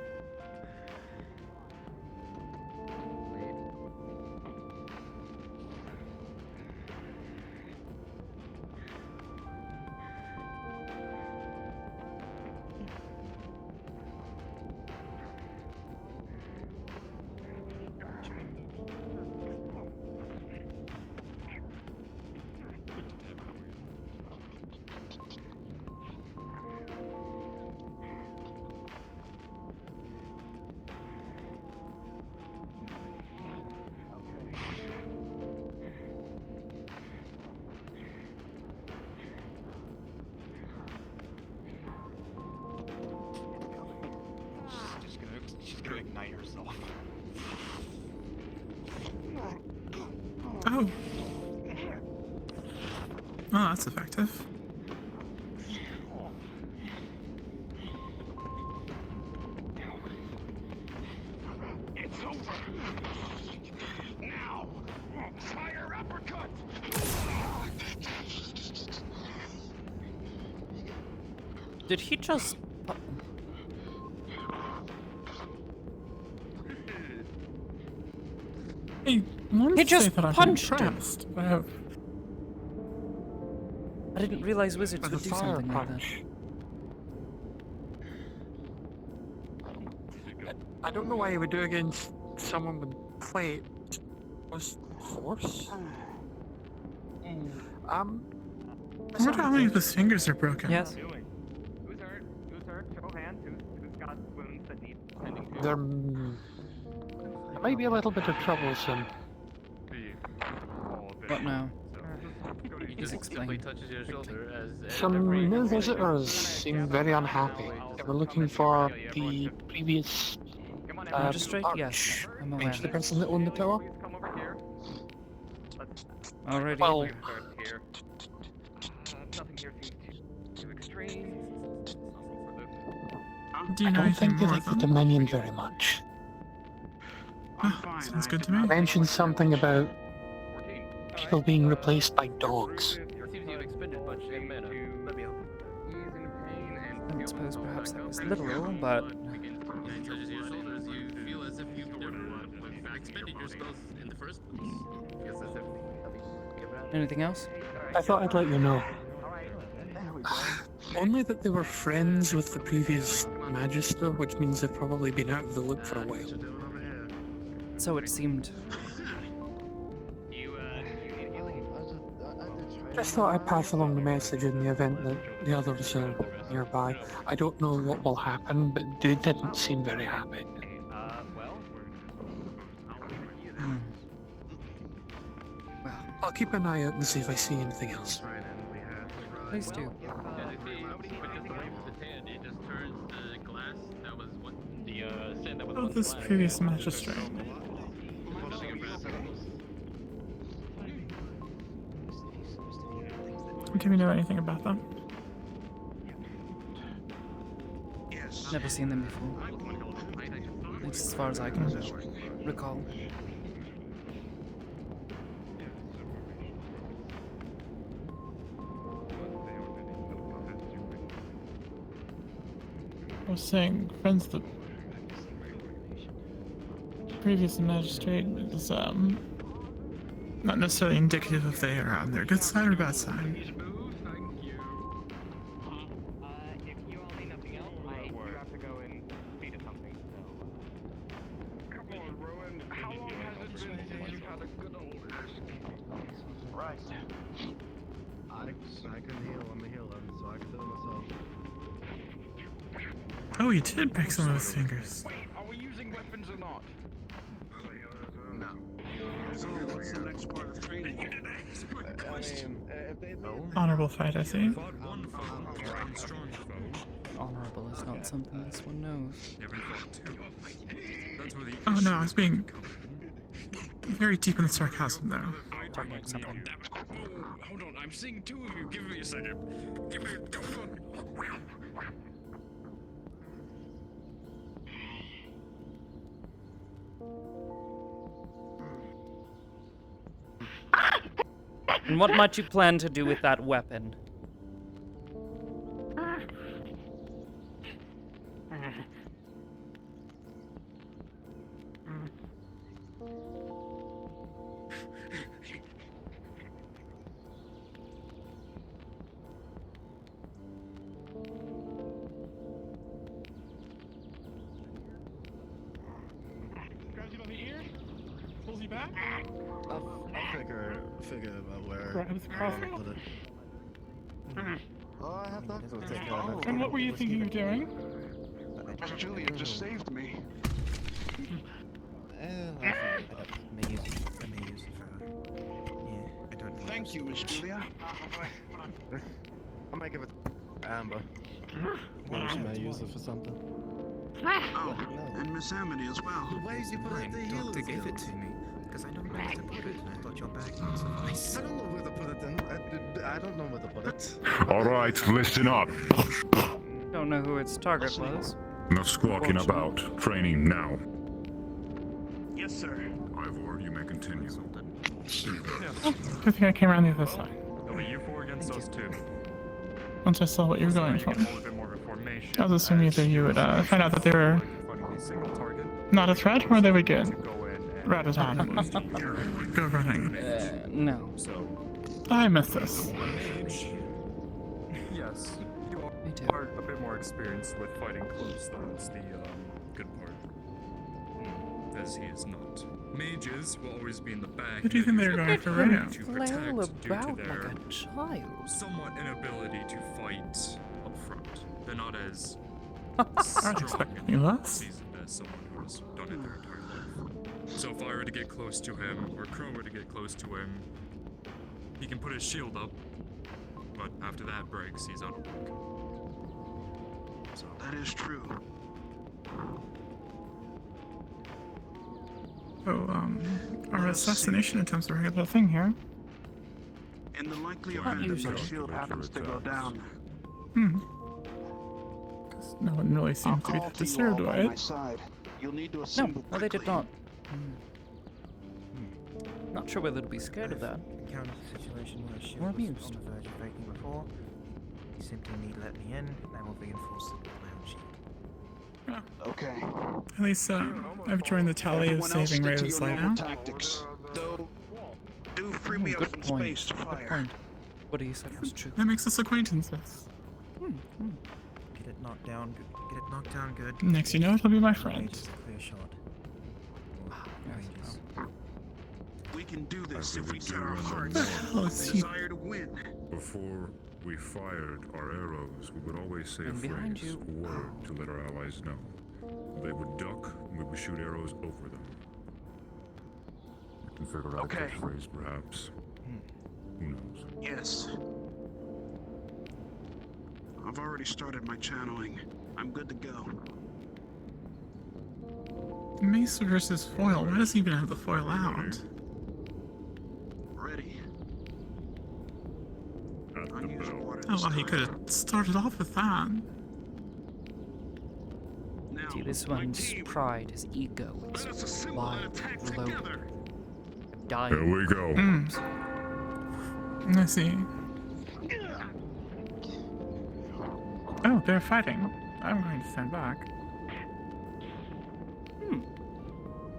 She's gonna ignite herself. Oh. Oh, that's effective. It's over. Now, fire uppercut. Did he just... Hey, He just punched him. impressed. I have... I didn't realize wizards With would a do fire something like that. punch. I don't know why he would do against someone with plate. Was force? I wonder how many of his fingers are broken. Yes. Who's hurt? Who's hurt? Show hands. Who's got wounds that need tending to? There might be a little bit of troublesome. What now? He Please just explain. simply touches your shoulder as Some new visitors seem very unhappy. They were looking for the previous Magistrate? Yes, I'm aware. the person that owned the tower. Already. Well, Nothing here seems too extreme. Do you I know don't anything think they more like the of them? Dominion very much. Sounds good to I me. mentioned something about people being replaced by dogs. It seems you've expended much mana. Let me help. I suppose perhaps that was literal, but... He touches your shoulders, you feel as if you've never expended your spells in the first place. Feels as if Anything else? I thought I'd let you know. Only that they were friends with the previous Magister, which means they've probably been out of the loop for a while. So it seemed. Just thought I'd pass along the message in the event that the others are nearby. I don't know what will happen, but they didn't seem very happy. I'll keep an eye out and see if I see anything else. Please do. Oh, this previous magistrate. Do we know anything about them? Never seen them before. At least as far as I can recall. I was saying, friends, the previous magistrate is not necessarily indicative if they are on their good side or bad side. If you all need nothing else, I do have to go and feed it something. Come on, Rowan. How long has it been since you've had a good old right? I can heal. I'm a healer, so I can do it myself. Oh, he did break some of his fingers. Wait, are we using weapons or not? No. So what's the next part of training? Honorable fight, I see. Honorable is not something this one knows. Oh no, I was being very deep in the sarcasm there. Talking about something. Hold on, I'm seeing two of you. Give me a second. Give me a And what might you plan to do with that weapon? Grabs you by the ear, pulls you back. I'll figure out where. Grabs across the put it. Oh, I have not. And what were you thinking of doing? Miss Julia just saved me. May use it for. Yeah, I don't know. Thank you, Miss Julia. I might give it Amber. Maybe she might use it for something. Oh, and Miss Amity as well. Why is you putting the doctor gave it to me? Because I don't know where to put it, and I thought your bag would suffice. I don't know where to put it in. I don't know where to put it. Alright, listen up. Don't know who its target was. Enough squawking about. Training now. Yes, sir. Ivor, you may continue. Oh, I think I came around the other side. It'll be you four against us two. Once I saw what you were going for. A little bit more of a formation. I was assuming either you would find out that they were not a threat, or they would get rat-a-tat. Go running. No. I missed this. Yes, you are a bit more experienced with fighting close. That's the good part. As he is not. Mages will always be in the back. What do you think they're going for right now? To protect due to about their like a child. somewhat inability to fight up front. They're not as Aren't expecting less. seasoned as someone who has done it their entire life. So if I were to get close to him, or Crow were to get close to him, he can put his shield up, but after that breaks, he's out of luck. So that is true. Oh, our assassination attempts are a regular thing here. In the likely event that my shield happens to go down, Because no one really seems to be that disturbed by it. You'll need to assemble No, they did not. Not sure whether to be scared of that. Encountered a situation where a shield Or was amused. on the verge of breaking before. You simply need to let me in, and I will reinforce it with my own shield. Okay. At least I've joined the tally of saving Ray's life now. Tactics. Though, do free me up some space to fire. Good point. What he said was true. That makes us acquaintances. Get it knocked down. Get it knocked down good. Next you know, it'll be my friend. Clear shot. We can do this if we set our What hearts the hell is and he- desire to win. Before we fired our arrows, we would always say a And behind phrase, you. a word, to let our allies know. They would duck, and we would shoot arrows over them. We can figure out Okay. that phrase, perhaps. Who knows? Yes. I've already started my channeling. I'm good to go. Mace versus foil. Why does he even have the foil out? Ready. At the bell. Oh well, he could have started off with that. See, this one's pride, his ego, is wide, low, dying. Here we go. I see. Oh, they're fighting. I'm going to stand back.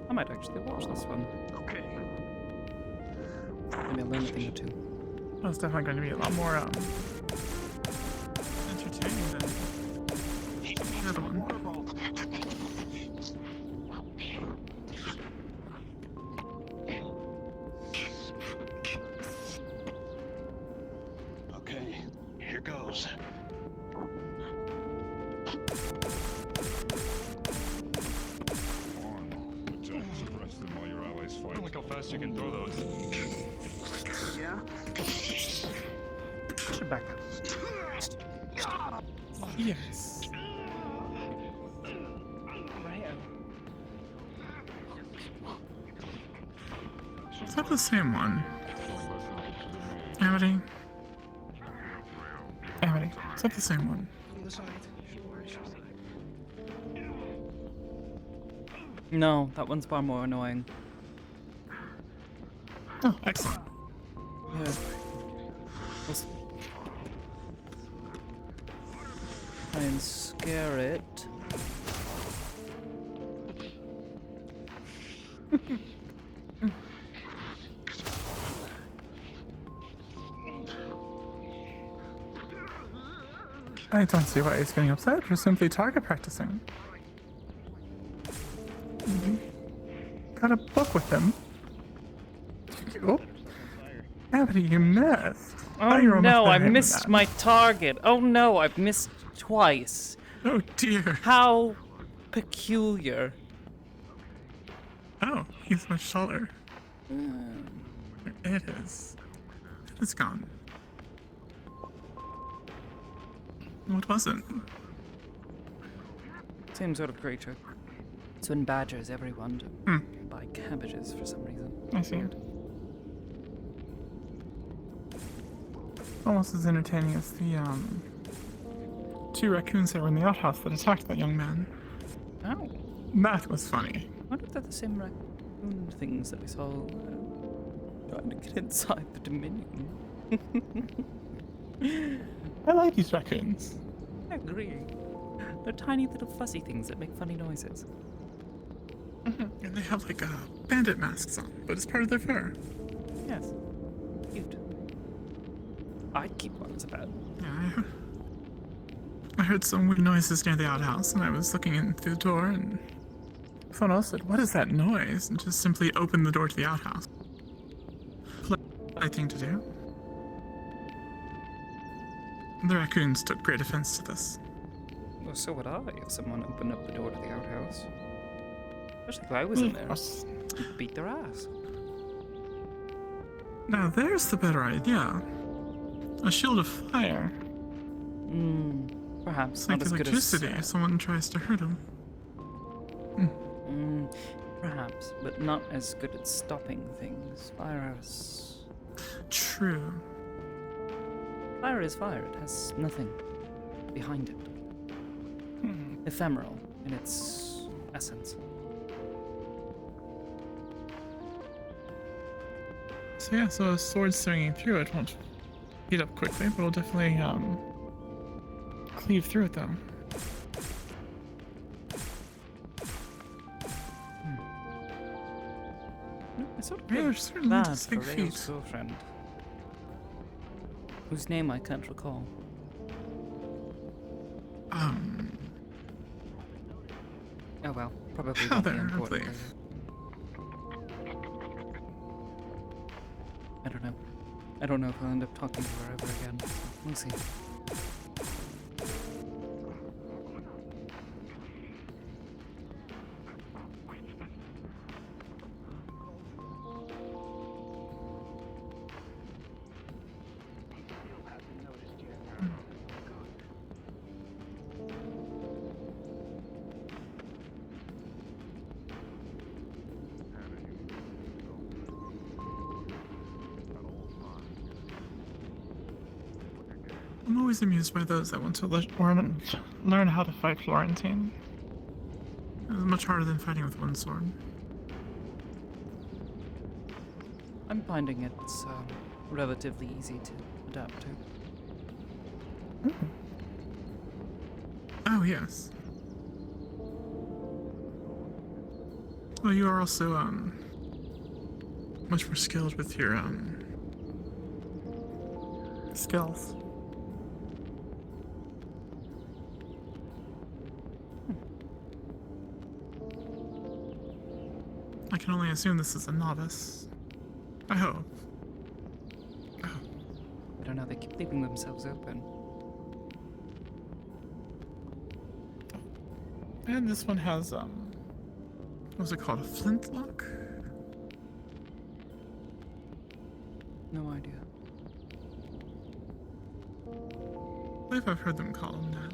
I might actually watch this one. Okay. Maybe I'll learn a thing or two. Well, it's definitely going to be a lot more entertaining than the other one. Okay, here goes. Look how fast you can throw those. Yeah? Should back up. Yes. Is that the same one? Amity? Amity. Is that the same one? No, that one's far more annoying. Oh, excellent. Yeah. Let's try and scare it. I don't see why he's getting upset. We're simply target practicing. Got a book with him. Oh. Amity, you missed. Oh no, I missed my target. Oh no, I've missed twice. Oh dear. How peculiar. Oh, he's much taller. It is. It's gone. What was it? Same sort of creature. Twin badgers everyone to buy cabbages for some reason. I see it. Almost as entertaining as the, two raccoons that were in the outhouse that attacked that young man. Oh. That was funny. I wonder if they're the same raccoon things that we saw trying to get inside the Dominion. I like these raccoons. I agree. They're tiny little fuzzy things that make funny noises. And they have like bandit masks on, but it's part of their fur. Yes. Cute. I'd keep one as a pet. Yeah, I heard some weird noises near the outhouse, and I was looking in through the door, and someone else said, "What is that noise?" And just simply opened the door to the outhouse. Polite thing to do. The raccoons took great offense to this. Well, so would I if someone opened up the door to the outhouse. Especially if I was in there. I'd beat their ass. Now there's the better idea. A shield of fire. Perhaps like not as good electricity as if someone tries to hurt him. Perhaps, but not as good at stopping things. Fire is... True. Fire is fire. It has nothing behind it. Ephemeral in its essence. So yeah, so a sword swinging through it won't heat up quickly, but it'll definitely cleave through it though. I sort of Yeah, feel there's certainly bad just for big Rael's feet. girlfriend, whose name I can't recall. Oh well, probably won't be Heather, I important. believe. I don't know. I don't know if I'll end up talking to her ever again. We'll see. I'm always amused by those that want to learn how to fight Florentine. It's much harder than fighting with one sword. I'm finding it's relatively easy to adapt to. Oh, yes. Well, you are also, much more skilled with your, skills. I can only assume this is a novice. I hope. I don't know, they keep leaving themselves open. And this one has, what's it called? A flintlock? No idea. I believe I've heard them call them that.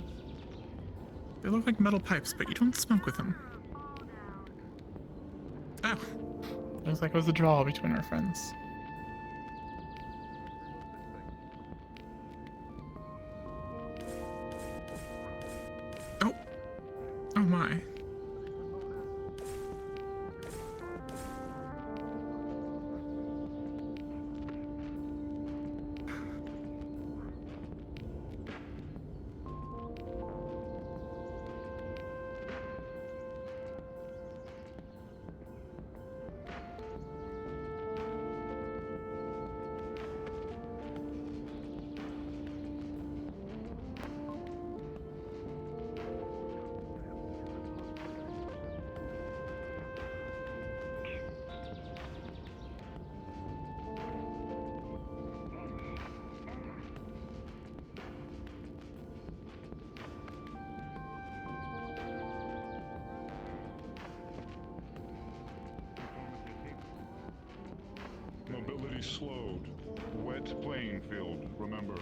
They look like metal pipes, but you don't smoke with them. Oh. Looks like it was a draw between our friends. Oh. Oh my. be slowed. Wet playing field, remember.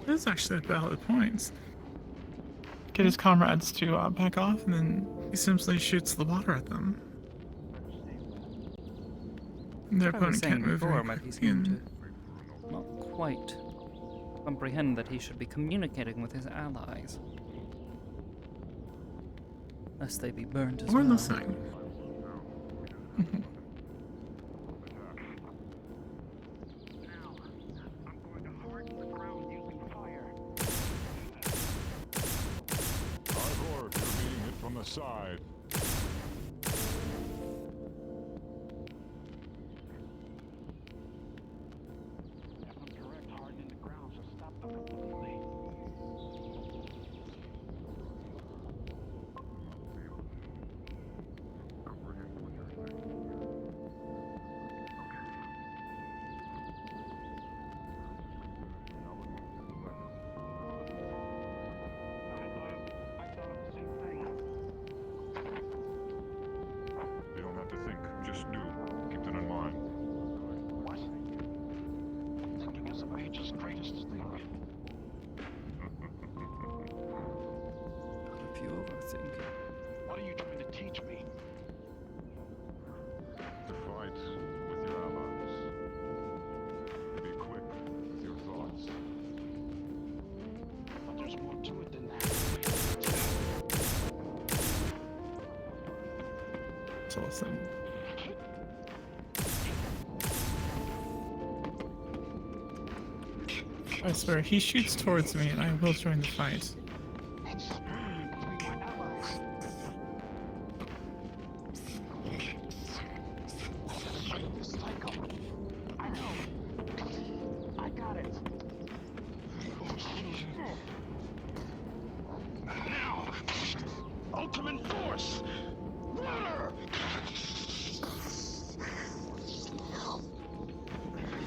That is actually a valid point. Get his comrades to back off, and then he simply shoots the water at them. And their What I was opponent saying can't move before very might be quickly. seem to not quite comprehend that he should be communicating with his allies. Lest they be burnt as We're well. listening. Ivor, you're being hit from the side. You don't have to think, just do. Keep that in mind. What? Thinking is a mage's greatest thing. Not if you overthink it. What are you trying to teach me? To fight with your allies. To be quick with your thoughts. But there's more to it than that. So listen. I swear, he shoots towards me, and I will join the fight. I got it. Now, ultimate force. Water.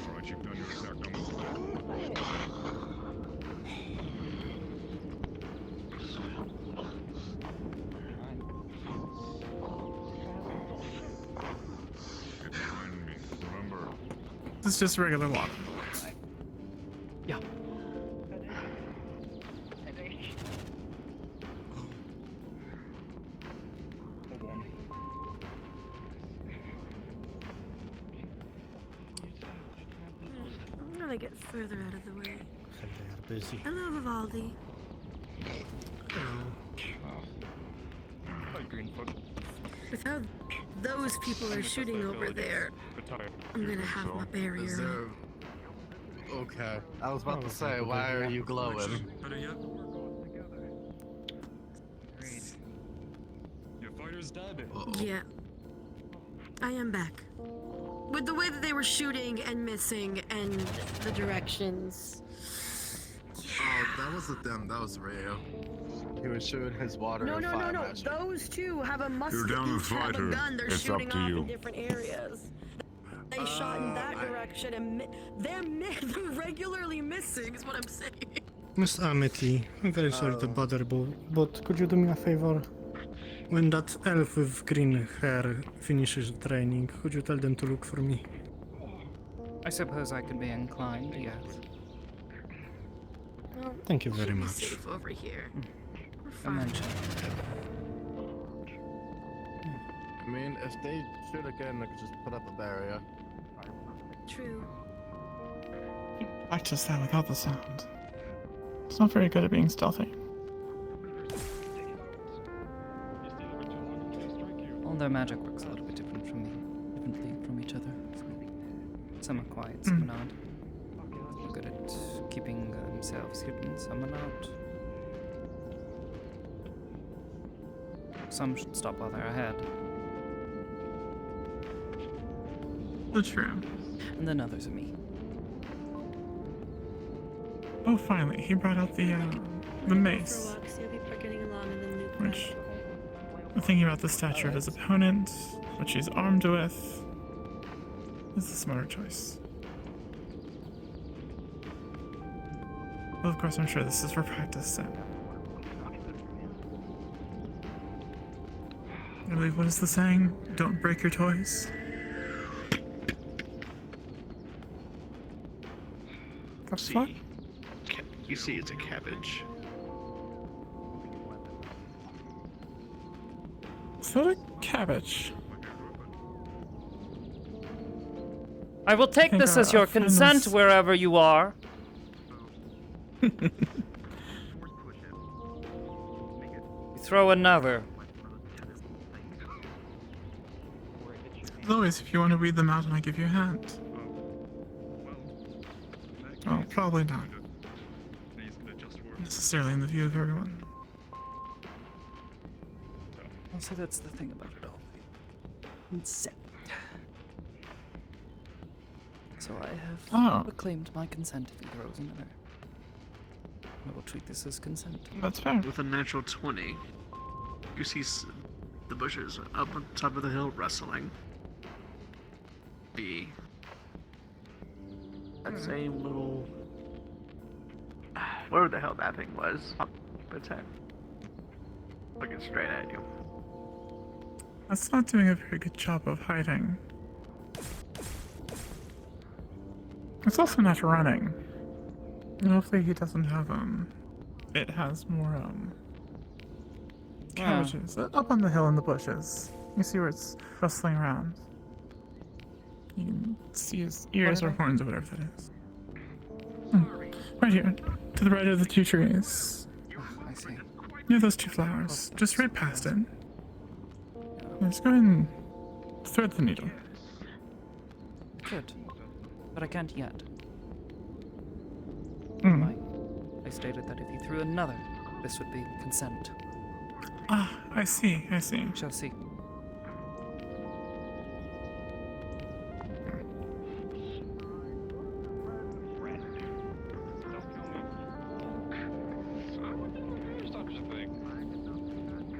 Alright, you've done your attack, now move back. Get behind me, remember. This is just regular water. Yeah. I'm gonna get further out of the way. They are busy. Hello, Vivaldi. Hi, Greenfoot. With how those people are shooting over there, I'm gonna have my barrier up. Okay. I was about to say, why are you glowing? Your fighter's dead. Yeah. I am back. With the way that they were shooting and missing and the directions. Oh, that wasn't them, that was Rayo. He was shooting his water No, and no, fire no, no. magic. Those two have a musket, You're down to each have a fighter. gun. They're It's shooting up to off you. in different areas. They shot in that direction and they're regularly missing is what I'm saying. Miss Amity, I'm very sorry to bother you, but could you do me a favor? When that elf with green hair finishes training, could you tell them to look for me? I suppose I could be inclined, yes. Well, Thank you very should be much. safe over here. We're I fine. mentioned. I mean, if they shoot again, they could just put up a barrier. True. Practice that without the sound. It's not very good at being stealthy. All their magic works a little bit differently from each other. Some are quiet, some are not. Some are good at keeping themselves hidden, some are not. Some should stop while they're ahead. That's true. And then others are me. Oh, finally, he brought out the mace. Which, thinking about the stature of his opponent, which he's armed with, is the smarter choice. Well, of course, I'm sure this is for practice, so. I believe, what is the saying? Don't break your toys. The fuck? You see, it's a cabbage. Is that a cabbage? I will take this as your consent wherever you are. Throw another. As always, if you want to read them out and I give you a hand. Oh, probably not. Necessarily in the view of everyone. Also, that's the thing about it all. Consent. So I have proclaimed my consent if he throws another. I will treat this as consent. That's fair. With a natural 20, you see the bushes up on top of the hill wrestling. That same little... whatever the hell that thing was. Pretend. Looking straight at you. That's not doing a very good job of hiding. It's also not running. And hopefully he doesn't have, it has more, cabbages. Up on the hill in the bushes. You see where it's rustling around. You can see his ears or horns or whatever that is. Right here, to the right of the two trees. I see. Near those two flowers, just right past it. Let's go ahead and thread the needle. Good. But I can't yet. I stated that if he threw another, this would be consent. Ah, I see, I see. Shall see.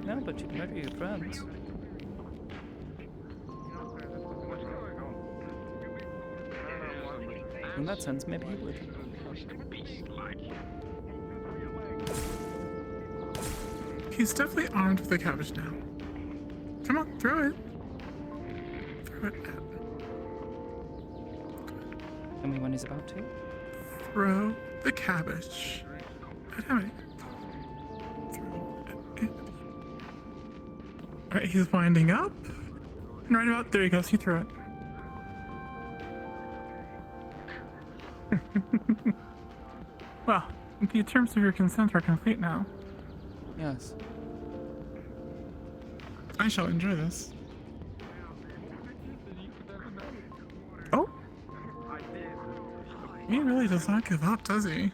No, but you can murder your friends. In that sense, maybe he would. He's definitely armed with a cabbage now. Come on, throw it. Throw it at. Tell me when he's about to. Throw the cabbage at Amity. Alright, he's winding up. And right about there he goes, he threw it. Well, the terms of your consent are complete now. Yes. I shall enjoy this. Oh! He really does not give up, does he?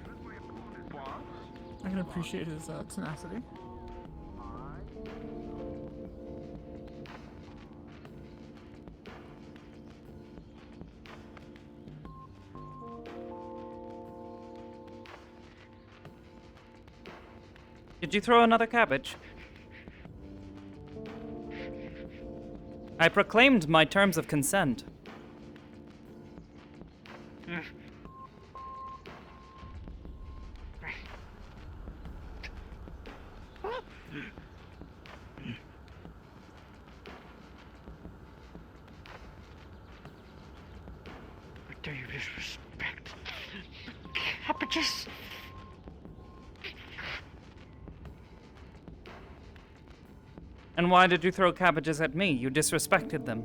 I can appreciate his tenacity. Did you throw another cabbage? I proclaimed my terms of consent. Do you disrespect cabbages? And why did you throw cabbages at me? You disrespected them.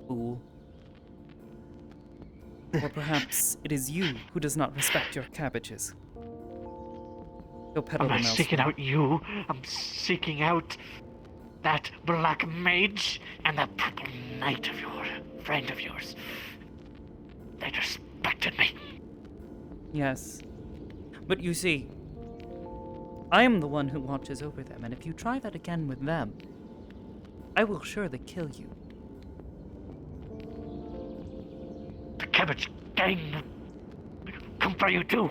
Fool. Or perhaps it is you who does not respect your cabbages. Go peddle I'm not them seeking elsewhere. out you. I'm seeking out that black mage and that purple knight of yours, friend of yours. They respected me. Yes. But you see, I am the one who watches over them, and if you try that again with them, I will surely kill you. The cabbage gang come for you too.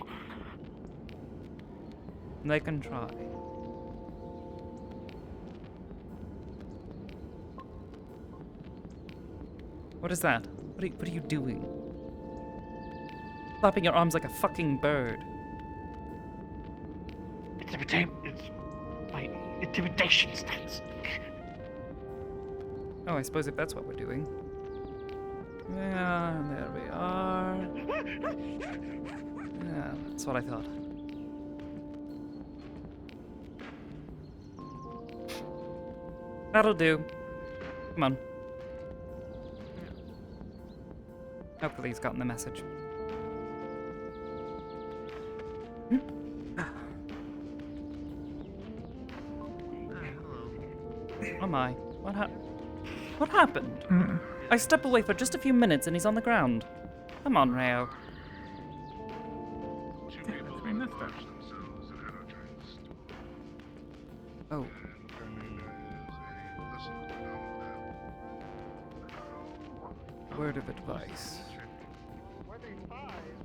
They can try. What is that? What are you doing? Flapping your arms like a fucking bird. It's my intimidation stance. Oh, I suppose if that's what we're doing. Yeah, there we are. Yeah, that's what I thought. That'll do. Come on. Hopefully he's gotten the message. Oh my. What happened? I step away for just a few minutes and he's on the ground. Come on, Rao. We missed that. Oh. Word of advice.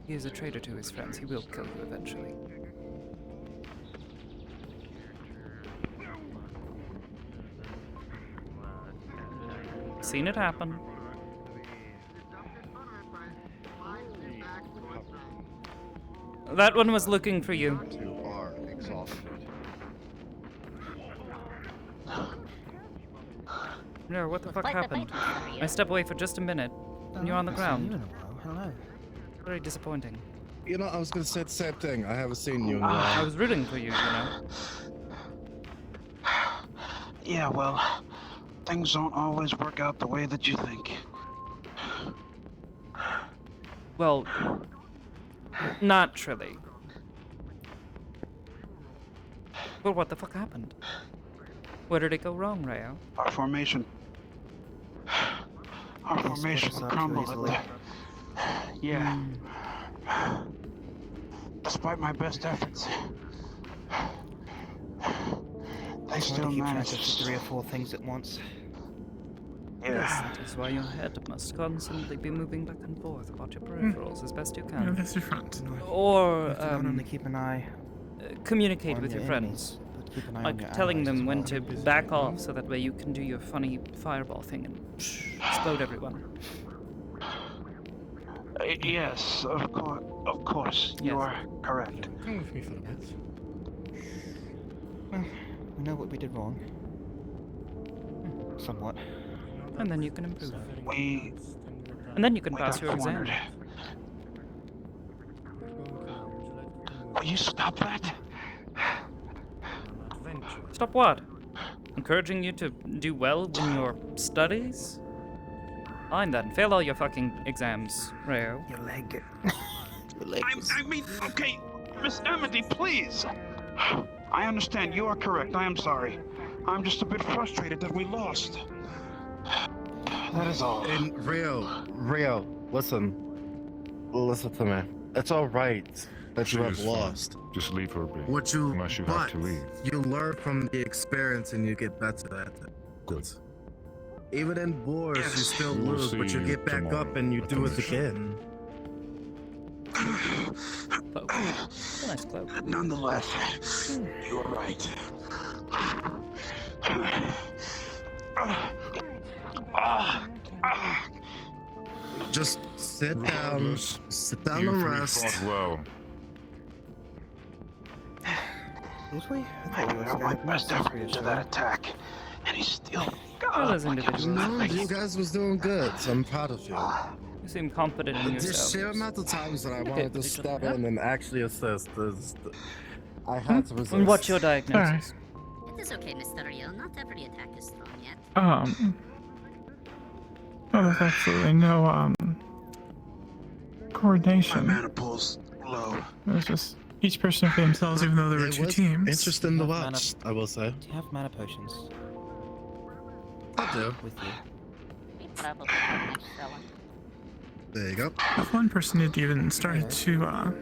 He is a traitor to his friends. He will kill you eventually. Seen it happen. That one was looking for you. You are exhausted. No, what the fuck happened? I step away for just a minute, and you're on the ground. Hello. Very disappointing. You know, I was gonna say the same thing. I haven't seen you in a while. I was rooting for you, you know. Yeah, well, things don't always work out the way that you think. Well, naturally. But what the fuck happened? Where did it go wrong, Rayo? Our formation crumbled at the... Yeah. Despite my best efforts, they still managed to 3 or 4 things at once. Yes, that is why your head must constantly be moving back and forth about your peripherals as best you can. Yeah, that's your front. Or, not only keep an eye communicate on with your your friends. enemies, but keep an eye on Like your telling them allies as when well. to back off so that way you can do your funny fireball thing and explode everyone. Yes, of course, you are correct. Come with me for a bit. Well, we know what we did wrong. Somewhat. And then you can improve. We... And then you can we pass got your exam. cornered. Will you stop that? Stop what? Encouraging you to do well in your studies? Fine then, fail all your fucking exams, Rayo. Your leg. I mean, okay, Miss Amity, please. I understand, you are correct, I am sorry. I'm just a bit frustrated that we lost. That is all. And Rio, listen to me. It's all right that you have lost. Just leave her be. Unless you have to leave. You learn from the experience and you get better at it. Good. Even in wars, you still We'll lose, but see you get back tomorrow up and you at do the it mission. again. Nice cloak. Nonetheless, you are right. Just sit down You and three rest. fought well. Seriously? I put my best effort into that attack, and he still got Well, up as like it was individuals. No, you nothing. guys was doing good, so I'm proud of you. You seem confident in The yourself. sheer amount of times that I Okay, wanted to but each step other. in and actually assist is... I had to resist. And what's your diagnosis? It is okay, Mr. Rio. Not every attack is strong yet. Well, there's absolutely no, coordination. My mana pool's low. There's just each person for themselves, even though there were It two was teams. interesting to watch, I will say. Do you have mana potions? I do. With you. We probably finish selling. There you go. If one person had even started to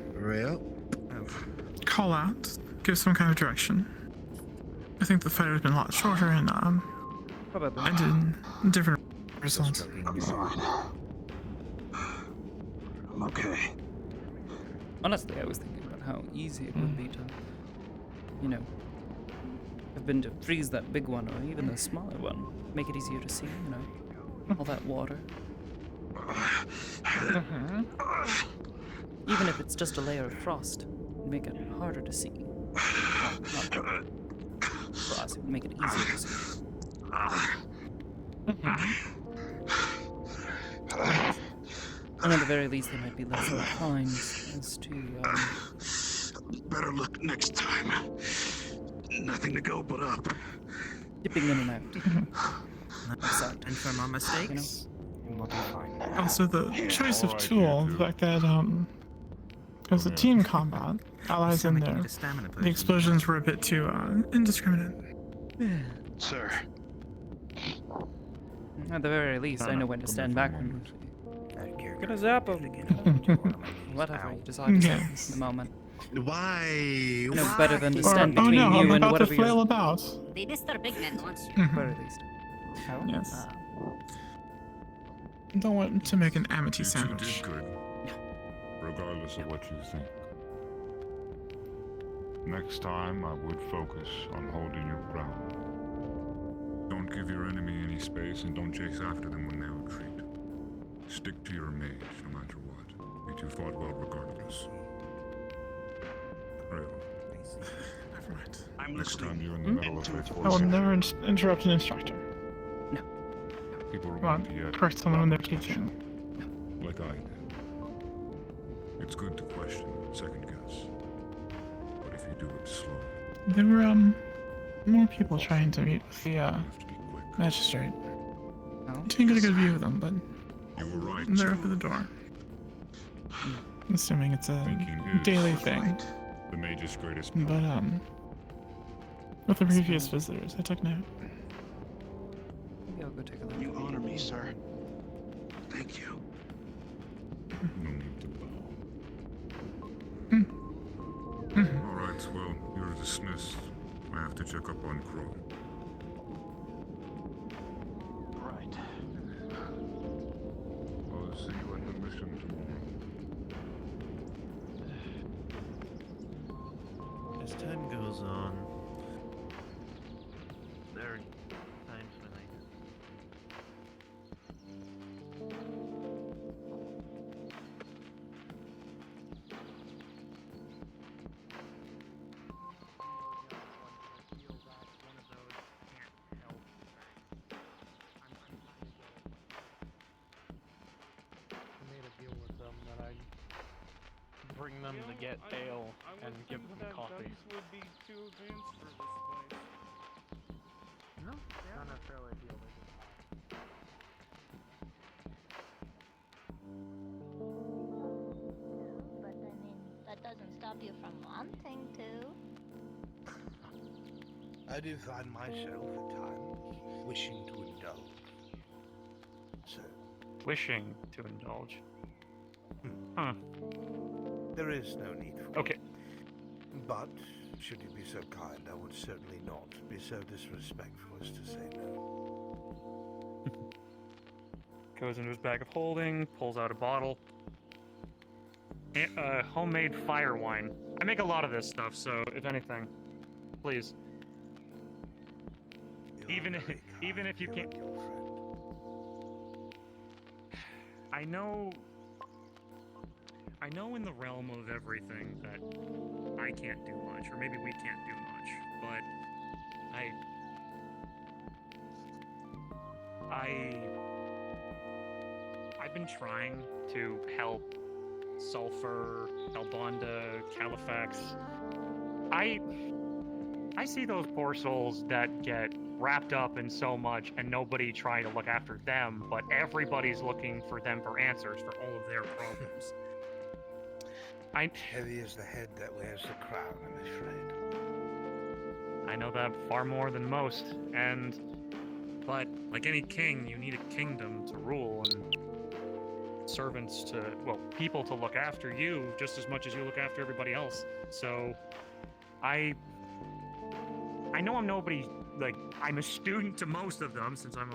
call out, give some kind of direction, I think the fight would have been a lot shorter and ended in different results. I'm fine. I'm okay. Honestly, I was thinking about how easy it would be to, you know, have been to freeze that big one or even the smaller one. Make it easier to see, you know, all that water. Even if it's just a layer of frost, it'd make it harder to see. Well, not for us, it would make it easier to see. And at the very least, they might be less inclined as to, Better look next time. Nothing to go but up. dipping in and out. And from our mistakes, we'll be fine. Also, the choice of tool, the fact that it was a team combat, allies in there, the explosions were a bit too indiscriminate. Sir. At the very least, I know when to stand back and gonna zap him. Whatever you decide to say in the moment. Why? No better than to stand between you I'm and about whatever to flail you're... about. The Mr. Big Man wants you. At the very least. Yes. Don't want to make an Amity You two sandwich. did good, regardless of what you think. Next time, I would focus on holding your ground. Don't give your enemy any space, and don't chase after them when they retreat. Stick to your mage, no matter what. You two fought well regardless. Real. Never mind. Next time you're in the middle of a I will never interrupt an instructor. people are Come on, going to get correct someone when they're teaching. like I did. It's good to question, second guess. But if you do it slowly, There were more people trying to meet with the magistrate. Didn't get a good view of them, but they're up at the door. I'm assuming it's a daily thing. the mage's greatest But with the previous visitors, I took note. Maybe I'll go take a look. You honor me, sir. Thank you. No need to bow. Alright, well, you're dismissed. I have to check up on Crow. Right. I'll see you in the mission tomorrow. As time goes on, there are times when I made a deal with them that I'd bring them to get ale and give them coffee. would be too advanced for this place. No, not necessarily a deal. But I mean, that doesn't stop you from wanting to. I do find myself at times wishing to indulge. So, Wishing to indulge. there is no need for Okay. it. But, should you be so kind, I would certainly not be so disrespectful as to say no. Goes into his bag of holding, pulls out a bottle. Homemade fire wine. I make a lot of this stuff, so if anything, please. Even if you can't. I know in the realm of everything that I can't do much, or maybe we can't do much, but I've been trying to help Sulfur, Albonda, Califax. I see those poor souls that get wrapped up in so much and nobody trying to look after them, but everybody's looking for them for answers for all of their problems. Heavy is the head that wears the crown, I'm afraid. I know that far more than most, but like any king, you need a kingdom to rule and servants to, well, people to look after you just as much as you look after everybody else. So, I know I'm nobody, like, I'm a student to most of them since I'm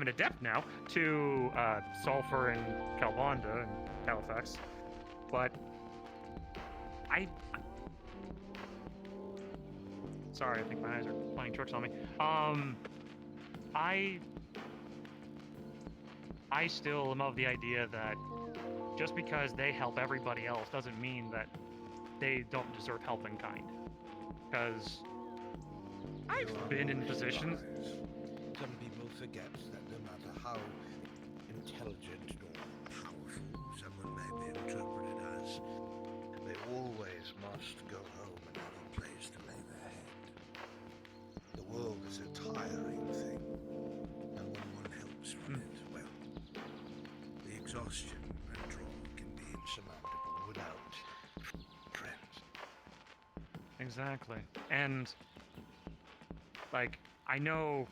an adept now to Sulfur and Calvanda and Califax, but sorry, I think my eyes are playing tricks on me. I still am of the idea that just because they help everybody else doesn't mean that they don't deserve help in kind. Because I've been in positions. Some people forget that no matter how intelligent or powerful someone may be interpreted as, they always must go home and have a place to lay their head. The world is a tiring thing, and when one helps from it, well, the exhaustion and draw can be insurmountable without friends. Exactly. And, like, I know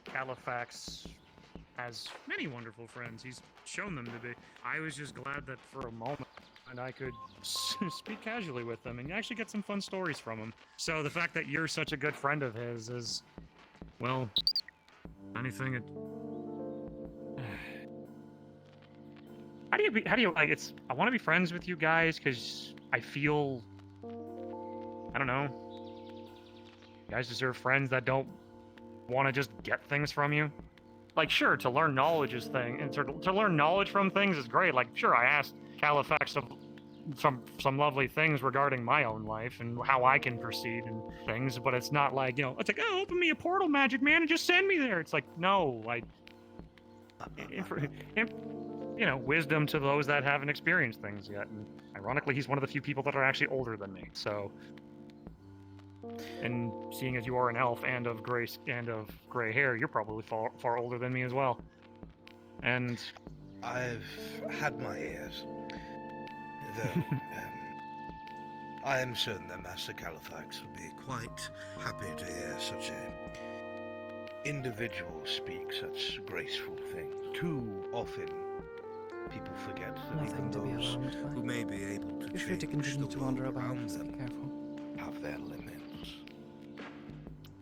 Califax has many wonderful friends. He's shown them to be. I was just glad that for a moment and I could speak casually with them and actually get some fun stories from him. So the fact that you're such a good friend of his is, well, anything it... How do you, like, I want to be friends with you guys because I feel, I don't know, you guys deserve friends that don't want to just get things from you. Like, sure, to learn knowledge is thing, and to learn knowledge from things is great. Like, sure, I asked Califax some lovely things regarding my own life and how I can proceed and things, but it's not like, you know, it's like, oh, open me a portal, magic man, and just send me there. It's like, no, you know, wisdom to those that haven't experienced things yet. And ironically, he's one of the few people that are actually older than me, so... And seeing as you are an elf and of gray hair, you're probably far older than me as well. And I've had my ears, though. I am certain that Master Califax would be quite happy to hear such a individual speak such graceful things. Too often, people forget that even those who may be able to change the world around them have their limits.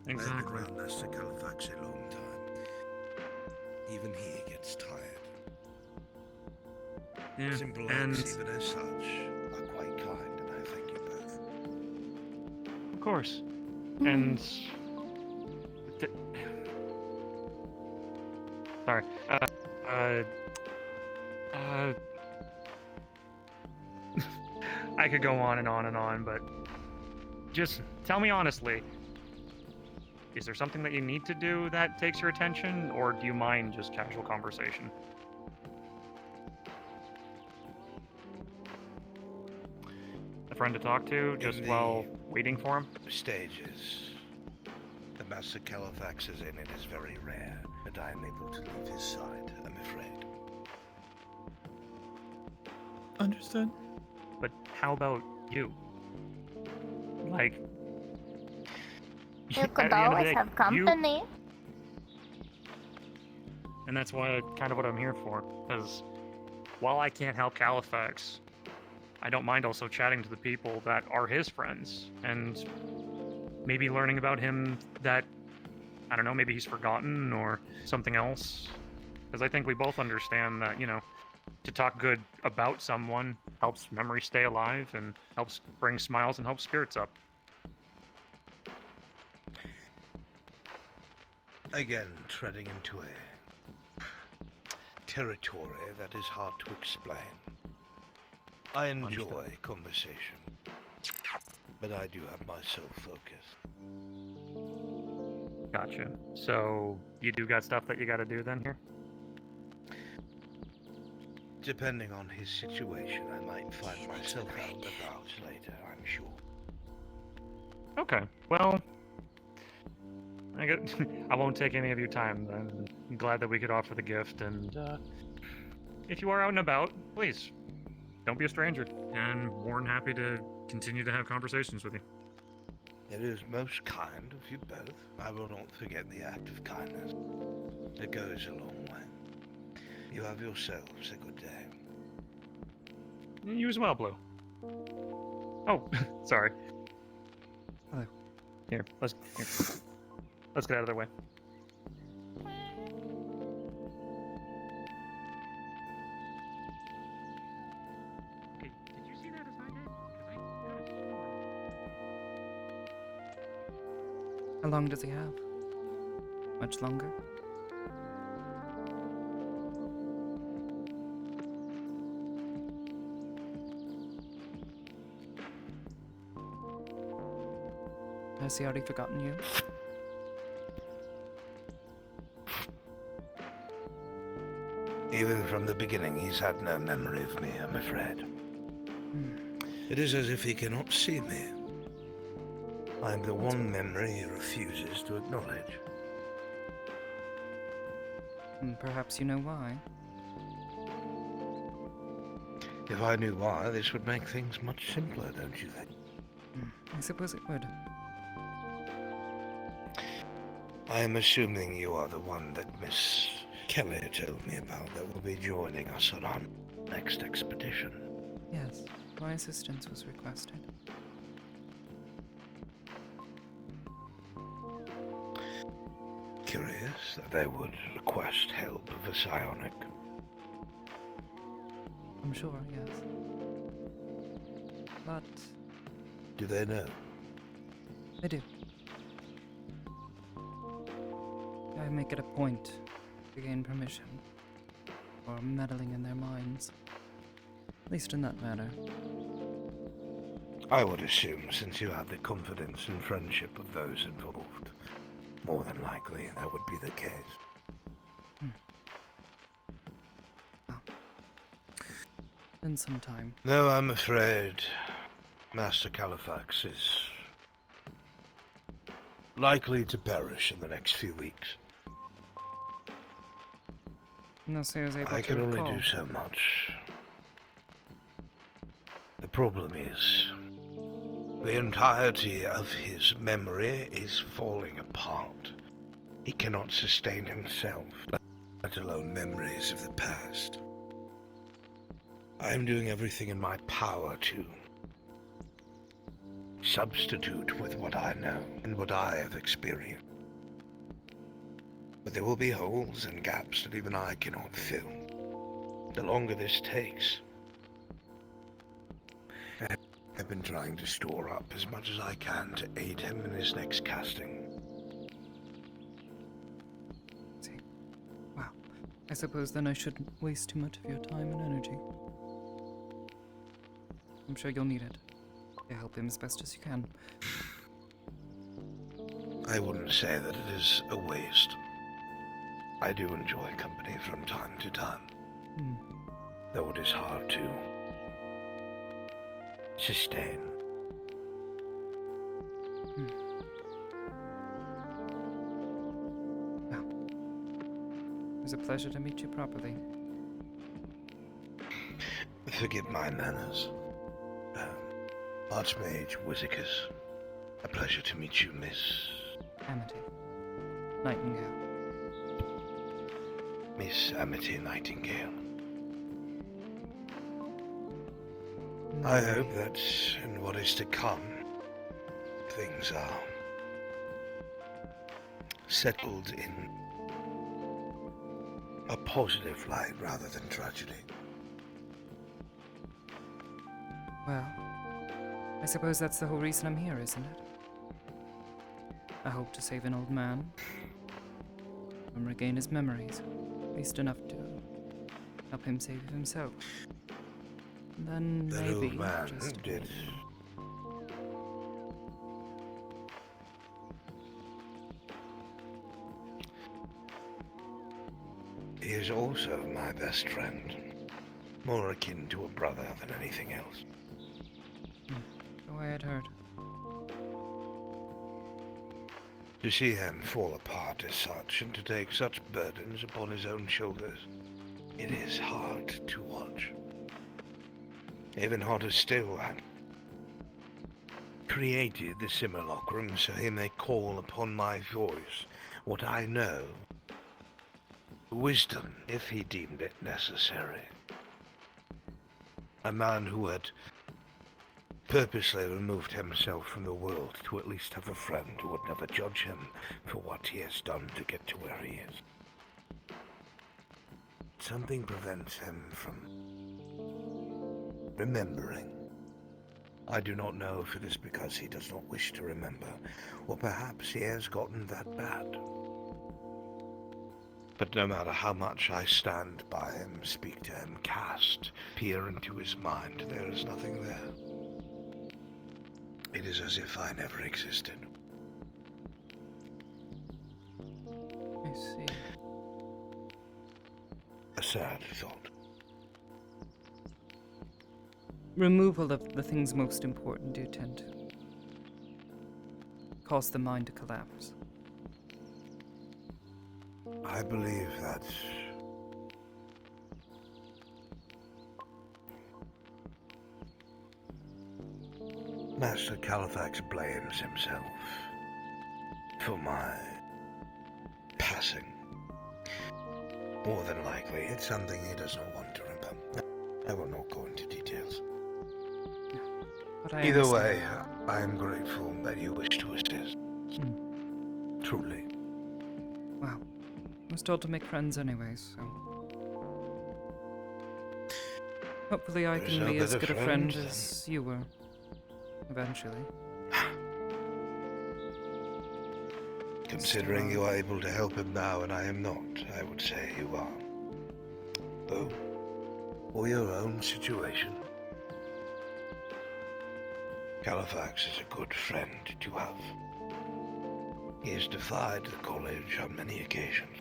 Exactly. I've been around Master Califax a long time. Even he gets tired. Yeah, Simple and... acts, even as such, are quite kind, and I thank you both. Of course. And... Sorry. I could go on and on and on, but... Just tell me honestly, is there something that you need to do that takes your attention, or do you mind just casual conversation? A friend to talk to, just while waiting for him? Stages. The Master Califax is in it is very rare, and I am able to leave his side, I'm afraid. Understood. But how about you? Like... You could always have company. And that's kind of what I'm here for, because while I can't help Califax, I don't mind also chatting to the people that are his friends, and maybe learning about him that, I don't know, maybe he's forgotten or something else. Because I think we both understand that, you know, to talk good about someone helps memory stay alive and helps bring smiles and helps spirits up. Again, treading into a territory that is hard to explain. I enjoy conversation, but I do have my sole focus. Gotcha. So, you do got stuff that you gotta do then here? Depending on his situation, I might find myself out and about later, I'm sure. Okay, well... I won't take any of your time then. I'm glad that we could offer the gift, and if you are out and about, please don't be a stranger, and more than happy to continue to have conversations with you. It is most kind of you both. I will not forget the act of kindness. It goes a long way. You have yourselves a good day. You as well, Blue. Oh, sorry. Hello. Here, let's get out of their way. Okay, did you see that as I did? How long does he have? Much longer? Has he already forgotten you? Even from the beginning, he's had no memory of me, I'm afraid. It is as if he cannot see me. I'm the one memory he refuses to acknowledge. Perhaps you know why. If I knew why, this would make things much simpler, don't you think? I suppose it would. I am assuming you are the one that Miss Kelly told me about that will be joining us on our next expedition. Yes, my assistance was requested. Curious that they would request help of a psionic. I'm sure, yes. But... Do they know? They do. I make it a point to gain permission for meddling in their minds. At least in that matter. I would assume, since you have the confidence and friendship of those involved, more than likely that would be the case. In some time. No, I'm afraid Master Califax is likely to perish in the next few weeks. Unless he was able I to can only recall. do so much. The problem is, the entirety of his memory is falling apart. He cannot sustain himself, let alone memories of the past. I am doing everything in my power to substitute with what I know and what I have experienced. But there will be holes and gaps that even I cannot fill. The longer this takes, I've been trying to store up as much as I can to aid him in his next casting. See. Wow. I suppose then I shouldn't waste too much of your time and energy. I'm sure you'll need it to help him as best as you can. I wouldn't say that it is a waste. I do enjoy company from time to time, though it is hard to sustain. Well, it was a pleasure to meet you properly. Forgive my manners. Archmage Whizzicus. A pleasure to meet you, Miss... Amity. Nightingale. Miss Amity Nightingale. I hope that in what is to come, things are settled in a positive light rather than tragedy. Well, I suppose that's the whole reason I'm here, isn't it? I hope to save an old man and regain his memories, at least enough to help him save himself. And then That maybe old man just did. He is also my best friend, more akin to a brother than anything else. So I had heard. To see him fall apart as such and to take such burdens upon his own shoulders, it is hard to watch. Even hotter still, I created the simulacrum so he may call upon my voice what I know. Wisdom, if he deemed it necessary. A man who had purposely removed himself from the world to at least have a friend who would never judge him for what he has done to get to where he is. Something prevents him from remembering. I do not know if it is because he does not wish to remember, or perhaps he has gotten that bad. But no matter how much I stand by him, speak to him, cast, peer into his mind, there is nothing there. It is as if I never existed. I see. A sad thought. Removal of the things most important do tend to cause the mind to collapse. I believe that Master Califax blames himself for my passing. More than likely, it's something he does not want to remember. I will not go into details. Either way, I am grateful that you wish to assist. Truly. Wow. I was told to make friends anyways, so... Hopefully I can be as good a friend as you were. Eventually. Considering you are able to help him now and I am not, I would say you are. Oh, for your own situation. Califax is a good friend to have. He has defied the college on many occasions.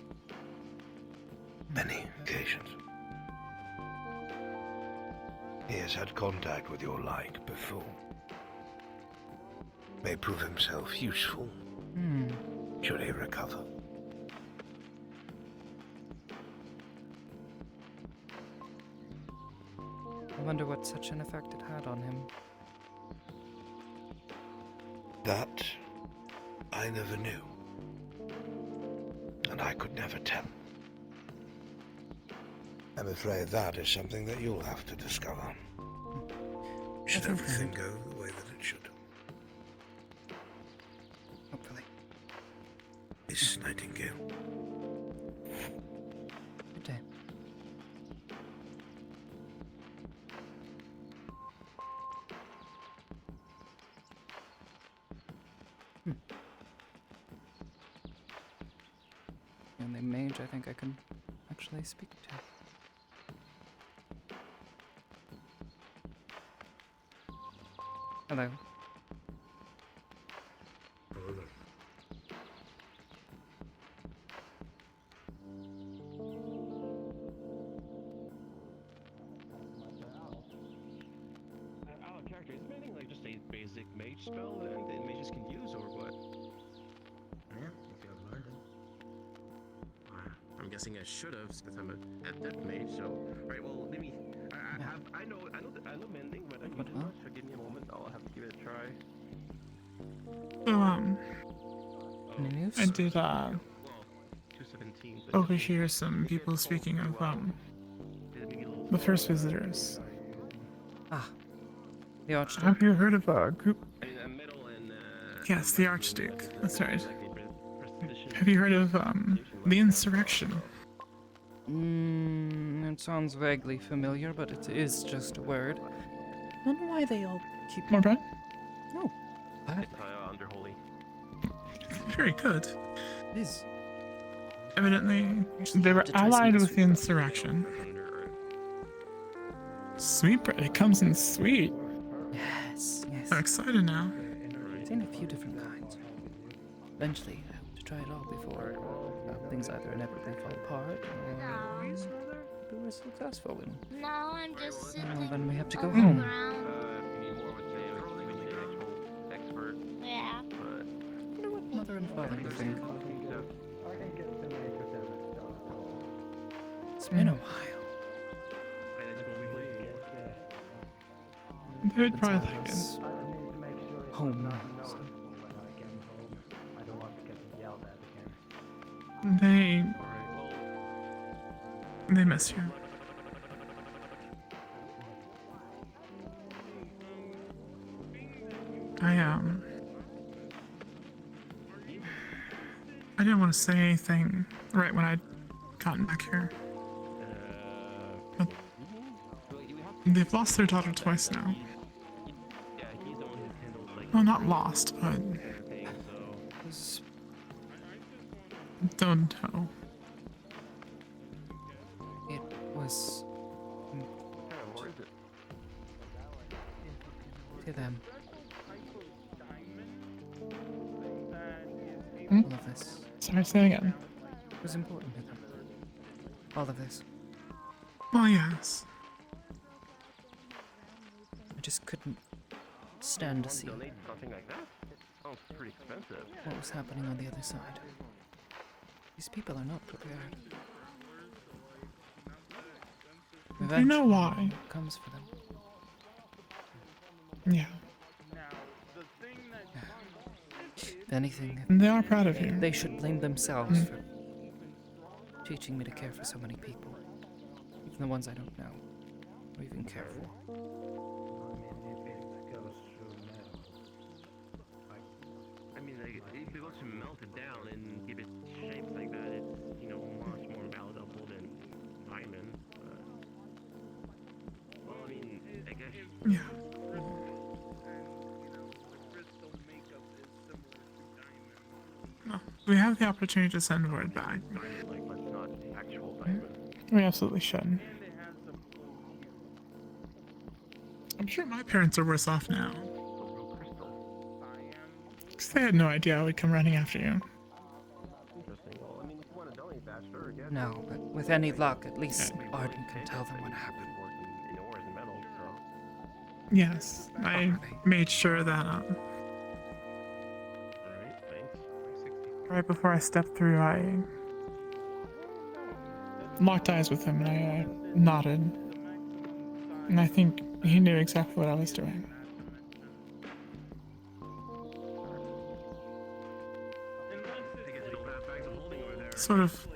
Many occasions. He has had contact with your like before. May prove himself useful. Should he recover. I wonder what such an effect it had on him. That I never knew. And I could never tell. I'm afraid that is something that you'll have to discover. Should everything go the way that it should? Hopefully. Miss Nightingale. Good day. The only mage I think I can actually speak to. Hello. Out of character, is anything like just a basic mage spell that mages can use, or what? Yeah, if you have learned it. I'm guessing I should have, since I'm a adept mage. So, right. Well, maybe I know mending, but I need it. So give me a moment. I'll have to give it a try. So, I did, 217. overhear some people speaking of, the first visitors. Ah, the Archduke. Have you heard of a group? Yes, the Archduke. That's right. Have you heard of, the insurrection? It sounds vaguely familiar, but it is just a word. I don't know why they all keep... More bread? No. Underholy. Very good. It is. Evidently, they were allied with the insurrection. Sweet bread. It comes in sweet. Yes, yes. I'm excited now. I've seen a few different kinds. Eventually, I hope to try it all before things either inevitably fall apart or we were successful in. No, I'm just sitting. Well, then we have to go on the home. ground. If you need more, I would say you need an actual expert. Yeah. But I wonder what mother and father would think. It's been a while. They'd probably like it. Home. They miss you. I didn't want to say anything right when I'd gotten back here. But they've lost their daughter twice now. Well, not lost, but don't know. It was to them. Hmm? All of this. Sorry, say it again. It was important to them. All of this. Well, yes. I just couldn't stand to see Something like that? Sounds pretty expensive. what was happening on the other side. These people are not prepared. Do you know why? Comes for them. Yeah. If anything, They are proud of you. They should blame themselves for teaching me to care for so many people. Even the ones I don't know or even care for. I mean, like, if you want to melt it down and give it shapes like that, it's, you know, much more valuable than diamond. Well, I mean, I guess. Yeah. No, we have the opportunity to send word back. Like, but not actual diamond. We absolutely should. I'm sure my parents are worse off now. Because they had no idea I would come running after you. Interesting. Well, I mean, if you want to donate that, sure, again. No, but with any luck, at least Arden can tell them what happened. In ores and metals, so. Yes, I made sure that Alright, thanks. right before I stepped through, I locked eyes with him and I nodded. And I think he knew exactly what I was doing. Sort of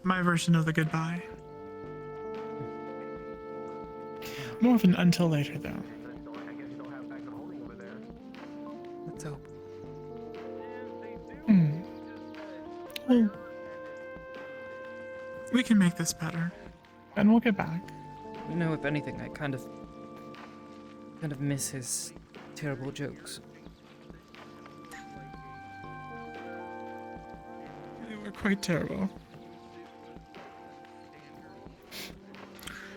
my version of the goodbye. More of an until later, though. Let's hope. Well, we can make this better, and we'll get back. You know, if anything, I kind of miss his terrible jokes. They were quite terrible.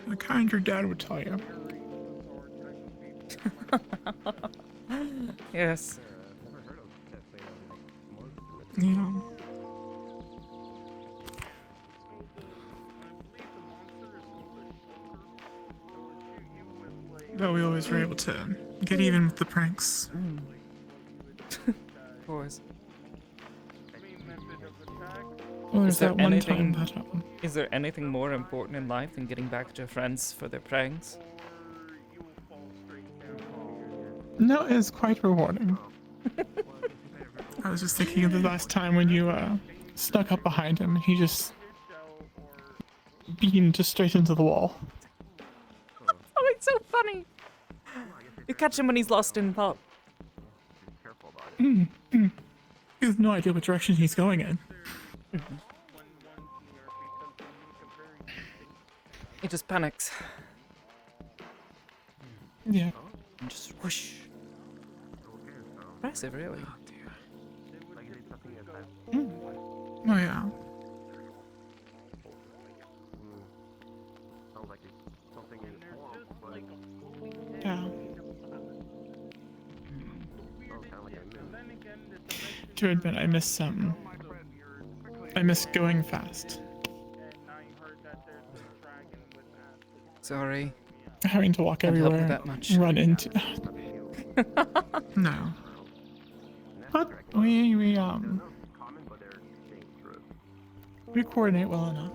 The kind your dad would tell you. Yes. Yeah. Though we always were able to get even with the pranks. Of course. Well, there's that one time that Is there anything more important in life than getting back to your friends for their pranks? No, it's quite rewarding. I was just thinking of the last time when you snuck up behind him and he just beamed just straight into the wall. Oh, it's so funny. You catch him when he's lost in thought. He has no idea what direction he's going in. He just panics. Yeah. And just whoosh. Impressive, really. Oh yeah. Yeah. To admit, I miss going fast. Sorry. Having to walk Can't help you everywhere, that much. run into. No. But we coordinate well enough.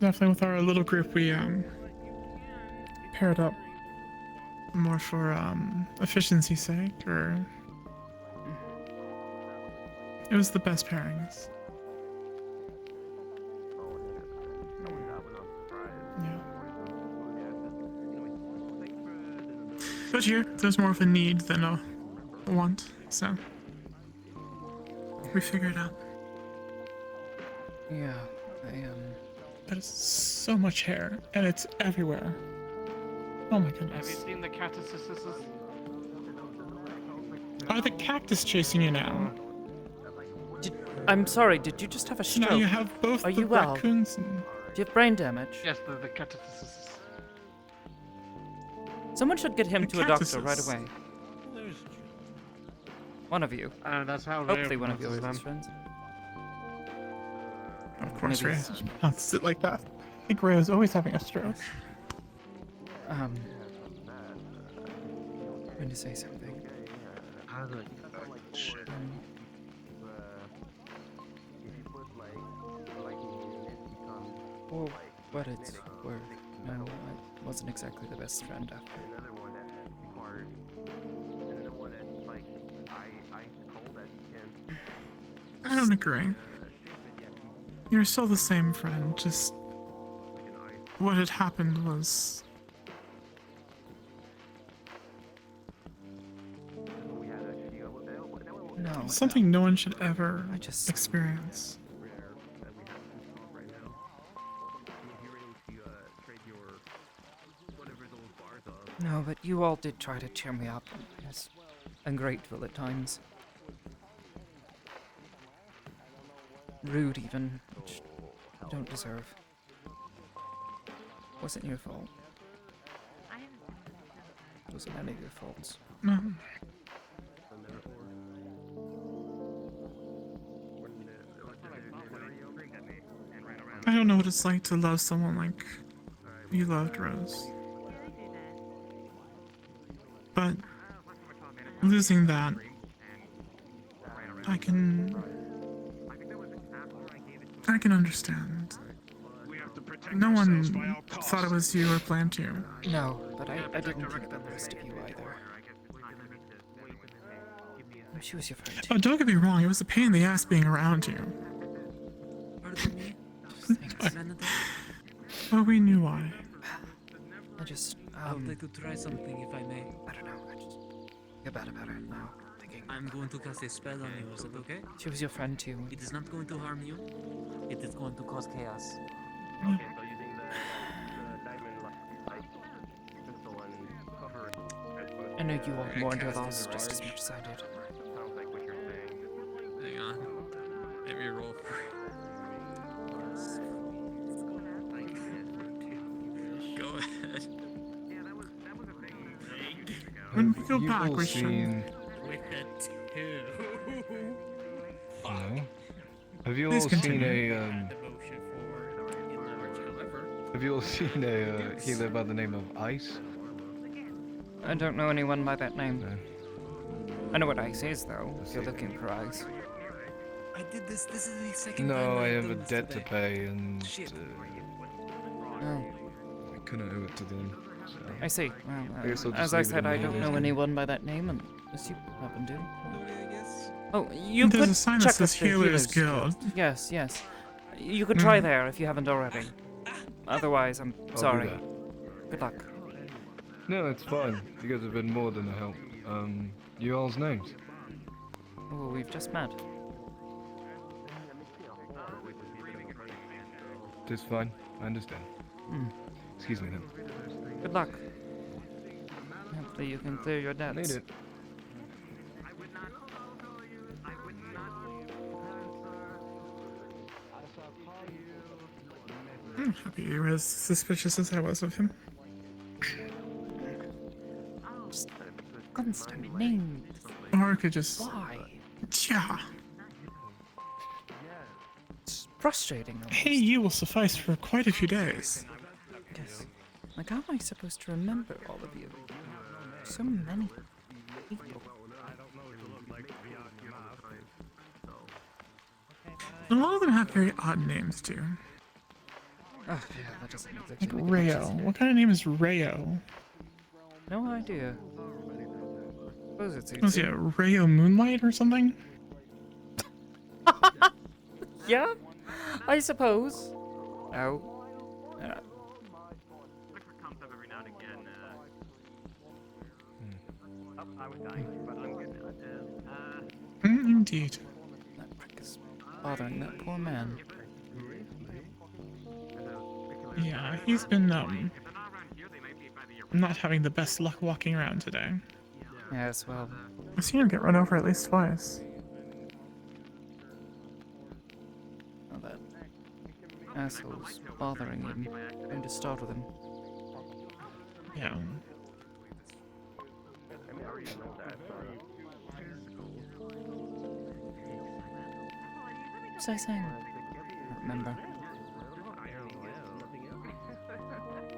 Definitely with our little group, we paired up more for efficiency's sake, or it was the best pairings. Yeah. But here, there's more of a need than a want, so we figured it out. Yeah, But it's so much hair, and it's everywhere. Oh my Have you goodness. seen the cactuses? Are the cactus chasing you now? I'm sorry, did you just have a stroke? Now you have both Are the you well? raccoons and... Do you have brain damage? Yes, the cactuses. Someone should get him The to a doctor right cactuses. away. One of you. That's how Hopefully one of you is his friends. Of course, Maybe Ray it's- pronounced it like that. I think Ray is always having a stroke. Going to say something. For what it's worth, no, I wasn't exactly the best friend after. I don't agree. You're still the same friend, just... What had happened was... No. Something no one should ever experience. No, but you all did try to cheer me up. I was ungrateful at times. Rude even, which you don't deserve. Wasn't your fault. Wasn't any of your faults. No. I don't know what it's like to love someone like you loved Rose. But losing that, I can understand. No one thought it was you or planned you. No, but I didn't think the worst of you either. She was your friend. Oh, don't get me wrong, it was a pain in the ass being around you. But we knew why. I just, I would like to try something if I may. I don't know, I just feel bad about it now. Thinking. I'm going to cast a spell on you, is that okay? She was your friend too. It is not going to harm you. It is going to cause chaos. Okay, so using the diamond light crystal and cover it. I know you all mourned her loss just as much as I did. Sounds like what you're saying. Hang on. Let me roll for it. Go ahead. When we go back, all we should... With a 2. No. Have you all Please seen continue. Have you all seen a healer by the name of Ice? I don't know anyone by that name. I know what ice is, though, if you're looking for ice. I did this. This is the second time No, I I've have a done this debt to today. pay, and Shit. Oh. I couldn't owe it to them. So. I see. Well, I guess I'll just as I leave it said, in I the don't know list. anyone by that name, unless you happen to. I guess. Oh, you There's could a sign that check says with the Healers Guild. Yes, yes. You could try Mhm. there if you haven't already. Otherwise, I'm I'll do sorry. that. Good luck. No, it's fine. You guys have been more than a help. You all's names? Oh, we've just met. It's fine. I understand. Hmm. Excuse me then. Good luck. Hopefully you can clear your debts. Need it. I'm happy you were as suspicious as I was of him. Just constant names. Or I could just... Why? Yeah. It's frustrating. Almost. Hey, you will suffice for quite a few days. Yes. Like, how am I supposed to remember all of you? So many people. A lot of them have very odd names, too. Oh, yeah, that doesn't Like exactly make Rayo. What kind of name is Rayo? No idea. Suppose it's Was easy. it Rayo Moonlight or something? Yeah, I suppose. Oh. I was dying, but I'm good now. Indeed. That prick is bothering that poor man. Yeah, he's been not having the best luck walking around today. Yes, well. I've seen him get run over at least twice. Oh, that asshole's bothering him. Going to start with him. Yeah. What was I saying? I don't remember.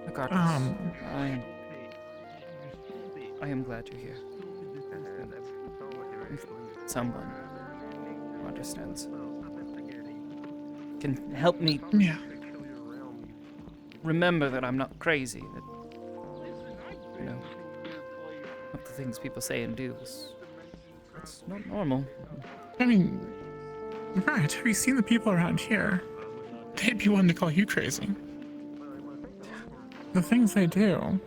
Regardless, I am glad you're here. If someone who understands can help me remember that I'm not crazy, that, you know, not the things people say and do it's not normal. I mean, right, have you seen the people around here? They'd be one to call you crazy. The things they do.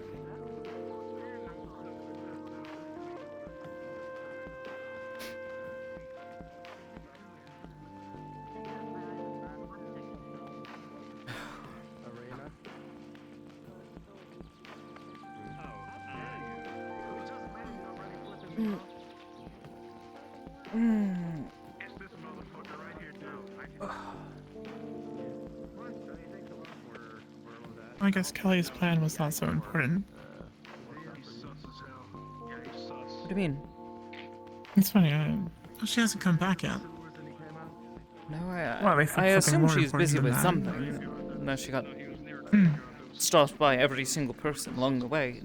I guess Kelly's plan was not so important. What do you mean? It's funny, she hasn't come back yet. No, Well, they I assume more she's important busy than with that. something. Unless she got stopped by every single person along the way.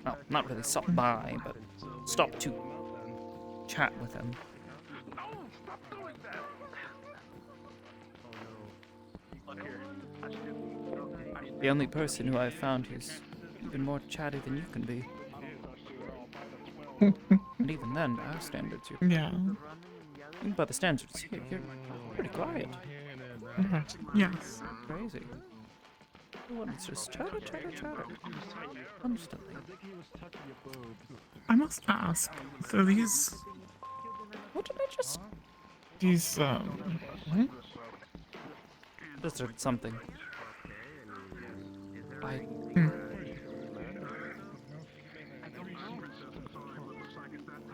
Well, not really stopped by, but stopped to chat with them. The only person who I've found who's even more chatty than you can be. And even then, by our standards, you're... Yeah. Even by the standards, you're pretty quiet. Right. Yes. Crazy. Everyone's just chatter. Constantly. I must ask, so these... What did I just... These, what? Just heard something.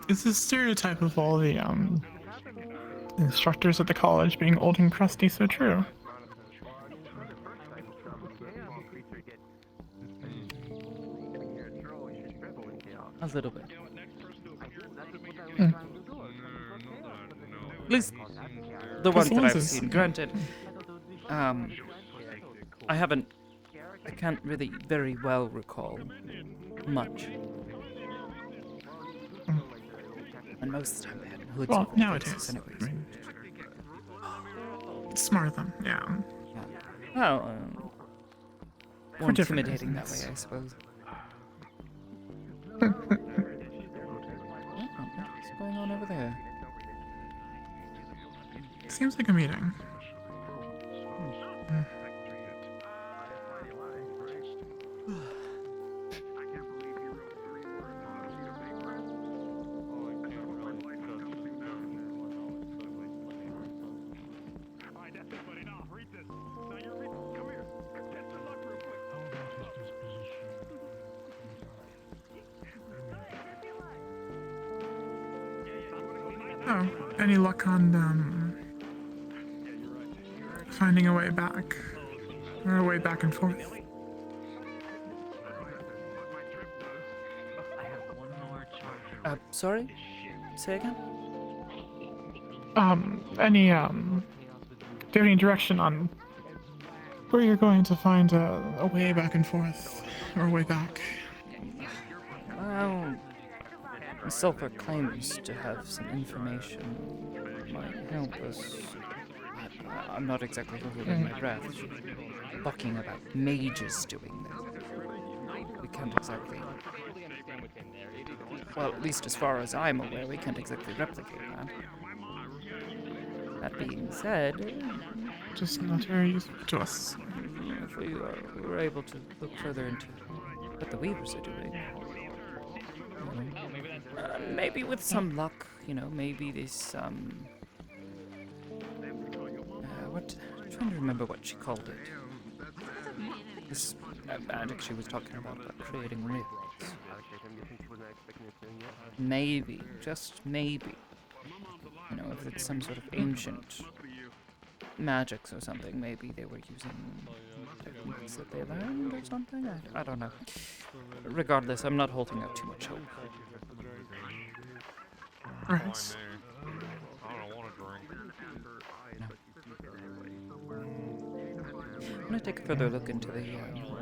It's a stereotype of all the, instructors at the college being old and crusty so true. A little bit. At least the ones that I've seen. Granted, I can't really very well recall much. And most of the time they had hoods Well, over nowadays, faces anyways. I mean, smart of them, yeah. Well, For more different intimidating that reasons. way, I suppose. What's going on over there? Seems like a meeting. Oh, any luck on finding a way back? Or a way back and forth? Sorry? Say again? Do you have any direction on where you're going to find a way back and forth? Or a way back? Well, Sulfur claims to have some information that might help us, but I'm not exactly holding my breath. Talking about mages doing this. We can't exactly. Well, at least as far as I'm aware, we can't exactly replicate that. That being said, just not very useful to us. If we were able to look further into what the Weavers are doing, maybe with some luck, maybe this what? I'm trying to remember what she called it. This magic she was talking about creating rifts. Maybe, just maybe. If it's some sort of ancient magics or something, maybe they were using techniques that they learned or something. I don't know. Regardless, I'm not holding out too much hope. Right. I'm gonna take a further look into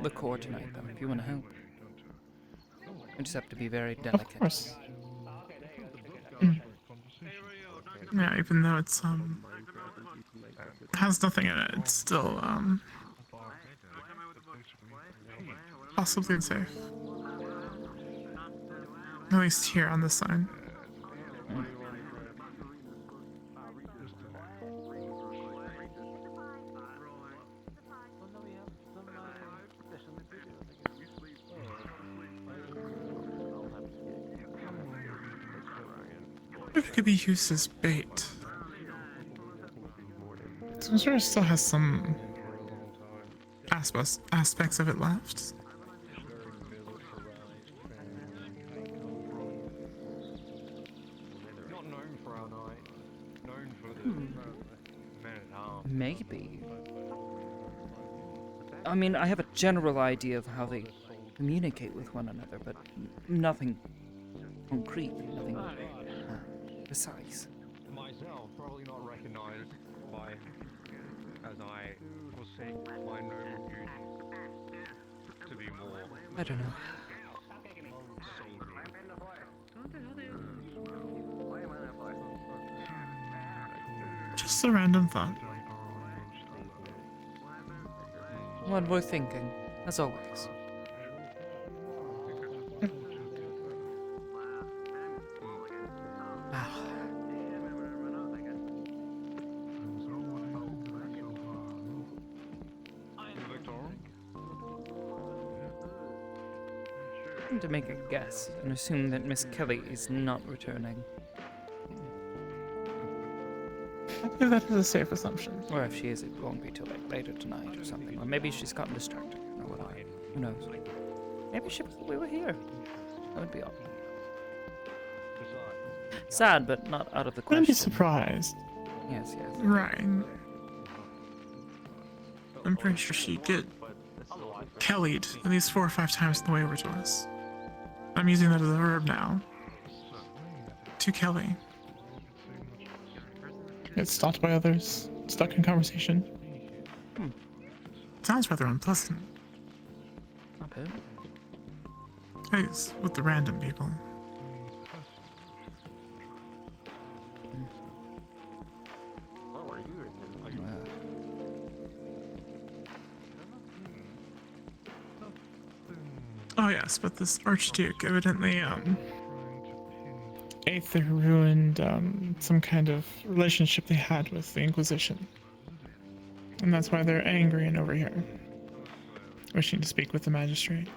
the core tonight, though, if you want to help. I just have to be very delicate. Of course. Yeah, even though it's has nothing in it, it's still possibly safe. At least here on this side. If it could be used as bait. So I'm sure it still has some aspects of it left. Maybe. I mean, I have a general idea of how they communicate with one another, but nothing concrete, nothing precise. Myself, probably not recognized by, as I forsake my noble duty to be more. I don't know. Just a random thought. One worth thinking, as always. I'm to make a guess and assume that Miss Kelly is not returning. I believe that is a safe assumption. Or if she is, it won't be till later tonight or something. Or maybe she's gotten distracted. Who knows? Maybe we were here. That would be odd. Sad, but not out of the question. Wouldn't be surprised. Yes, yes. Right. I'm pretty sure she did Kelly'd at least 4 or 5 times on the way over to us. I'm using that as a verb now. To Kelly. Get stopped by others, stuck in conversation. Sounds rather unpleasant. Not bad. I guess with the random people. Oh yes, but this Archduke evidently Aether ruined some kind of relationship they had with the Inquisition. And that's why they're angry and over here. Wishing to speak with the magistrate.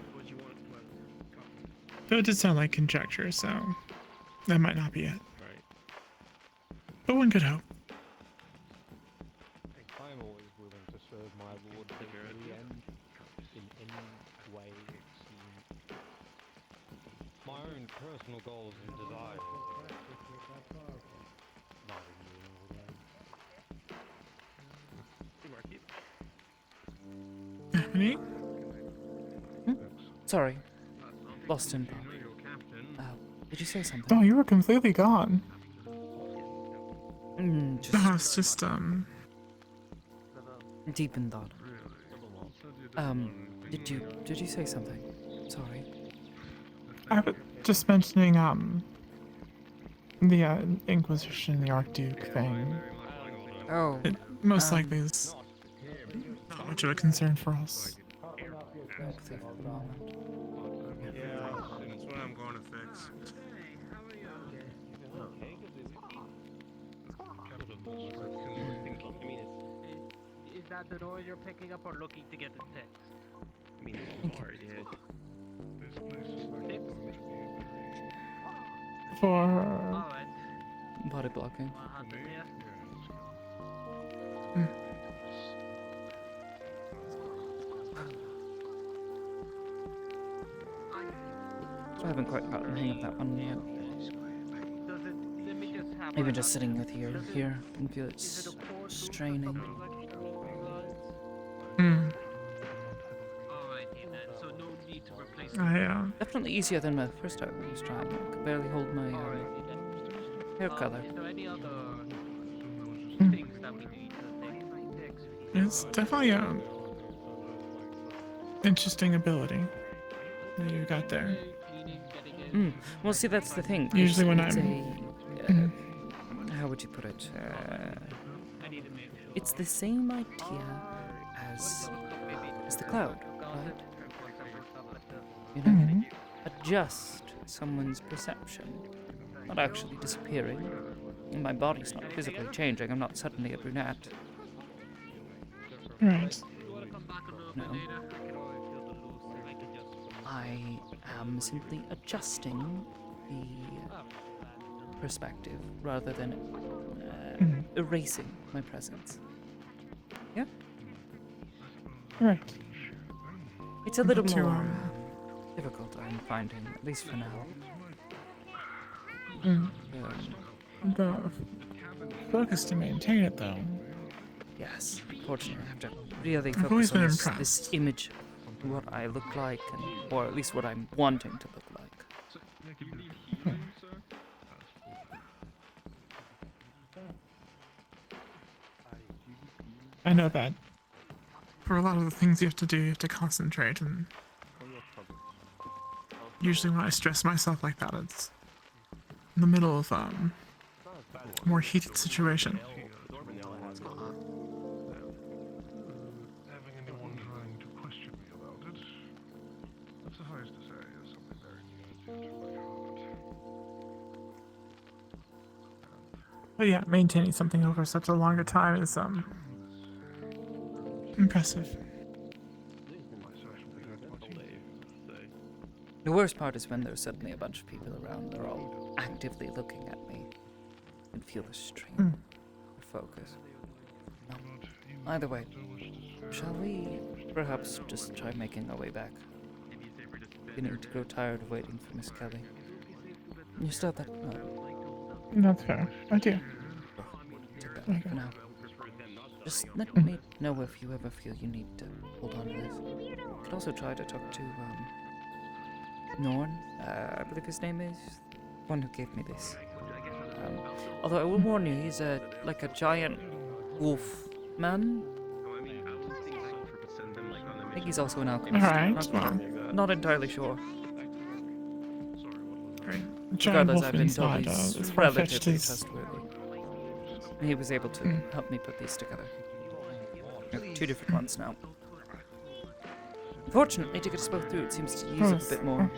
Though it did sound like conjecture, so that might not be it. But one could hope. I'm always willing to serve my lord to the end in any way it seems. My own personal goals and desires. Amity? Sorry. Lost him. Did you say something? Oh, you were completely gone. Just it's just deep in thought. Did you say something? Sorry. I was just mentioning the Inquisition, the Archduke thing. Oh. It most likely is not much of a concern for us. That's what I'm going to fix. Is that the noise you're picking up or looking to get it fixed? I mean, it's hard, yeah. For body blocking. I haven't quite gotten the hang of that one yet. Even just sitting with you here can feel it's straining. Definitely easier than my first time I was trying. I could barely hold my hair color. It's definitely a interesting ability that you got there. Well, see, that's the thing. Usually when it's I'm... how would you put it? It's the same idea as the cloud, right? You know, adjust someone's perception, not actually disappearing. My body's not physically changing. I'm not suddenly a brunette. Right. No. I am simply adjusting the perspective rather than erasing my presence. Yeah? Right. It's a little But to, more difficult, I'm finding, at least for now. The focus to maintain it, though. Yes, fortunately, I have to really I've always focus been on this image of what I look like, or at least what I'm wanting to look like. I know that for a lot of the things you have to do, you have to concentrate, and usually when I stress myself like that, it's in the middle of a more heated situation. Having anyone trying to question me about it, that suffice to say is something very near to my heart. But yeah, maintaining something over such a longer time is impressive. The worst part is when there's suddenly a bunch of people around. They're all actively looking at me and feel the strain of focus. No. Either way, shall we perhaps just try making our way back? Beginning to grow tired of waiting for Miss Kelly. You still have that? That's fair. I do. Take that for now. Just let me know if you ever feel you need to hold on to this. You could also try to talk to, Norn, I believe his name is, the one who gave me this. Although I will warn you, he's like a giant wolf man. I think he's also an alchemist. Alright, Not entirely sure. Great. Regardless, I've been told he's as relatively trustworthy. And he was able to help me put these together. I have 2 different ones now. Fortunately, to get us both through, it seems to use up a bit more.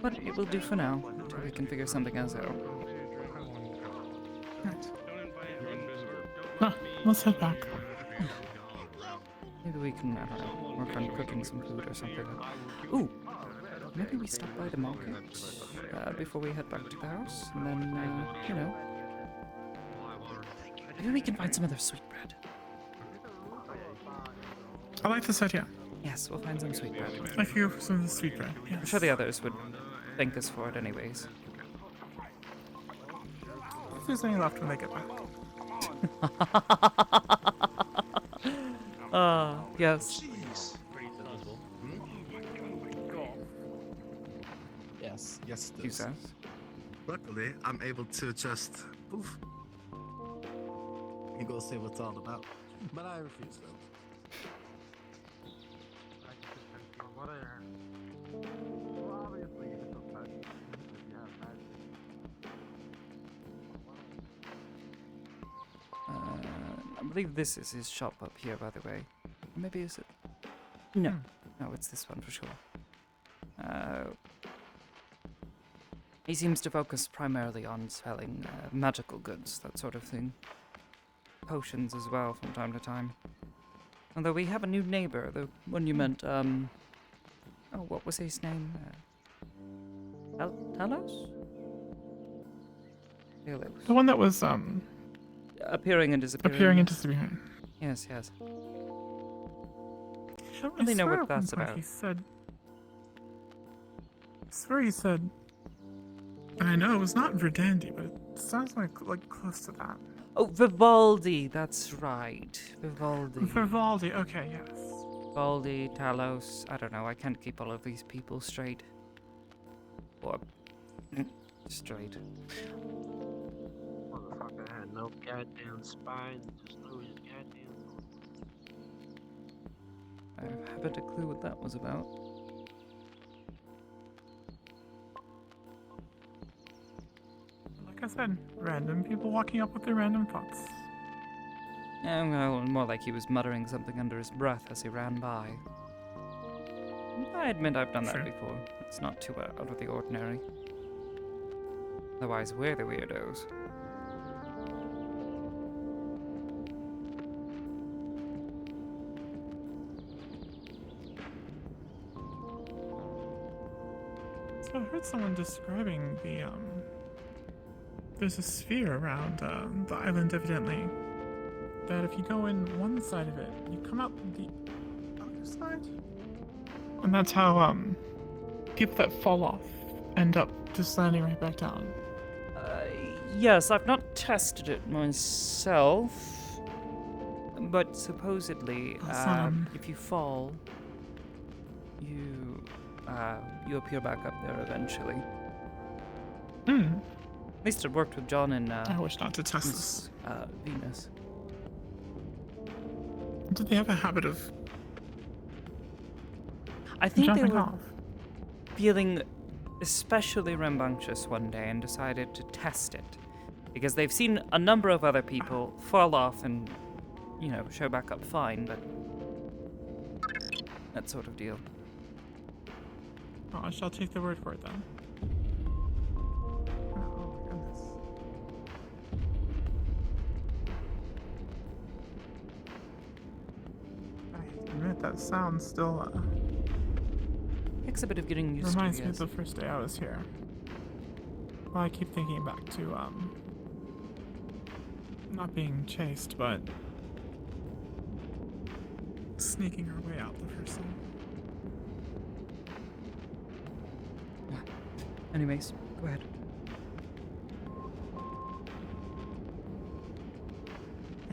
But it will do for now, until we can figure something else out. Right. Let's head back. Maybe we can, I don't know, work on cooking some food or something. Ooh! Maybe we stop by the market before we head back to the house, and then, you know, maybe we can find some other sweetbread. I like this idea. Yes, we'll find some sweetbread. I could go for some of the sweetbread. Yes. I'm sure the others would thank us for it anyways. If there's any left when they get back. Yes. Yes, yes, it You does. says? Luckily, I'm able to just poof and go see what's all about. But I refuse though. believe this is his shop up here, by the way. Maybe is it? No. No, it's this one for sure. He seems to focus primarily on selling magical goods, that sort of thing. Potions as well from time to time. Although we have a new neighbor, the one you meant, oh, what was his name? Talos? Talos. The one that was, appearing and disappearing. Appearing and disappearing. Yes, yes. I don't really know what that's about. I swear he said, and I know it was not Verdandi, but it sounds like close to that. Oh, Vivaldi, that's right. Vivaldi, okay, yes. Vivaldi, Talos, I don't know, I can't keep all of these people straight. Or straight. Motherfucker had no goddamn spine, just threw his goddamn. I haven't a clue what that was about. Like I said, random people walking up with their random thoughts. Yeah, well, more like he was muttering something under his breath as he ran by. I admit I've done that before. It's not too out of the ordinary. Otherwise, we're the weirdos. So I heard someone describing the, there's a sphere around, the island, evidently. That if you go in one side of it, you come out the other side? And that's how, people that fall off end up just landing right back down. Yes, I've not tested it myself. But supposedly, if you fall, you appear back up there eventually. At least it worked with John and, I wish not to test this. Venus. Did they have a habit of I think they jumping were off? feeling especially rambunctious one day and decided to test it. Because they've seen a number of other people fall off and, you know, show back up fine, but that sort of deal. Oh, I shall take the word for it then. Oh my goodness. I admit that sound still Takes a bit of getting used reminds to. me of the first day I was here. Well, I keep thinking back to not being chased, but sneaking our way out the first time. Anyways, go ahead.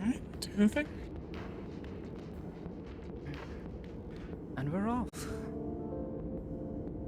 Alright, do the thing.